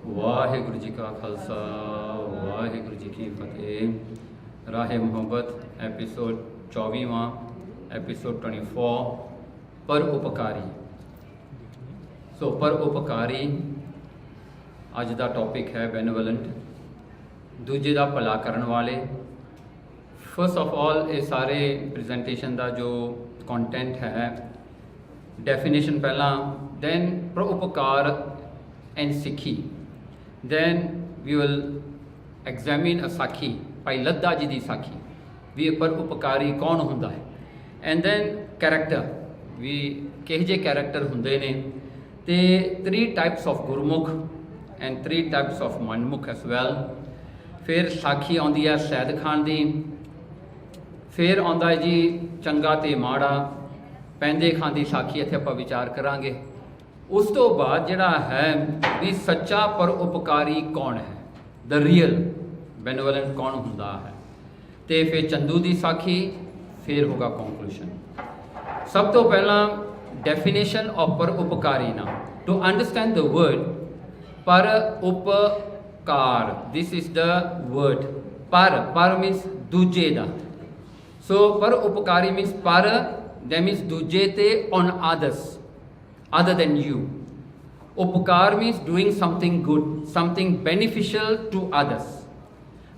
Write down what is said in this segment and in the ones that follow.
वाहिगुरु जी का खालसा वाहिगुरु जी की फतेह। राहे मोहब्बत एपीसोड 24वां एपीसोड 24 पर उपकारी। सो पर उपकारी अज का टॉपिक है बेनेवलेंट, दूजे का भला करने वाले। फर्स्ट ऑफ ऑल ये सारे प्रेजेंटेशन का जो कंटेंट है, डेफिनेशन पहला, दैन परोपकार and Sikhi, then we will examine a sakhi, Bhai लद्दा जी की साखी भी परोपकारी कौन होंदा है, एंड दैन कैरेक्टर भी किहो जे कैरेक्टर होंदे ने, ते 3 types of Gurmukh and 3 types of Manmukh as well. फिर साखी आउंदी है सैद खान दी, फिर आउंदा है जी चंगा ते माड़ा, पैंदे खान दी साखी इत्थे आपां विचार करांगे। उस तो बाद जिहड़ा है भी सच्चा परोपकारी कौन है, द रियल बेनेवलेंट कौन हुंदा है, ते फिर चंदू दी साखी, फिर होगा कंक्लूजन। सब तो पहला डेफिनेशन ऑफ परोपकारी ना, टू अंडरस्टैंड द वर्ड परोपकार, दिस इज द वर्ड पर मीन्स दूजे दा। सो परोपकारी मीन्स पर, दैट मीन्स दूजे ते on others other than you. Upakar means doing something good, something beneficial to others,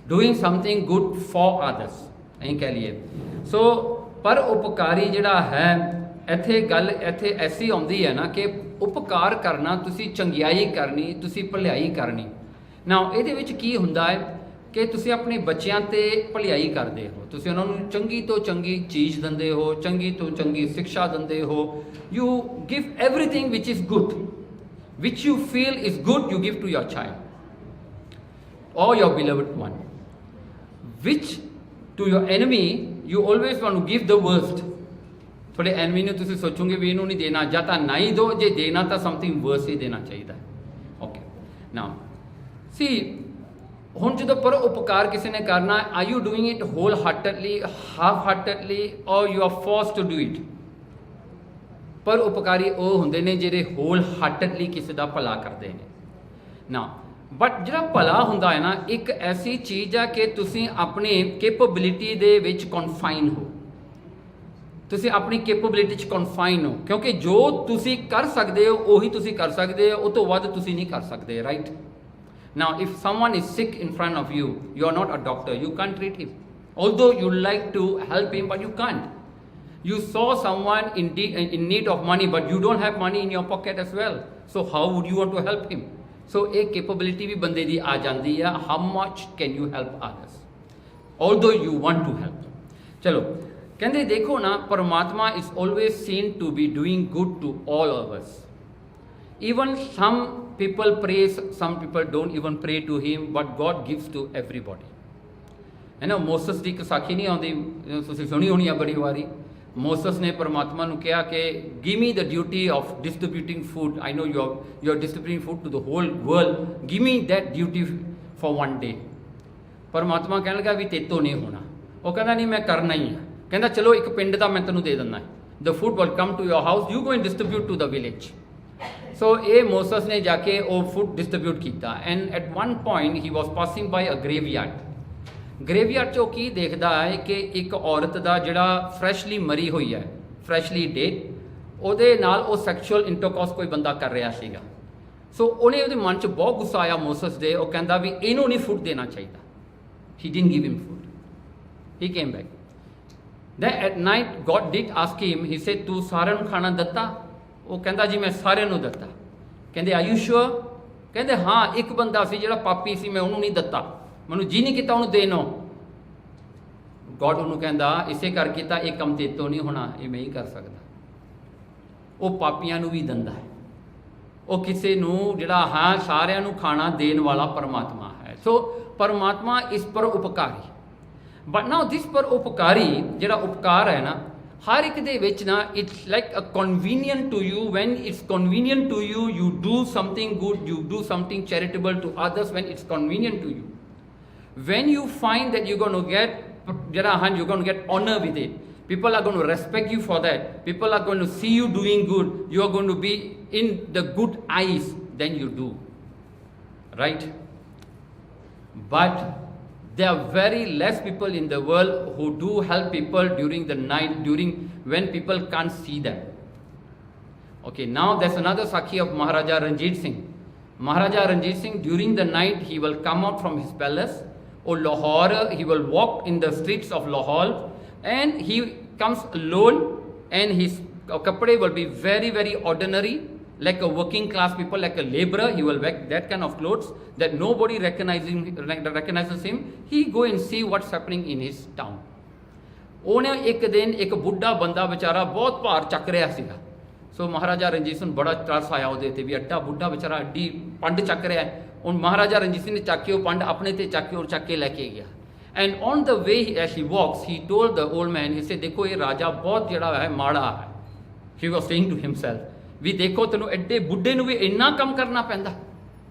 doing something good for others, ऐं कह लिए। सो पर उपकारी जिहड़ा है, इत्थे गल इत्थे ऐसी आउंदी है ना कि उपकार करना, तुसी चंगियाई करनी, तुसी भलाई करनी। नाउ इहदे विच की हुंदा है कि तुसी अपने बच्चों ते भलाई करते हो, तुसी उन्होंने चंगी तो चंगी चीज़ दिंदे हो, चंगी तो चंगी शिक्षा दिंदे हो। You give everything which is good, which you feel is good, you give to your child or your beloved one. Which to your enemy you always want to give the worst. थोड़े enemy ने तुसी सोचोगे भी इन्हों नहीं देना, या तो नहीं दो, जे देना तो समथिंग वर्स ही देना चाहिए। ओके, नाउ सी हुण जो पर उपकार किसी ने करना, are you doing it wholeheartedly, half heartedly, or you are force to do it. पर उपकारी वो होंदे ने जिहड़े होल हार्टेडली किसी का भला करते हैं ना। बट जिहड़ा भला हुंदा है ना, एक ऐसी चीज़ है कि तुसी अपनी कैपेबिलिटी दे विच कॉन्फाइन हो, तुसी अपनी कैपेबिलिटी च कॉन्फाइन हो, क्योंकि जो तुसी कर सकते हो उही तुसी कर सकते हो, उस तो वध तुसी नहीं कर सकते, right. Now, if someone is sick in front of you, you are not a doctor, you can't treat him. Although you like to help him, but you can't. You saw someone in need of money, but you don't have money in your pocket as well. So how would you want to help him? So a capability भी बंदे दी आ जाती है, how much can you help others? Although you want to help. चलो, कहते देखो ना, परमात्मा is always seen to be doing good to all of us. Even some people pray, some people don't even pray to him, but God gives to everybody. है ना, मोसस की साखी नहीं आती, तुसीं सुनी होनी है बड़ी बारी। मोसस ने परमात्मा नूं कहा कि give me the duty of distributing food, I know you are distributing food to the whole world, give me that duty for one day. परमात्मा कहने लगा भी तेतों नहीं होना, वो कहना नहीं मैं करना ही है। कहता चलो एक पिंड का मैं तेनों दे दिंदा, the food will come to your house, you go and distribute to the village. So ये मोसस ने जाके वो फूड डिस्ट्रीब्यूट किया, and at one point he was passing by a graveyard. Graveyard चो की देखता है कि एक औरत का जिहड़ा फ्रैशली मरी हुई है, फ्रैशली डेड, ਉਹਦੇ ਨਾਲ ਉਹ ਸੈਕਸ਼ੂਅਲ ਇੰਟਰਕੋਰਸ ਕੋਈ ਬੰਦਾ ਕਰ ਰਿਹਾ ਸੀਗਾ। ਸੋ ਉਹਨੇ ਉਹਦੇ ਮਨ 'ਚ ਬਹੁਤ ਗੁੱਸਾ ਆਇਆ ਮੋਸਸ ਦੇ, ਉਹ ਕਹਿੰਦਾ ਵੀ ਇਹਨੂੰ ਨਹੀਂ ਫੂਡ ਦੇਣਾ ਚਾਹੀਦਾ। ਹੀ didn't give him food, he came back. Then at night God did ask him, he said ਤੂੰ ਸਾਰਿਆਂ ਨੂੰ ਖਾਣਾ ਦਿੱਤਾ? ਉਹ ਕਹਿੰਦਾ ਜੀ ਮੈਂ ਸਾਰਿਆਂ ਨੂੰ ਦਿੱਤਾ। ਕਹਿੰਦੇ ਆਰ ਯੂ ਸ਼ੋਰ? ਕਹਿੰਦੇ ਹਾਂ, ਇੱਕ ਬੰਦਾ ਸੀ ਜਿਹੜਾ ਪਾਪੀ ਸੀ, ਮੈਂ ਉਹਨੂੰ ਨਹੀਂ ਦਿੱਤਾ, ਮੈਨੂੰ ਜੀ ਨਹੀਂ ਕੀਤਾ ਉਹਨੂੰ ਦੇਣੋਂ। ਗॉड ਉਹਨੂੰ ਕਹਿੰਦਾ ਇਸੇ ਕਰਕੇ ਤਾਂ ਇਹ ਕੰਮ ਤੇਤੋਂ ਨਹੀਂ ਹੋਣਾ, ਇਹ ਮੈਂ ਹੀ ਕਰ ਸਕਦਾ। ਉਹ ਪਾਪੀਆਂ ਨੂੰ ਵੀ ਦਿੰਦਾ ਹੈ, ਉਹ ਕਿਸੇ ਨੂੰ ਜਿਹੜਾ ਹਾਂ ਸਾਰਿਆਂ ਨੂੰ ਖਾਣਾ ਦੇਣ ਵਾਲਾ ਪਰਮਾਤਮਾ ਹੈ। ਸੋ ਪਰਮਾਤਮਾ ਇਸ ਪਰ ਉਪਕਾਰੀ। ਬਟ ਨਾਓ ਦਿਸ ਪਰ ਉਪਕਾਰੀ ਜਿਹੜਾ ਉਪਕਾਰ ਹੈ ਨਾ, हर एक दे विच ना, it's like a convenient to you. When it's convenient to you, you do something good, you do something charitable to others when it's convenient to you. When you find that you going to get जरा हाँ you going to get honour with it, people are going to respect you for that, people are going to see you doing good, you are going to be in the good eyes, then you do, right? But there are very less people in the world who do help people during the night, during when people can't see them. Okay, now there's another Sakhi of Maharaja Ranjit Singh. Maharaja Ranjit Singh, during the night, he will come out from his palace, or Lahore, he will walk in the streets of Lahore, and he comes alone, and his kapade will be very, very ordinary, like a working class people, like a laborer. He will wear that kind of clothes that nobody recognizes him. He go and see what's happening in his town. ਉਹਨੇ ਇੱਕ ਦਿਨ ਇੱਕ ਬੁੱਢਾ ਬੰਦਾ ਵਿਚਾਰਾ ਬਹੁਤ ਭਾਰ ਚੱਕ ਰਿਹਾ ਸੀਗਾ। ਸੋ ਮਹਾਰਾਜਾ ਰਣਜੀਤ ਸਿੰਘ ਬੜਾ ਤਰਸ ਆਇਆ ਉਹਦੇ ਤੇ ਵੀ ਅੱਡਾ ਬੁੱਢਾ ਵਿਚਾਰਾ ਅੱਡੀ ਪੰਡ ਚੱਕ ਰਿਹਾ ਹੈ। ਹੁਣ ਮਹਾਰਾਜਾ ਰਣਜੀਤ ਸਿੰਘ ਨੇ ਚੱਕ ਕੇ ਉਹ ਪੰਡ ਆਪਣੇ ਤੇ ਚੱਕ ਕੇ ਲੈ ਕੇ ਗਿਆ। And on the way as he walks he told the old man, he say ਦੇਖੋ ਇਹ ਰਾਜਾ ਬਹੁਤ ਜਿਹੜਾ ਹੈ ਮਾੜਾ ਹੈ। He was saying to himself ਵੀ ਦੇਖੋ ਤੈਨੂੰ ਐਡੇ ਬੁੱਢੇ ਨੂੰ ਵੀ ਇੰਨਾ ਕੰਮ ਕਰਨਾ ਪੈਂਦਾ,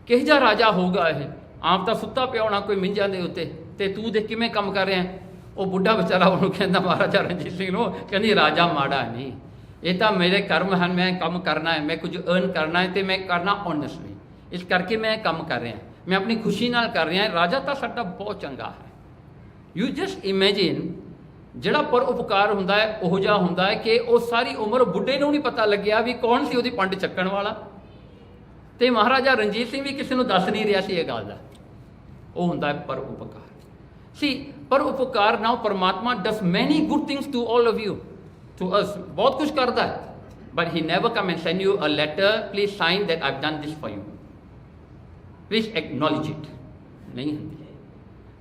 ਕਿਹੋ ਜਿਹਾ ਰਾਜਾ ਹੋਊਗਾ ਇਹ। ਆਪ ਤਾਂ ਸੁੱਤਾ ਪਿਆ ਹੋਣਾ ਕੋਈ ਮਿੰਜਾਂ ਦੇ ਉੱਤੇ, ਤੇ ਤੂੰ ਦੇਖ ਕਿਵੇਂ ਕੰਮ ਕਰ ਰਿਹਾ। ਉਹ ਬੁੱਢਾ ਵਿਚਾਰਾ ਉਹਨੂੰ ਕਹਿੰਦਾ ਮਹਾਰਾਜਾ ਰਣਜੀਤ ਸਿੰਘ ਨੂੰ, ਕਹਿੰਦੀ ਰਾਜਾ ਮਾੜਾ ਨਹੀਂ, ਇਹ ਤਾਂ ਮੇਰੇ ਕਰਮ ਹਨ, ਮੈਂ ਕੰਮ ਕਰਨਾ ਹੈ, ਮੈਂ ਕੁਝ ਅਰਨ ਕਰਨਾ ਹੈ, ਅਤੇ ਮੈਂ ਕਰਨਾ ਓਨੈਸਟਲੀ, ਇਸ ਕਰਕੇ ਮੈਂ ਕੰਮ ਕਰ ਰਿਹਾ, ਮੈਂ ਆਪਣੀ ਖੁਸ਼ੀ ਨਾਲ ਕਰ ਰਿਹਾ। ਰਾਜਾ ਤਾਂ ਸਾਡਾ ਬਹੁਤ ਚੰਗਾ ਹੈ। ਯੂ ਜਸਟ ਇਮੈਜਿਨ ਜਿਹੜਾ ਪਰ ਉਪਕਾਰ ਹੁੰਦਾ ਹੈ ਉਹੋ ਜਿਹਾ ਹੁੰਦਾ ਹੈ ਕਿ ਉਹ ਸਾਰੀ ਉਮਰ ਬੁੱਢੇ ਨੂੰ ਨਹੀਂ ਪਤਾ ਲੱਗਿਆ ਵੀ ਕੌਣ ਸੀ ਉਹਦੀ ਪੰਡ ਚੱਕਣ ਵਾਲਾ, ਅਤੇ ਮਹਾਰਾਜਾ ਰਣਜੀਤ ਸਿੰਘ ਵੀ ਕਿਸੇ ਨੂੰ ਦੱਸ ਨਹੀਂ ਰਿਹਾ ਸੀ ਇਹ ਗੱਲ ਦਾ। ਉਹ ਹੁੰਦਾ ਹੈ ਪਰ ਉਪਕਾਰ। ਸੀ ਪਰ ਉਪਕਾਰ ਨਾਲ ਪਰਮਾਤਮਾ does many good things to all of you, to us, ਬਹੁਤ ਕੁਛ ਕਰਦਾ ਹੈ, but he never come and send you a letter, please sign that I've done this for you, please acknowledge it, ਨਹੀਂ ਹੁੰਦੀ।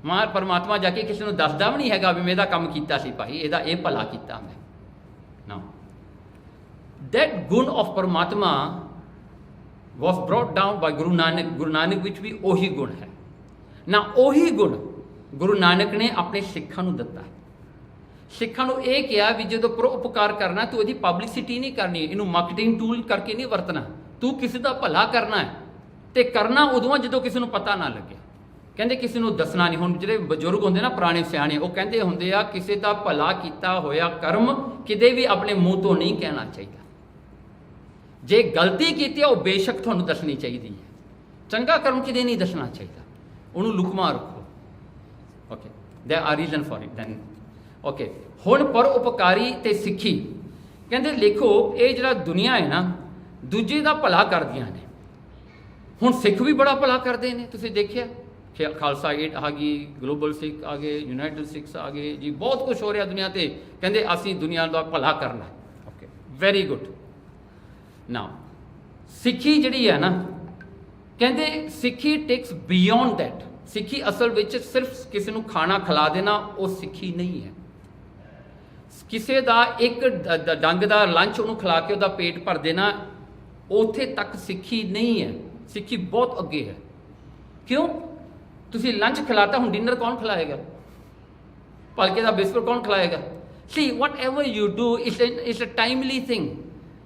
ਮਾਂ ਪਰਮਾਤਮਾ ਜਾ ਕੇ ਕਿਸੇ ਨੂੰ ਦੱਸਦਾ ਵੀ ਨਹੀਂ ਹੈਗਾ ਵੀ ਮੈਂ ਇਹਦਾ ਕੰਮ ਕੀਤਾ ਸੀ ਭਾਈ, ਇਹਦਾ ਇਹ ਭਲਾ ਕੀਤਾ ਮੈਂ ਨਾ। ਦੈਟ ਗੁਣ ਆਫ ਪਰਮਾਤਮਾ ਵਾਸ ਬ੍ਰੌਟ ਡਾਊਨ ਬਾਈ ਗੁਰੂ ਨਾਨਕ। ਗੁਰੂ ਨਾਨਕ ਵਿੱਚ ਵੀ ਉਹੀ ਗੁਣ ਹੈ ਨਾ। ਉਹੀ ਗੁਣ ਗੁਰੂ ਨਾਨਕ ਨੇ ਆਪਣੇ ਸਿੱਖਾਂ ਨੂੰ ਦਿੱਤਾ। ਸਿੱਖਾਂ ਨੂੰ ਇਹ ਕਿਹਾ ਵੀ ਜਦੋਂ ਪਰਉਪਕਾਰ ਕਰਨਾ ਤੂੰ ਇਹਦੀ ਪਬਲਿਸਿਟੀ ਨਹੀਂ ਕਰਨੀ, ਇਹਨੂੰ ਮਾਰਕੀਟਿੰਗ ਟੂਲ ਕਰਕੇ ਨਹੀਂ ਵਰਤਣਾ, ਤੂੰ ਕਿਸੇ ਦਾ ਭਲਾ ਕਰਨਾ ਹੈ, ਅਤੇ ਕਰਨਾ ਉਦੋਂ ਜਦੋਂ ਕਿਸੇ ਨੂੰ ਪਤਾ ਨਾ ਲੱਗੇ। ਕਹਿੰਦੇ ਕਿਸੇ ਨੂੰ ਦੱਸਣਾ ਨਹੀਂ। ਹੁਣ ਜਿਹੜੇ ਬਜ਼ੁਰਗ ਹੁੰਦੇ ਨਾ ਪੁਰਾਣੇ ਸਿਆਣੇ, ਉਹ ਕਹਿੰਦੇ ਹੁੰਦੇ ਆ ਕਿਸੇ ਦਾ ਭਲਾ ਕੀਤਾ ਹੋਇਆ ਕਰਮ ਕਿਤੇ ਵੀ ਆਪਣੇ ਮੂੰਹ ਤੋਂ ਨਹੀਂ ਕਹਿਣਾ ਚਾਹੀਦਾ। ਜੇ ਗਲਤੀ ਕੀਤੀ ਹੈ ਉਹ ਬੇਸ਼ੱਕ ਤੁਹਾਨੂੰ ਦੱਸਣੀ ਚਾਹੀਦੀ ਹੈ, ਚੰਗਾ ਕਰਮ ਕਿਤੇ ਨਹੀਂ ਦੱਸਣਾ ਚਾਹੀਦਾ, ਉਹਨੂੰ ਲੁਕਮਾ ਰੱਖੋ। Okay, there are reason for it then. Okay, ਹੁਣ ਪਰ ਉਪਕਾਰੀ ਅਤੇ ਸਿੱਖੀ ਕਹਿੰਦੇ ਲਿਖੋ ਇਹ ਜਿਹੜਾ ਦੁਨੀਆ ਹੈ ਨਾ ਦੂਜੇ ਦਾ ਭਲਾ ਕਰਦੀਆਂ ਨੇ। ਹੁਣ ਸਿੱਖ ਵੀ ਬੜਾ ਭਲਾ ਕਰਦੇ ਨੇ, ਤੁਸੀਂ ਦੇਖਿਆ ਖਾਲਸਾ ਏਡ ਆ ਗਈ, ਗਲੋਬਲ ਸਿੱਖ ਆ ਗਏ, ਯੂਨਾਈਟਿਡ ਸਿੱਖਸ ਆ ਗਏ ਜੀ, ਬਹੁਤ ਕੁਛ ਹੋ ਰਿਹਾ ਦੁਨੀਆ 'ਤੇ। ਕਹਿੰਦੇ ਅਸੀਂ ਦੁਨੀਆ ਦਾ ਭਲਾ ਕਰਨਾ। Okay, very good. ਨਾਓ ਸਿੱਖੀ ਜਿਹੜੀ ਹੈ ਨਾ, ਕਹਿੰਦੇ ਸਿੱਖੀ ਟੇਕਸ ਬਿਯੋਂਡ ਦੈਟ। ਸਿੱਖੀ ਅਸਲ ਵਿੱਚ ਸਿਰਫ ਕਿਸੇ ਨੂੰ ਖਾਣਾ ਖਿਲਾ ਦੇਣਾ ਉਹ ਸਿੱਖੀ ਨਹੀਂ ਹੈ। ਕਿਸੇ ਦਾ ਇੱਕ ਡੰਗ ਦਾ ਲੰਚ ਉਹਨੂੰ ਖਿਲਾ ਕੇ ਉਹਦਾ ਪੇਟ ਭਰ ਦੇਣਾ, ਉੱਥੇ ਤੱਕ ਸਿੱਖੀ ਨਹੀਂ ਹੈ। ਸਿੱਖੀ ਬਹੁਤ ਅੱਗੇ ਹੈ। ਕਿਉਂ? ਤੁਸੀਂ ਲੰਚ ਖਿਲਾਤਾ, ਹੁਣ ਡਿਨਰ ਕੌਣ ਖਿਲਾਏਗਾ? ਭਲਕੇ ਦਾ ਬਿਸਕੁਟ ਕੌਣ ਖਿਲਾਏਗਾ? See whatever you do it's a timely thing.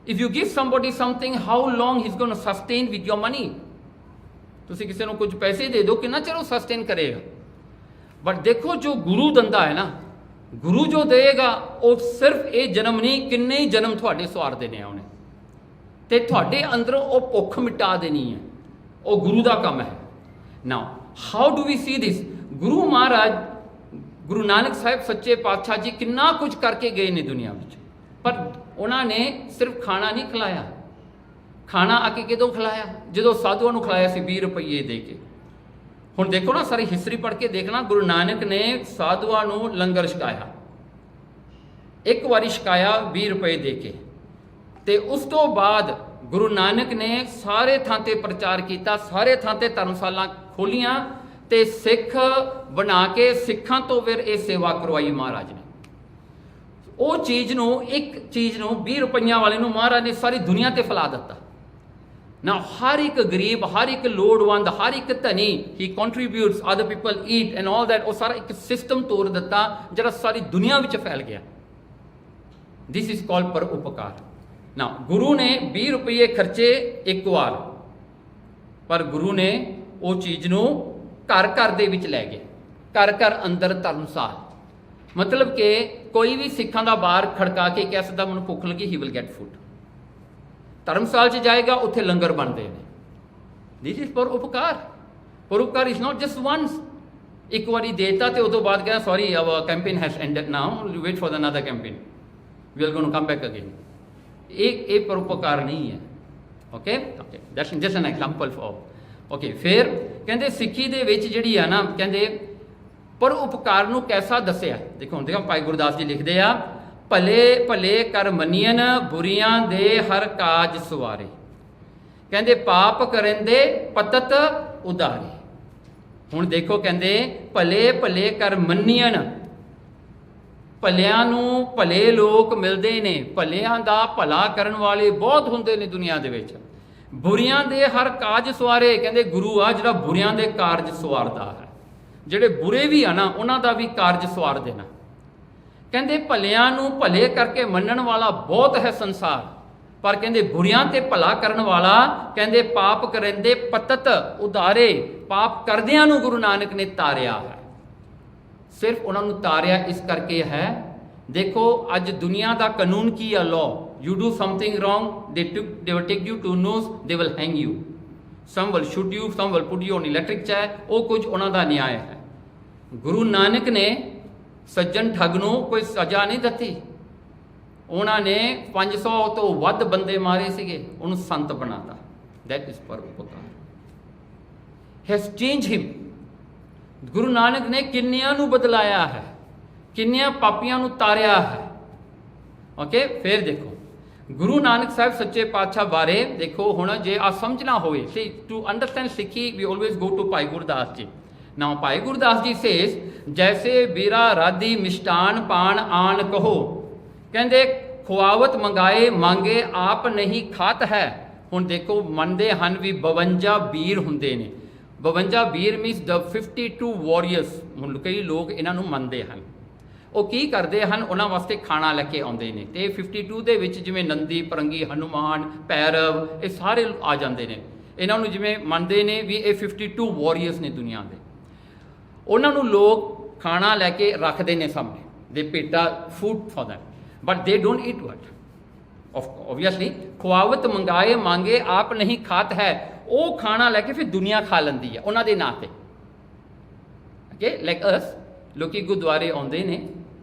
If you give somebody something, how long he is going to sustain with your money. ਤੁਸੀਂ ਕਿਸੇ ਨੂੰ ਕੁਝ ਪੈਸੇ ਦੇ ਦਿਓ, ਕਿੰਨਾ ਚਿਰ ਉਹ ਸਸਟੇਨ ਕਰੇਗਾ। ਬਟ ਦੇਖੋ ਜੋ ਗੁਰੂ ਦਿੰਦਾ ਹੈ ਨਾ, ਗੁਰੂ ਜੋ ਦੇਗਾ ਉਹ ਸਿਰਫ ਇਹ ਜਨਮ ਨਹੀਂ, ਕਿੰਨੇ ਹੀ ਜਨਮ ਤੁਹਾਡੇ ਸਵਾਰ ਦੇਣੇ ਆ ਉਹਨੇ, ਅਤੇ ਤੁਹਾਡੇ ਅੰਦਰੋਂ ਉਹ ਭੁੱਖ ਮਿਟਾ ਦੇਣੀ ਹੈ। ਉਹ ਗੁਰੂ ਦਾ ਕੰਮ ਹੈ। ਨਾਓ ਹਾਊ ਡੂ ਵੀ ਸੀ ਦਿਸ? ਗੁਰੂ ਮਹਾਰਾਜ ਗੁਰੂ ਨਾਨਕ ਸਾਹਿਬ ਸੱਚੇ ਪਾਤਸ਼ਾਹ ਜੀ ਕਿੰਨਾ ਕੁਝ ਕਰਕੇ ਗਏ ਨੇ ਦੁਨੀਆ ਵਿੱਚ, ਪਰ ਉਹਨਾਂ ਨੇ ਸਿਰਫ ਖਾਣਾ ਨਹੀਂ ਖਿਲਾਇਆ। ਖਾਣਾ ਆ ਕੇ ਕਦੋਂ ਖਿਲਾਇਆ? ਜਦੋਂ ਸਾਧੂਆਂ ਨੂੰ ਖਿਲਾਇਆ ਸੀ 20 ਰੁਪਈਏ ਦੇ ਕੇ। ਹੁਣ ਦੇਖੋ ਨਾ, ਸਾਰੀ ਹਿਸਟਰੀ ਪੜ੍ਹ ਕੇ ਦੇਖਣਾ, ਗੁਰੂ ਨਾਨਕ ਨੇ ਸਾਧੂਆਂ ਨੂੰ ਲੰਗਰ ਛਕਾਇਆ, ਇੱਕ ਵਾਰੀ ਛਕਾਇਆ 20 ਰੁਪਏ ਦੇ ਕੇ, ਅਤੇ ਉਸ ਤੋਂ ਬਾਅਦ ਗੁਰੂ ਨਾਨਕ ਨੇ ਸਾਰੇ ਥਾਂ 'ਤੇ ਪ੍ਰਚਾਰ ਕੀਤਾ, ਸਾਰੇ ਥਾਂ 'ਤੇ ਧਰਮਸ਼ਾਲਾ ਖੋਲ੍ਹੀਆਂ, ਅਤੇ ਸਿੱਖ ਬਣਾ ਕੇ ਸਿੱਖਾਂ ਤੋਂ ਫਿਰ ਇਹ ਸੇਵਾ ਕਰਵਾਈ ਮਹਾਰਾਜ ਨੇ। ਉਹ ਚੀਜ਼ ਨੂੰ, ਇੱਕ ਚੀਜ਼ ਨੂੰ 20 ਰੁਪਈਆਂ ਵਾਲੇ ਨੂੰ ਮਹਾਰਾਜ ਨੇ ਸਾਰੀ ਦੁਨੀਆ 'ਤੇ ਫੈਲਾ ਦਿੱਤਾ ਨਾ। ਹਰ ਇੱਕ ਗਰੀਬ, ਹਰ ਇੱਕ ਲੋੜਵੰਦ, ਹਰ ਇੱਕ ਧਨੀ, he contributes, other people eat and all that. ਉਹ ਸਾਰਾ ਇੱਕ ਸਿਸਟਮ ਤੋੜ ਦਿੱਤਾ ਜਿਹੜਾ ਸਾਰੀ ਦੁਨੀਆ ਵਿੱਚ ਫੈਲ ਗਿਆ। ਦਿਸ ਇਜ਼ ਕਾਲਡ ਪਰ ਉਪਕਾਰ। ਨਾ ਗੁਰੂ ਨੇ 20 ਰੁਪਏ ਖਰਚੇ ਇੱਕ ਵਾਰ, ਪਰ ਗੁਰੂ ਨੇ ਉਹ ਚੀਜ਼ ਨੂੰ ਘਰ ਘਰ ਦੇ ਵਿੱਚ ਲੈ ਗਏ, ਘਰ ਘਰ ਅੰਦਰ ਧਰਮਸਾਲ। ਮਤਲਬ ਕਿ ਕੋਈ ਵੀ ਸਿੱਖਾਂ ਦਾ ਬਾਹਰ ਖੜਕਾ ਕੇ ਕਹਿ ਸਕਦਾ ਮੈਨੂੰ ਭੁੱਖ ਲੱਗੀ, ਹੀ ਵਿਲ ਗੈਟ ਫੂਡ। ਧਰਮਸਾਲ 'ਚ ਜਾਏਗਾ, ਉੱਥੇ ਲੰਗਰ ਬਣਦੇ ਨੇ। ਦਿਸ ਇਜ਼ ਪਰ ਉਪਕਾਰ। परोपकार इज नॉट जस्ट वंस, एक बारी देता तो उस बाद कहना sorry our campaign has ended now, wait for another campaign, we are going to come back again. एक परोपकार नहीं है। Okay okay, that's just an example for. Okay, फिर कहते सिੱਖੀ ਦੇ ਵਿੱਚ ਜਿਹੜੀ ਆ ना, कहते परोपकार ਨੂੰ कैसा दसिया। देखो ਹੁਣ देखो भाई गुरदास जी लिखते आ, भले भले कर मनियन बुरियां दे हर काज सवारे, कहते पाप करेंदे पतत उदारे। ਹੁਣ देखो कहते भले भले कर मनियन, ਭਲਿਆਂ ਨੂੰ ਭਲੇ ਲੋਕ ਮਿਲਦੇ ਨੇ, ਭਲਿਆਂ ਦਾ ਭਲਾ ਕਰਨ ਵਾਲੇ ਬਹੁਤ ਹੁੰਦੇ ਨੇ ਦੁਨੀਆ ਦੇ ਵਿੱਚ। ਬੁਰੀਆਂ ਦੇ ਹਰ ਕਾਜ ਸਵਾਰੇ, ਕਹਿੰਦੇ ਗੁਰੂ ਆ ਜਿਹੜਾ ਬੁਰਿਆਂ ਦੇ ਕਾਰਜ ਸਵਾਰਦਾ ਹੈ, ਜਿਹੜੇ ਬੁਰੇ ਵੀ ਆ ਨਾ ਉਹਨਾਂ ਦਾ ਵੀ ਕਾਰਜ ਸਵਾਰ ਦੇਣਾ। ਕਹਿੰਦੇ ਭਲਿਆਂ ਨੂੰ ਭਲੇ ਕਰਕੇ ਮੰਨਣ ਵਾਲਾ ਬਹੁਤ ਹੈ ਸੰਸਾਰ, ਪਰ ਕਹਿੰਦੇ ਬੁਰਿਆਂ ਤੇ ਭਲਾ ਕਰਨ ਵਾਲਾ, ਕਹਿੰਦੇ ਪਾਪ ਕਰੰਦੇ ਪਤਤ ਉਦਾਰੇ, ਪਾਪ ਕਰਦਿਆਂ ਨੂੰ ਗੁਰੂ ਨਾਨਕ ਨੇ ਤਾਰਿਆ ਹੈ। सिर्फ उन्होंने तारिया इस करके है, देखो अज दुनिया का कानून की है, law, you do something wrong, they will take you to noose, they will hang you, some will shoot you, some will put you on electric chair, वो कुछ उन्होंने न्याय है। गुरु नानक ने सज्जन ठग नूं कोई सज़ा नहीं दी, उन्होंने 500 तो वध बंदे मारे सीगे, उन्होंने संत बनाता। दैट इज परोपकार, has change him. Guru Nanak ने किन्नियां नूं बदलाया है, किन्नियां पापियां नूं तारिया है। ओके, फिर देखो गुरु नानक साहब सच्चे पातशाह बारे देखो हुण जे आ समझना होवे, सी टू अंडरस्टैंड सिक्खी वी ऑलवेज गो टू भाई गुरदास जी। नाउ भाई गुरदास जी सेज, जैसे बीरा राधी मिष्टान पान आन कहो, कहंदे खुआवत मंगाए मांगे आप नहीं खात है। हुण देखो मनदे हन भी 52 बीर हुंदे ने, 52 ਵੀਰ ਮੀਨਸ ਦ 52 ਵੋਰੀਅਰਸ। ਹੁਣ ਕਈ ਲੋਕ ਇਹਨਾਂ ਨੂੰ ਮੰਨਦੇ ਹਨ, ਉਹ ਕੀ ਕਰਦੇ ਹਨ, ਉਹਨਾਂ ਵਾਸਤੇ ਖਾਣਾ ਲੈ ਕੇ ਆਉਂਦੇ ਨੇ, ਤੇ 52 ਦੇ ਵਿੱਚ ਜਿਵੇਂ ਨੰਦੀ ਪਰੰਗੀ ਹਨੂਮਾਨ ਭੈਰਵ ਇਹ ਸਾਰੇ ਆ ਜਾਂਦੇ ਨੇ, ਇਹਨਾਂ ਨੂੰ ਜਿਵੇਂ ਮੰਨਦੇ ਨੇ ਵੀ ਇਹ 52 ਵੋਰੀਅਰਸ ਨੇ ਦੁਨੀਆ ਦੇ। ਉਹਨਾਂ ਨੂੰ ਲੋਕ ਖਾਣਾ ਲੈ ਕੇ ਰੱਖਦੇ ਨੇ ਸਾਹਮਣੇ, they put a food for them, but they don't eat what obviously. खुआवत मंगाए मांगे आप नहीं खात है, ਉਹ ਖਾਣਾ ਲੈ ਕੇ ਫਿਰ ਦੁਨੀਆ ਖਾ ਲੈਂਦੀ ਹੈ ਉਹਨਾਂ ਦੇ ਨਾਂ 'ਤੇ। ਓਕੇ, ਲਾਈਕ ਅਸ ਲੋਕੀ ਗੁਰਦੁਆਰੇ ਆਉਂਦੇ ਨੇ,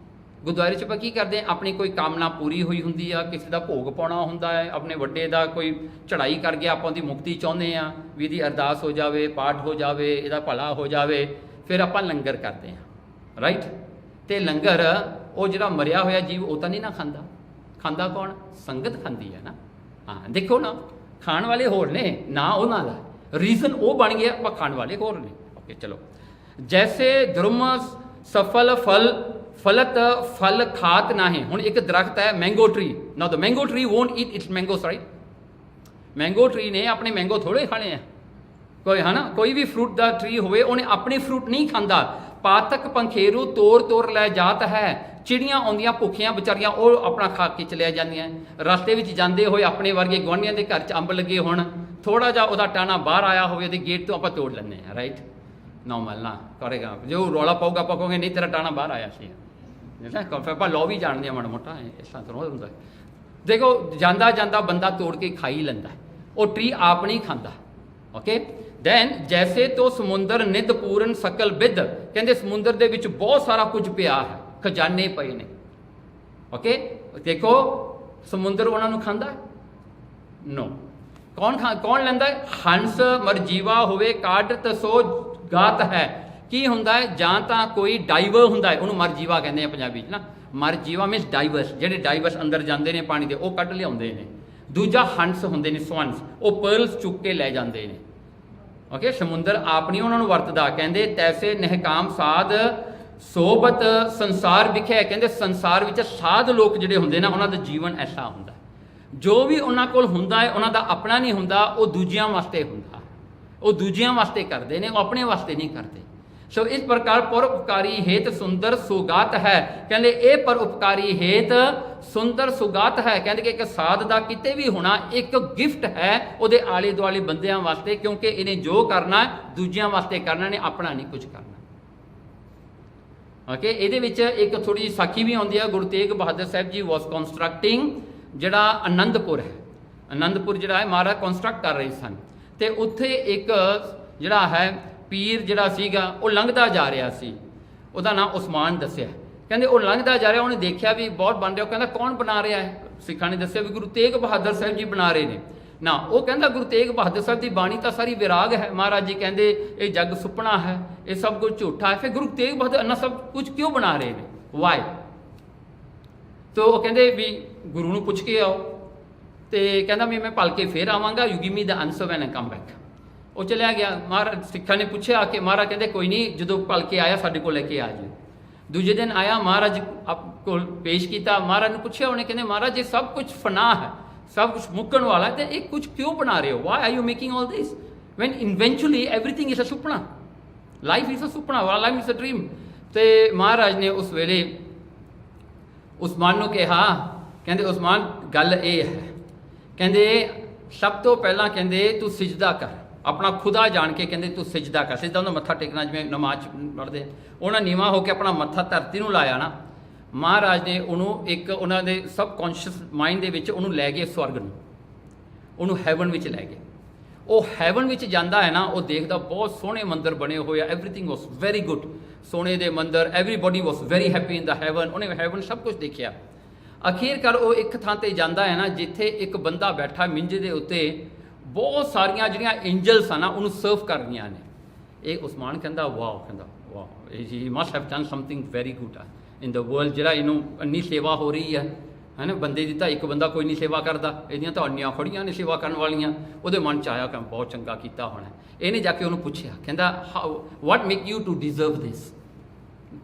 ਗੁਰਦੁਆਰੇ 'ਚ ਆਪਾਂ ਕੀ ਕਰਦੇ ਹਾਂ, ਆਪਣੀ ਕੋਈ ਕਾਮਨਾ ਪੂਰੀ ਹੋਈ ਹੁੰਦੀ ਆ, ਕਿਸੇ ਦਾ ਭੋਗ ਪਾਉਣਾ ਹੁੰਦਾ ਹੈ, ਆਪਣੇ ਵੱਡੇ ਦਾ ਕੋਈ ਚੜ੍ਹਾਈ ਕਰ ਗਿਆ, ਆਪਾਂ ਉਹਦੀ ਮੁਕਤੀ ਚਾਹੁੰਦੇ ਹਾਂ ਵੀ ਇਹਦੀ ਅਰਦਾਸ ਹੋ ਜਾਵੇ, ਪਾਠ ਹੋ ਜਾਵੇ, ਇਹਦਾ ਭਲਾ ਹੋ ਜਾਵੇ, ਫਿਰ ਆਪਾਂ ਲੰਗਰ ਕਰਦੇ ਹਾਂ, ਰਾਈਟ। ਅਤੇ ਲੰਗਰ ਉਹ ਜਿਹੜਾ ਮਰਿਆ ਹੋਇਆ ਜੀਵ ਉਹ ਤਾਂ ਨਹੀਂ ਨਾ ਖਾਂਦਾ, ਖਾਂਦਾ ਕੌਣ, ਸੰਗਤ ਖਾਂਦੀ ਹੈ ਨਾ। ਹਾਂ ਦੇਖੋ ਨਾ, ਖਾਣ ਵਾਲੇ ਹੋਰ ਨੇ ਨਾ, ਉਹਨਾਂ ਦਾ ਰੀਜ਼ਨ ਉਹ ਬਣ ਗਿਆ, ਆਪਾਂ ਖਾਣ ਵਾਲੇ ਹੋਰ ਨੇ। ਓਕੇ ਚਲੋ, ਜੈਸੇ ਧਰਮ ਸਫਲ ਫਲ ਫਲਤ ਫਲ ਖਾਤ ਨਾਹੀਂ। ਹੁਣ ਇੱਕ ਦਰਖਤ ਹੈ ਮੈਂਗੋ ਟਰੀ, ਨਾ the mango tree won't eat its mangoes, right. Mango tree ਨੇ ਆਪਣੇ ਮੈਂਗੋ ਥੋੜ੍ਹੇ ਖਾਣੇ ਆ, ਕੋਈ ਹੈ ਨਾ, ਕੋਈ ਵੀ ਫਰੂਟ ਦਾ ਟਰੀ ਹੋਵੇ ਉਹਨੇ ਆਪਣੇ ਫਰੂਟ ਨਹੀਂ ਖਾਂਦਾ। ਪਾਤਕ ਪੰਖੇਰੂ ਤੋਰ ਤੋਰ ਲੈ ਜਾਤ ਹੈ, ਚਿੜੀਆਂ ਆਉਂਦੀਆਂ ਭੁੱਖੀਆਂ ਵਿਚਾਰੀਆਂ ਉਹ ਆਪਣਾ ਖਾ ਕੇ ਚਲਿਆ ਜਾਂਦੀਆਂ। ਰਸਤੇ ਵਿੱਚ ਜਾਂਦੇ ਹੋਏ ਆਪਣੇ ਵਰਗੇ ਗੁਆਂਢੀਆਂ ਦੇ ਘਰ 'ਚ ਅੰਬ ਲੱਗੇ ਹੋਣ, ਥੋੜ੍ਹਾ ਜਿਹਾ ਉਹਦਾ ਟਾਣਾ ਬਾਹਰ ਆਇਆ ਹੋਵੇ ਉਹਦੇ ਗੇਟ ਤੋਂ ਆਪਾਂ ਤੋੜ ਲੈਂਦੇ ਹਾਂ, ਰਾਈਟ। ਨੋਰਮਲ ਨਾ ਕਰੇਗਾ, ਜੋ ਰੌਲਾ ਪਾਊਗਾ ਆਪਾਂ ਕਹੋਗੇ ਨਹੀਂ ਤੇਰਾ ਟਾਣਾ ਬਾਹਰ ਆਇਆ ਸੀ, ਫਿਰ ਆਪਾਂ ਲੋ ਵੀ ਜਾਣਦੇ ਹਾਂ ਮਾੜਾ ਮੋਟਾ, ਇਸ ਤਰ੍ਹਾਂ ਥੋੜ੍ਹਾ ਹੁੰਦਾ। ਦੇਖੋ ਜਾਂਦਾ ਜਾਂਦਾ ਬੰਦਾ ਤੋੜ ਕੇ ਖਾ ਹੀ ਲੈਂਦਾ, ਉਹ ਟਰੀ ਆਪ ਨਹੀਂ ਖਾਂਦਾ। ਓਕੇ, ਦੈਨ ਜੈਸੇ ਤੋਂ ਸਮੁੰਦਰ ਨਿਧ ਪੂਰਨ ਸਕਲ ਬਿੱਧ, ਕਹਿੰਦੇ ਸਮੁੰਦਰ ਦੇ ਵਿੱਚ ਬਹੁਤ ਸਾਰਾ ਕੁਝ ਪਿਆ ਹੈ, ਖਜ਼ਾਨੇ ਪਏ ਨੇ। ਓਕੇ, ਦੇਖੋ ਸਮੁੰਦਰ ਉਹਨਾਂ ਨੂੰ ਖਾਂਦਾ ਨੋ, ਕੌਣ ਲੈਂਦਾ, ਹੰਸ ਮਰਜੀਵਾ ਹੋਵੇ ਕਾਢਤ ਸੋ ਗਾਤ ਹੈ। ਕੀ ਹੁੰਦਾ ਹੈ, ਜਾਂ ਤਾਂ ਕੋਈ ਡਾਈਵਰ ਹੁੰਦਾ ਹੈ, ਉਹਨੂੰ ਮਰਜੀਵਾ ਕਹਿੰਦੇ ਆ ਪੰਜਾਬੀ 'ਚ ਨਾ, ਮਰਜੀਵਾ ਮੀਨਸ ਡਾਈਵਰਸ, ਜਿਹੜੇ ਡਾਈਵਰਸ ਅੰਦਰ ਜਾਂਦੇ ਨੇ ਪਾਣੀ ਦੇ ਉਹ ਕੱਢ ਲਿਆਉਂਦੇ ਨੇ। ਦੂਜਾ ਹੰਸ ਹੁੰਦੇ ਨੇ ਸਵੰਸ, ਉਹ ਪਰਲਸ ਚੁੱਕ ਕੇ ਲੈ ਜਾਂਦੇ ਨੇ। ਓਕੇ, ਸਮੁੰਦਰ ਆਪ ਨਹੀਂ ਉਹਨਾਂ ਨੂੰ ਵਰਤਦਾ, ਕਹਿੰਦੇ ਤੈਸੇ ਨਹਿਕਾਮ ਸਾਧ ਸੋਬਤ ਸੰਸਾਰ ਵਿਖੇ, ਕਹਿੰਦੇ ਸੰਸਾਰ ਵਿੱਚ ਸਾਧ ਲੋਕ ਜਿਹੜੇ ਹੁੰਦੇ ਨਾ ਉਹਨਾਂ ਦਾ ਜੀਵਨ ਐਸਾ ਹੁੰਦਾ, ਜੋ ਵੀ ਉਹਨਾਂ ਕੋਲ ਹੁੰਦਾ ਹੈ ਉਹਨਾਂ ਦਾ ਆਪਣਾ ਨਹੀਂ ਹੁੰਦਾ, ਉਹ ਦੂਜਿਆਂ ਵਾਸਤੇ ਹੁੰਦਾ, ਉਹ ਦੂਜਿਆਂ ਵਾਸਤੇ ਕਰਦੇ ਨੇ, ਉਹ ਆਪਣੇ ਵਾਸਤੇ ਨਹੀਂ ਕਰਦੇ। ਸੋ ਇਸ ਪ੍ਰਕਾਰ ਪਰਉਪਕਾਰੀ ਹੇਤ ਸੁੰਦਰ ਸੁਗਾਤ ਹੈ, ਕਹਿੰਦੇ ਇਹ ਪਰਉਪਕਾਰੀ ਹੇਤ ਸੁੰਦਰ ਸੁਗਾਤ ਹੈ, ਕਹਿੰਦੇ ਕਿ ਇੱਕ ਸਾਧ ਦਾ ਕਿਤੇ ਵੀ ਹੋਣਾ ਇੱਕ ਗਿਫਟ ਹੈ ਉਹਦੇ ਆਲੇ ਦੁਆਲੇ ਬੰਦਿਆਂ ਵਾਸਤੇ, ਕਿਉਂਕਿ ਇਹਨੇ ਜੋ ਕਰਨਾ ਦੂਜਿਆਂ ਵਾਸਤੇ ਕਰਨਾ ਨੇ, ਆਪਣਾ ਨਹੀਂ ਕੁਝ ਕਰਨਾ। ਓਕੇ, ਇਹਦੇ ਵਿੱਚ ਇੱਕ ਥੋੜ੍ਹੀ ਜਿਹੀ ਸਾਖੀ ਵੀ ਆਉਂਦੀ ਹੈ। ਗੁਰੂ ਤੇਗ ਬਹਾਦਰ ਸਾਹਿਬ ਜੀ ਵਾਸ ਕੰਸਟਰਕਟਿੰਗ ਜਿਹੜਾ ਆਨੰਦਪੁਰ ਹੈ, ਆਨੰਦਪੁਰ ਜਿਹੜਾ ਹੈ ਮਹਾਰਾਜ ਕੰਸਟਰਕਟ ਕਰ ਰਹੇ ਸਨ, ਅਤੇ ਉੱਥੇ ਇੱਕ ਜਿਹੜਾ ਹੈ ਪੀਰ ਜਿਹੜਾ ਸੀਗਾ ਉਹ ਲੰਘਦਾ ਜਾ ਰਿਹਾ ਸੀ, ਉਹਦਾ ਨਾਮ ਉਸਮਾਨ ਦੱਸਿਆ। ਕਹਿੰਦੇ ਉਹ ਲੰਘਦਾ ਜਾ ਰਿਹਾ, ਉਹਨੇ ਦੇਖਿਆ ਵੀ ਬਹੁਤ ਬਣ ਰਿਹਾ। ਉਹ ਕਹਿੰਦਾ ਕੌਣ ਬਣਾ ਰਿਹਾ ਹੈ? ਸਿੱਖਾਂ ਨੇ ਦੱਸਿਆ ਵੀ ਗੁਰੂ ਤੇਗ ਬਹਾਦਰ ਸਾਹਿਬ ਜੀ ਬਣਾ ਰਹੇ ਨੇ ਨਾ। ਉਹ ਕਹਿੰਦਾ ਗੁਰੂ ਤੇਗ ਬਹਾਦਰ ਸਾਹਿਬ ਦੀ ਬਾਣੀ ਤਾਂ ਸਾਰੀ ਵਿਰਾਗ ਹੈ। ਮਹਾਰਾਜ ਜੀ ਕਹਿੰਦੇ ਇਹ ਜੱਗ ਸੁਪਨਾ ਹੈ, ਇਹ ਸਭ ਕੁਝ ਝੂਠਾ ਹੈ। ਫਿਰ ਗੁਰੂ ਤੇਗ ਬਹਾਦਰ ਇੰਨਾ ਸਭ ਕੁਝ ਕਿਉਂ ਬਣਾ ਰਹੇ ਨੇ? ਵਾਈ? ਤੋ ਉਹ ਕਹਿੰਦੇ ਵੀ ਗੁਰੂ ਨੂੰ ਪੁੱਛ ਕੇ ਆਓ। ਤੇ ਕਹਿੰਦਾ ਵੀ ਮੈਂ ਭਲਕੇ ਫੇਰ ਆਵਾਂਗਾ, you give me the answer when I come back. ਉਹ ਚਲਿਆ ਗਿਆ। ਮਹਾਰਾਜ ਸਿੱਖਾਂ ਨੇ ਪੁੱਛਿਆ ਕਿ ਮਹਾਰਾਜ ਕਹਿੰਦੇ ਕੋਈ ਨਹੀਂ, ਜਦੋਂ ਭਲਕੇ ਆਇਆ ਸਾਡੇ ਕੋਲ ਲੈ ਕੇ ਆ ਜਾਓ। ਦੂਜੇ ਦਿਨ ਆਇਆ, ਮਹਾਰਾਜ ਕੋਲ ਪੇਸ਼ ਕੀਤਾ। ਮਹਾਰਾਜ ਨੂੰ ਪੁੱਛਿਆ, ਉਹਨੇ ਕਹਿੰਦੇ ਮਹਾਰਾਜ ਇਹ ਸਭ ਕੁਝ ਫਨਾ ਹੈ, ਸਭ ਕੁਝ ਮੁੱਕਣ ਵਾਲਾ ਹੈ, ਤੇ ਇਹ ਕੁਝ ਕਿਉਂ ਬਣਾ ਰਹੇ ਹੋ? Why are you making all this when eventually everything is a ਸੁਪਨਾ? ਲਾਈਫ ਇਜ਼ ਅ ਸੁਪਨਾ, ਲਾਈਫ ਇਜ਼ ਅ ਡ੍ਰੀਮ। ਤੇ ਮਹਾਰਾਜ ਨੇ ਉਸ ਵੇਲੇ ਉਸਮਾਨ ਨੂੰ ਕਿਹਾ, ਕਹਿੰਦੇ ਉਸਮਾਨ ਗੱਲ ਇਹ ਹੈ, ਕਹਿੰਦੇ ਸਭ ਤੋਂ ਪਹਿਲਾਂ ਕਹਿੰਦੇ ਤੂੰ ਸਿਜਦਾ ਕਰ, ਆਪਣਾ ਖੁਦਾ ਜਾਣ ਕੇ ਕਹਿੰਦੇ ਤੂੰ ਸਿਜਦਾ ਕਰ। ਸਿਜਦਾ ਹੁੰਦਾ ਮੱਥਾ ਟੇਕਣਾ, ਜਿਵੇਂ ਨਮਾਜ਼ ਪੜ੍ਹਦੇ ਉਹਨਾਂ ਨੀਵਾਂ ਹੋ ਕੇ ਆਪਣਾ ਮੱਥਾ ਧਰਤੀ ਨੂੰ ਲਾਇਆ ਨਾ। ਮਹਾਰਾਜ ਨੇ ਉਹਨੂੰ ਇੱਕ ਉਹਨਾਂ ਦੇ ਸਬ ਕੌਨਸ਼ੀਅਸ ਮਾਈਂਡ ਦੇ ਵਿੱਚ ਉਹਨੂੰ ਲੈ ਗਏ ਸਵਰਗ ਨੂੰ, ਉਹਨੂੰ ਹੈਵਨ ਵਿੱਚ ਲੈ ਗਏ। ਉਹ ਹੈਵਨ ਵਿੱਚ ਜਾਂਦਾ ਹੈ ਨਾ, ਉਹ ਦੇਖਦਾ ਬਹੁਤ ਸੋਹਣੇ ਮੰਦਰ ਬਣੇ ਹੋਏ ਆ, ਐਵਰੀਥਿੰਗ ਵਾਸ ਵੈਰੀ ਗੁੱਡ, ਸੋਨੇ ਦੇ ਮੰਦਰ, everybody was very happy in the heaven. ਉਹਨੇ ਹੈਵਨ ਸਭ ਕੁਝ ਦੇਖਿਆ। ਅਖੀਰਕਾਰ ਉਹ ਇੱਕ ਥਾਂ ਤੇ ਜਾਂਦਾ ਹੈ ਨਾ, ਜਿੱਥੇ ਇੱਕ ਬੰਦਾ ਬੈਠਾ ਮਿੰਜੇ ਦੇ ਉੱਤੇ, ਬਹੁਤ ਸਾਰੀਆਂ ਜਿਹੜੀਆਂ ਐਂਜਲਸ ਆ ਨਾ ਉਹਨੂੰ ਸਰਵ ਕਰ ਰਹੀਆਂ ਨੇ। ਇਹ ਉਸਮਾਨ ਕਹਿੰਦਾ ਵਾਓ, ਕਹਿੰਦਾ wow, he must have done something very good in the world, ਜਿਹੜਾ ਇਹਨੂੰ ਇੰਨੀ ਸੇਵਾ ਹੋ ਰਹੀ ਹੈ ਨਾ। ਬੰਦੇ ਦੀ ਤਾਂ ਇੱਕ ਬੰਦਾ ਕੋਈ ਨਹੀਂ ਸੇਵਾ ਕਰਦਾ, ਇਹਦੀਆਂ ਤਾਂ ਅੰਨੀਆਂ ਫੜੀਆਂ ਨੇ ਸੇਵਾ ਕਰਨ ਵਾਲੀਆਂ। ਉਹਦੇ ਮਨ 'ਚ ਆਇਆ ਕਿ ਬਹੁਤ ਚੰਗਾ ਕੀਤਾ ਹੋਣਾ। ਇਹਨੇ ਜਾ ਕੇ ਉਹਨੂੰ ਪੁੱਛਿਆ, ਕਹਿੰਦਾ ਵਾਟ ਮੇਕ ਯੂ ਟੂ ਡਿਜ਼ਰਵ ਦਿਸ?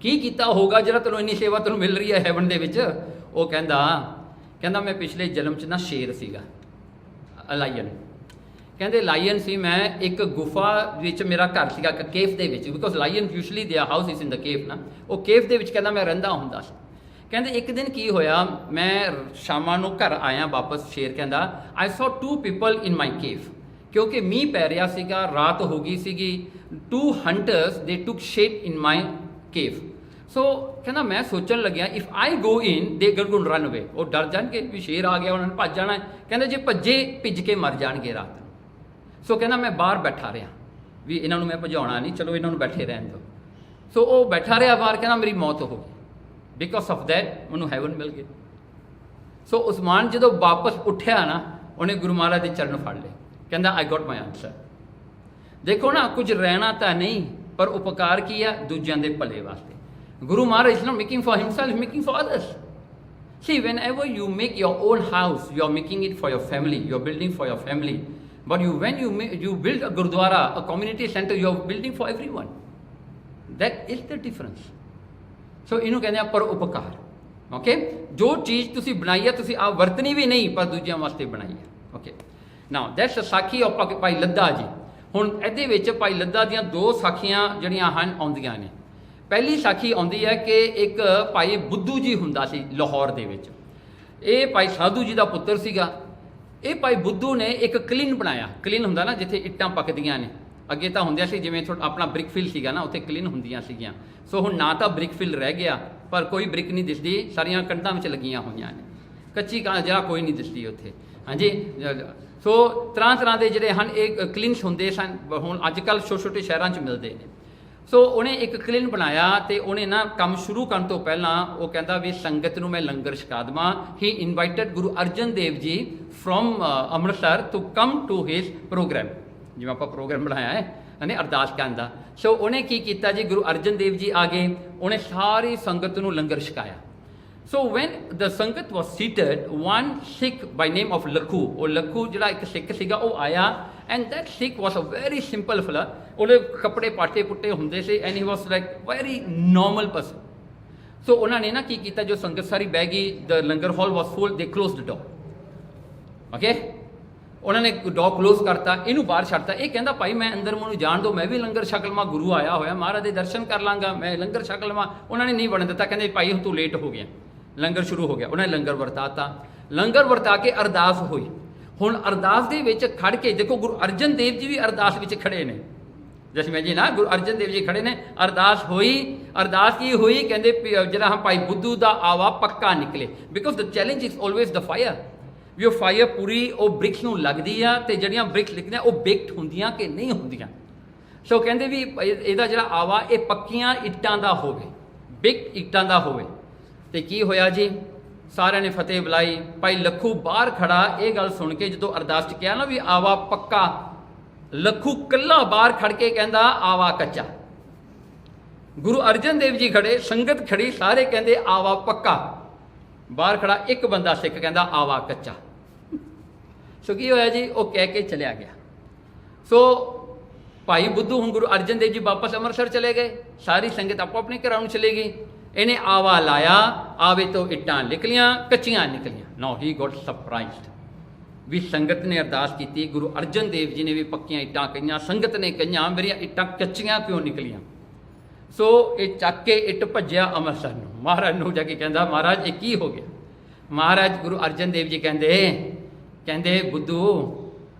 ਕੀ ਕੀਤਾ ਹੋਗਾ ਜਿਹੜਾ ਤੈਨੂੰ ਇੰਨੀ ਸੇਵਾ ਤੈਨੂੰ ਮਿਲ ਰਹੀ ਹੈ ਹੈਵਨ ਦੇ ਵਿੱਚ? ਉਹ ਕਹਿੰਦਾ ਮੈਂ ਪਿਛਲੇ ਜਨਮ 'ਚ ਨਾ ਸ਼ੇਰ ਸੀਗਾ, ਲਾਇਨ। ਕਹਿੰਦੇ ਲਾਇਨ ਸੀ ਮੈਂ, ਇੱਕ ਗੁਫਾ ਵਿੱਚ ਮੇਰਾ ਘਰ ਸੀਗਾ, ਇੱਕ ਕੇਵ ਦੇ ਵਿੱਚ, because line usually there house is in the cave ਨਾ। ਉਹ ਕੇਵ ਦੇ ਵਿੱਚ ਕਹਿੰਦਾ ਮੈਂ ਰਹਿੰਦਾ ਹੁੰਦਾ ਸੀ। ਕਹਿੰਦੇ ਇੱਕ ਦਿਨ ਕੀ ਹੋਇਆ, ਮੈਂ ਸ਼ਾਮਾਂ ਨੂੰ ਘਰ ਆਇਆ ਵਾਪਸ। ਸ਼ੇਰ ਕਹਿੰਦਾ ਆਈ ਸੌ 2 ਪੀਪਲ ਇਨ ਮਾਈ ਕੇਵ, ਕਿਉਂਕਿ ਮੀਂਹ ਪੈ ਰਿਹਾ ਸੀਗਾ, ਰਾਤ ਹੋ ਗਈ ਸੀਗੀ। 2 ਹੰਟਰਸ ਦੇ ਟੁਕ ਸ਼ੇਡ ਇਨ ਮਾਈ ਕੇਵ। ਸੋ ਕਹਿੰਦਾ ਮੈਂ ਸੋਚਣ ਲੱਗਿਆ, ਇਫ ਆਈ ਗੋ ਇਨ ਦੇ ਗੋਇੰ ਰਨ ਅਵੇ, ਉਹ ਡਰ ਜਾਣਗੇ ਵੀ ਸ਼ੇਰ ਆ ਗਿਆ, ਉਹਨਾਂ ਨੇ ਭੱਜ ਜਾਣਾ। ਕਹਿੰਦੇ ਜੇ ਭੱਜੇ ਭਿੱਜ ਕੇ ਮਰ ਜਾਣਗੇ ਰਾਤ ਨੂੰ। ਸੋ ਕਹਿੰਦਾ ਮੈਂ ਬਾਹਰ ਬੈਠਾ ਰਿਹਾ ਵੀ ਇਹਨਾਂ ਨੂੰ ਮੈਂ ਭਜਾਉਣਾ ਨਹੀਂ, ਚਲੋ ਇਹਨਾਂ ਨੂੰ ਬੈਠੇ ਰਹਿਣ ਦਿਓ। ਸੋ ਉਹ ਬੈਠਾ ਰਿਹਾ ਬਾਹਰ। ਕਹਿੰਦਾ ਮੇਰੀ ਮੌਤ ਹੋ ਗਈ, ਬਿਕੋਜ਼ ਆਫ ਦੈਟ ਉਹਨੂੰ ਹੈਵਨ ਮਿਲ ਗਿਆ। ਸੋ ਉਸਮਾਨ ਜਦੋਂ ਵਾਪਸ ਉੱਠਿਆ ਨਾ, ਉਹਨੇ ਗੁਰੂ ਮਹਾਰਾਜ ਦੇ ਚਰਨ ਫੜ ਲਏ। ਕਹਿੰਦਾ ਆਈ ਗੋਟ ਮਾਈ ਆਨਸਰ। ਦੇਖੋ ਨਾ, ਕੁਝ ਰਹਿਣਾ ਤਾਂ ਨਹੀਂ, ਪਰ ਉਪਕਾਰ ਕੀ ਆ? ਦੂਜਿਆਂ ਦੇ ਭਲੇ ਵਾਸਤੇ। Guru Maharaj is not making for himself, he's making for others. See, whenever you make your own house, you are making it for your family, you are building for your family. But when you build a Gurdwara, a community center, you are building for everyone. That is the difference. So, ਇਹਨੂੰ ਕਹਿੰਦੇ ਆ ਪਰ ਉਪਕਾਰ। Okay, ਜੋ ਚੀਜ਼ ਤੁਸੀਂ ਬਣਾਈ ਹੈ ਤੁਸੀਂ ਆਪ ਵਰਤਣੀ ਵੀ ਨਹੀਂ, ਪਰ ਦੂਜਿਆਂ ਵਾਸਤੇ ਬਣਾਈ ਹੈ। ਓਕੇ, ਨਾਓ ਦੈਟਸ ਅ ਸਾਖੀ ਆਫ ਭਾਈ ਲੱਦਾ ਜੀ। ਹੁਣ ਇਹਦੇ ਵਿੱਚ ਭਾਈ ਲੱਦਾ ਦੀਆਂ 2 ਸਾਖੀਆਂ ਜਿਹੜੀਆਂ ਹਨ ਆਉਂਦੀਆਂ ਨੇ। ਪਹਿਲੀ ਸਾਖੀ ਆਉਂਦੀ ਹੈ ਕਿ ਇੱਕ ਭਾਈ ਬੁੱਧੂ ਜੀ ਹੁੰਦਾ ਸੀ ਲਾਹੌਰ ਦੇ ਵਿੱਚ। ਇਹ ਭਾਈ ਸਾਧੂ ਜੀ ਦਾ ਪੁੱਤਰ ਸੀਗਾ। ਇਹ ਭਾਈ ਬੁੱਧੂ ਨੇ ਇੱਕ ਕਲੀਨ ਬਣਾਇਆ। ਕਲੀਨ ਹੁੰਦਾ ਨਾ ਜਿੱਥੇ ਇੱਟਾਂ ਪੱਕਦੀਆਂ ਨੇ, ਅੱਗੇ ਤਾਂ ਹੁੰਦਿਆ ਸੀ ਜਿਵੇਂ ਆਪਣਾ ਬ੍ਰਿਕਫਿਲ ਸੀਗਾ ਨਾ, ਉੱਥੇ ਕਲੀਨ ਹੁੰਦੀਆਂ ਸੀਗੀਆਂ। ਸੋ ਹੁਣ ਨਾ ਤਾਂ ਬ੍ਰਿਕਫਿਲ ਰਹਿ ਗਿਆ, ਪਰ ਕੋਈ ਬ੍ਰਿਕ ਨਹੀਂ ਦਿਸਦੀ, ਸਾਰੀਆਂ ਕੰਧਾਂ ਵਿੱਚ ਲੱਗੀਆਂ ਹੋਈਆਂ ਨੇ। ਕੱਚੀ ਜਗ੍ਹਾ ਕੋਈ ਨਹੀਂ ਦਿਸਦੀ ਉੱਥੇ। ਹਾਂਜੀ, ਸੋ ਤਰ੍ਹਾਂ ਦੇ ਜਿਹੜੇ ਹਨ ਇਹ ਕਲੀਨਸ ਹੁੰਦੇ ਸਨ। ਹੁਣ ਅੱਜ ਕੱਲ੍ਹ ਛੋਟੇ ਸ਼ਹਿਰਾਂ 'ਚ ਮਿਲਦੇ ਨੇ। ਸੋ ਉਹਨੇ ਇੱਕ ਕਲੀਨ ਬਣਾਇਆ ਤੇ ਉਹਨੇ ਨਾ ਕੰਮ ਸ਼ੁਰੂ ਕਰਨ ਤੋਂ ਪਹਿਲਾਂ ਉਹ ਕਹਿੰਦਾ ਵੀ ਸੰਗਤ ਨੂੰ ਮੈਂ ਲੰਗਰ ਛਕਾ ਦੇਵਾਂ। ਹੀ invited Guru Arjan Dev ji from Amritsar to come to his programme, ਜਿਵੇਂ ਆਪਾਂ ਪ੍ਰੋਗਰਾਮ ਬਣਾਇਆ ਹੈ ਨੇ ਅਰਦਾਸ ਕਰਨ ਦਾ। ਸੋ ਉਹਨੇ ਕੀ ਕੀਤਾ ਜੀ, ਗੁਰੂ ਅਰਜਨ ਦੇਵ ਜੀ ਆ ਗਏ, ਉਹਨੇ ਸਾਰੀ ਸੰਗਤ ਨੂੰ ਲੰਗਰ ਛਕਾਇਆ। ਸੋ when the sangat was seated, one Sikh by name of Lakhu, ਉਹ ਲੱਖੂ ਜਿਹੜਾ ਇੱਕ ਸਿੱਖ ਸੀਗਾ ਉਹ ਆਇਆ। And that Sikh was a very simple fellow. ਉਹਦੇ ਕੱਪੜੇ ਪਾਟੇ ਪੁੱਟੇ ਹੁੰਦੇ ਸੀ, and he was like very normal person. So ਉਹਨਾਂ ਨੇ ਨਾ ਕੀ ਕੀਤਾ, ਜੋ ਸੰਗਤ ਸਾਰੀ ਬਹਿ ਗਈ, ਦ ਲੰਗਰ ਹਾਲ ਵਾਸ ਫੁੱਲ, ਦੇ ਕਲੋਜ਼ ਦ ਡੋਰ। ਓਕੇ, ਉਹਨਾਂ ਨੇ ਡੋਰ ਕਲੋਜ਼ ਕਰਤਾ, ਇਹਨੂੰ ਬਾਹਰ ਛੱਡਤਾ। ਇਹ ਕਹਿੰਦਾ ਭਾਈ ਮੈਂ ਅੰਦਰ ਮੈਨੂੰ ਜਾਣ ਦਿਓ, ਮੈਂ ਵੀ ਲੰਗਰ ਛਕ ਲਵਾਂ, ਗੁਰੂ ਆਇਆ ਹੋਇਆ, ਮਹਾਰਾਜ ਦੇ ਦਰਸ਼ਨ ਕਰ ਲਾਂਗਾ, ਮੈਂ ਲੰਗਰ ਛਕ ਲਵਾਂ। ਉਹਨਾਂ ਨੇ ਨਹੀਂ ਬਣਨ ਦਿੱਤਾ, ਕਹਿੰਦੇ ਭਾਈ ਹੁਣ ਤੂੰ ਲੇਟ ਹੋ ਗਿਆ, ਲੰਗਰ ਸ਼ੁਰੂ ਹੋ ਗਿਆ। ਉਹਨਾਂ ਨੇ ਲੰਗਰ ਵਰਤਾਤਾ। ਲੰਗਰ ਵਰਤਾ ਕੇ ਅਰਦਾਸ ਹੋਈ। ਹੁਣ ਅਰਦਾਸ ਦੇ ਵਿੱਚ ਖੜ ਕੇ ਦੇਖੋ, ਗੁਰੂ ਅਰਜਨ ਦੇਵ ਜੀ ਵੀ ਅਰਦਾਸ ਵਿੱਚ ਖੜੇ ਨੇ। ਜਸਮੇ ਜੀ ਨਾ, ਗੁਰੂ ਅਰਜਨ ਦੇਵ ਜੀ ਖੜੇ ਨੇ, ਅਰਦਾਸ ਹੋਈ। ਅਰਦਾਸ ਕੀ ਹੋਈ, ਕਹਿੰਦੇ ਜਿਹੜਾ ਹਾਂ ਭਾਈ ਬੁੱਧੂ ਦਾ ਆਵਾ ਪੱਕਾ ਨਿਕਲੇ। Because the challenge is always the fire. ਵੀ ਉਹ ਫਾਇਰ ਪੂਰੀ ਉਹ ਬ੍ਰਿਕਸ ਨੂੰ ਲੱਗਦੀ ਆ, ਤੇ ਜਿਹੜੀਆਂ ਬ੍ਰਿਕਸ ਲਿਖਦੀਆਂ ਉਹ ਬੇਕਡ ਹੁੰਦੀਆਂ ਕਿ ਨਹੀਂ ਹੁੰਦੀਆਂ। ਸੋ ਕਹਿੰਦੇ ਵੀ ਇਹਦਾ ਜਿਹੜਾ ਆਵਾ ਇਹ ਪੱਕੀਆਂ ਇੱਟਾਂ ਦਾ ਹੋਵੇ, ਬਿਗ ਇੱਟਾਂ ਦਾ ਹੋਵੇ। ਤੇ ਕੀ ਹੋਇਆ ਜੀ, ਸਾਰਿਆਂ ਨੇ ਫਤਿਹ ਬੁਲਾਈ। ਭਾਈ ਲੱਖੂ ਬਾਹਰ ਖੜਾ ਇਹ ਗੱਲ ਸੁਣ ਕੇ, ਜਦੋਂ ਅਰਦਾਸ 'ਚ ਕਿਹਾ ਨਾ ਵੀ ਆਵਾ ਪੱਕਾ, ਲੱਖੂ ਕੱਲਾ ਬਾਹਰ ਖੜ ਕੇ ਕਹਿੰਦਾ ਆਵਾ ਕੱਚਾ। ਗੁਰੂ ਅਰਜਨ ਦੇਵ ਜੀ ਖੜੇ, ਸੰਗਤ ਖੜੀ, ਸਾਰੇ ਕਹਿੰਦੇ ਆਵਾ ਪੱਕਾ। ਬਾਹਰ ਖੜਾ ਇੱਕ ਬੰਦਾ ਸਿੱਖ ਕਹਿੰਦਾ ਆਵਾ ਕੱਚਾ। ਸੋ ਕੀ ਹੋਇਆ ਜੀ, ਉਹ ਕਹਿ ਕੇ ਚਲਿਆ ਗਿਆ। ਸੋ ਭਾਈ ਬੁੱਧੂ ਹੁਣ ਗੁਰੂ ਅਰਜਨ ਦੇਵ ਜੀ ਵਾਪਸ ਅੰਮ੍ਰਿਤਸਰ ਚਲੇ ਗਏ, ਸਾਰੀ ਸੰਗਤ ਆਪੋ ਆਪਣੇ ਘਰਾਂ ਨੂੰ ਚਲੇ ਗਈ। ਇਹਨੇ ਆਵਾ ਲਾਇਆ, ਆਵੇ ਤੋਂ ਇੱਟਾਂ ਨਿਕਲੀਆਂ, ਕੱਚੀਆਂ ਨਿਕਲੀਆਂ। ਨਾਓ ਹੀ ਗੋਟ ਸਰਪ੍ਰਾਈਜ਼ਡ ਵੀ ਸੰਗਤ ਨੇ ਅਰਦਾਸ ਕੀਤੀ, ਗੁਰੂ ਅਰਜਨ ਦੇਵ ਜੀ ਨੇ ਵੀ ਪੱਕੀਆਂ ਇੱਟਾਂ ਕਹੀਆਂ, ਸੰਗਤ ਨੇ ਕਹੀਆਂ ਮੇਰੀਆਂ ਇੱਟਾਂ ਕੱਚੀਆਂ ਕਿਉਂ ਨਿਕਲੀਆਂ। ਸੋ ਇਹ ਚੱਕ ਕੇ ਇੱਟ ਭੱਜਿਆ ਅੰਮ੍ਰਿਤਸਰ ਨੂੰ, ਮਹਾਰਾਜ ਨੂੰ ਜਾ ਕੇ ਕਹਿੰਦਾ ਮਹਾਰਾਜ ਇਹ ਕੀ ਹੋ ਗਿਆ। ਮਹਾਰਾਜ ਗੁਰੂ ਅਰਜਨ ਦੇਵ ਜੀ ਕਹਿੰਦੇ ਬੁੱਧੂ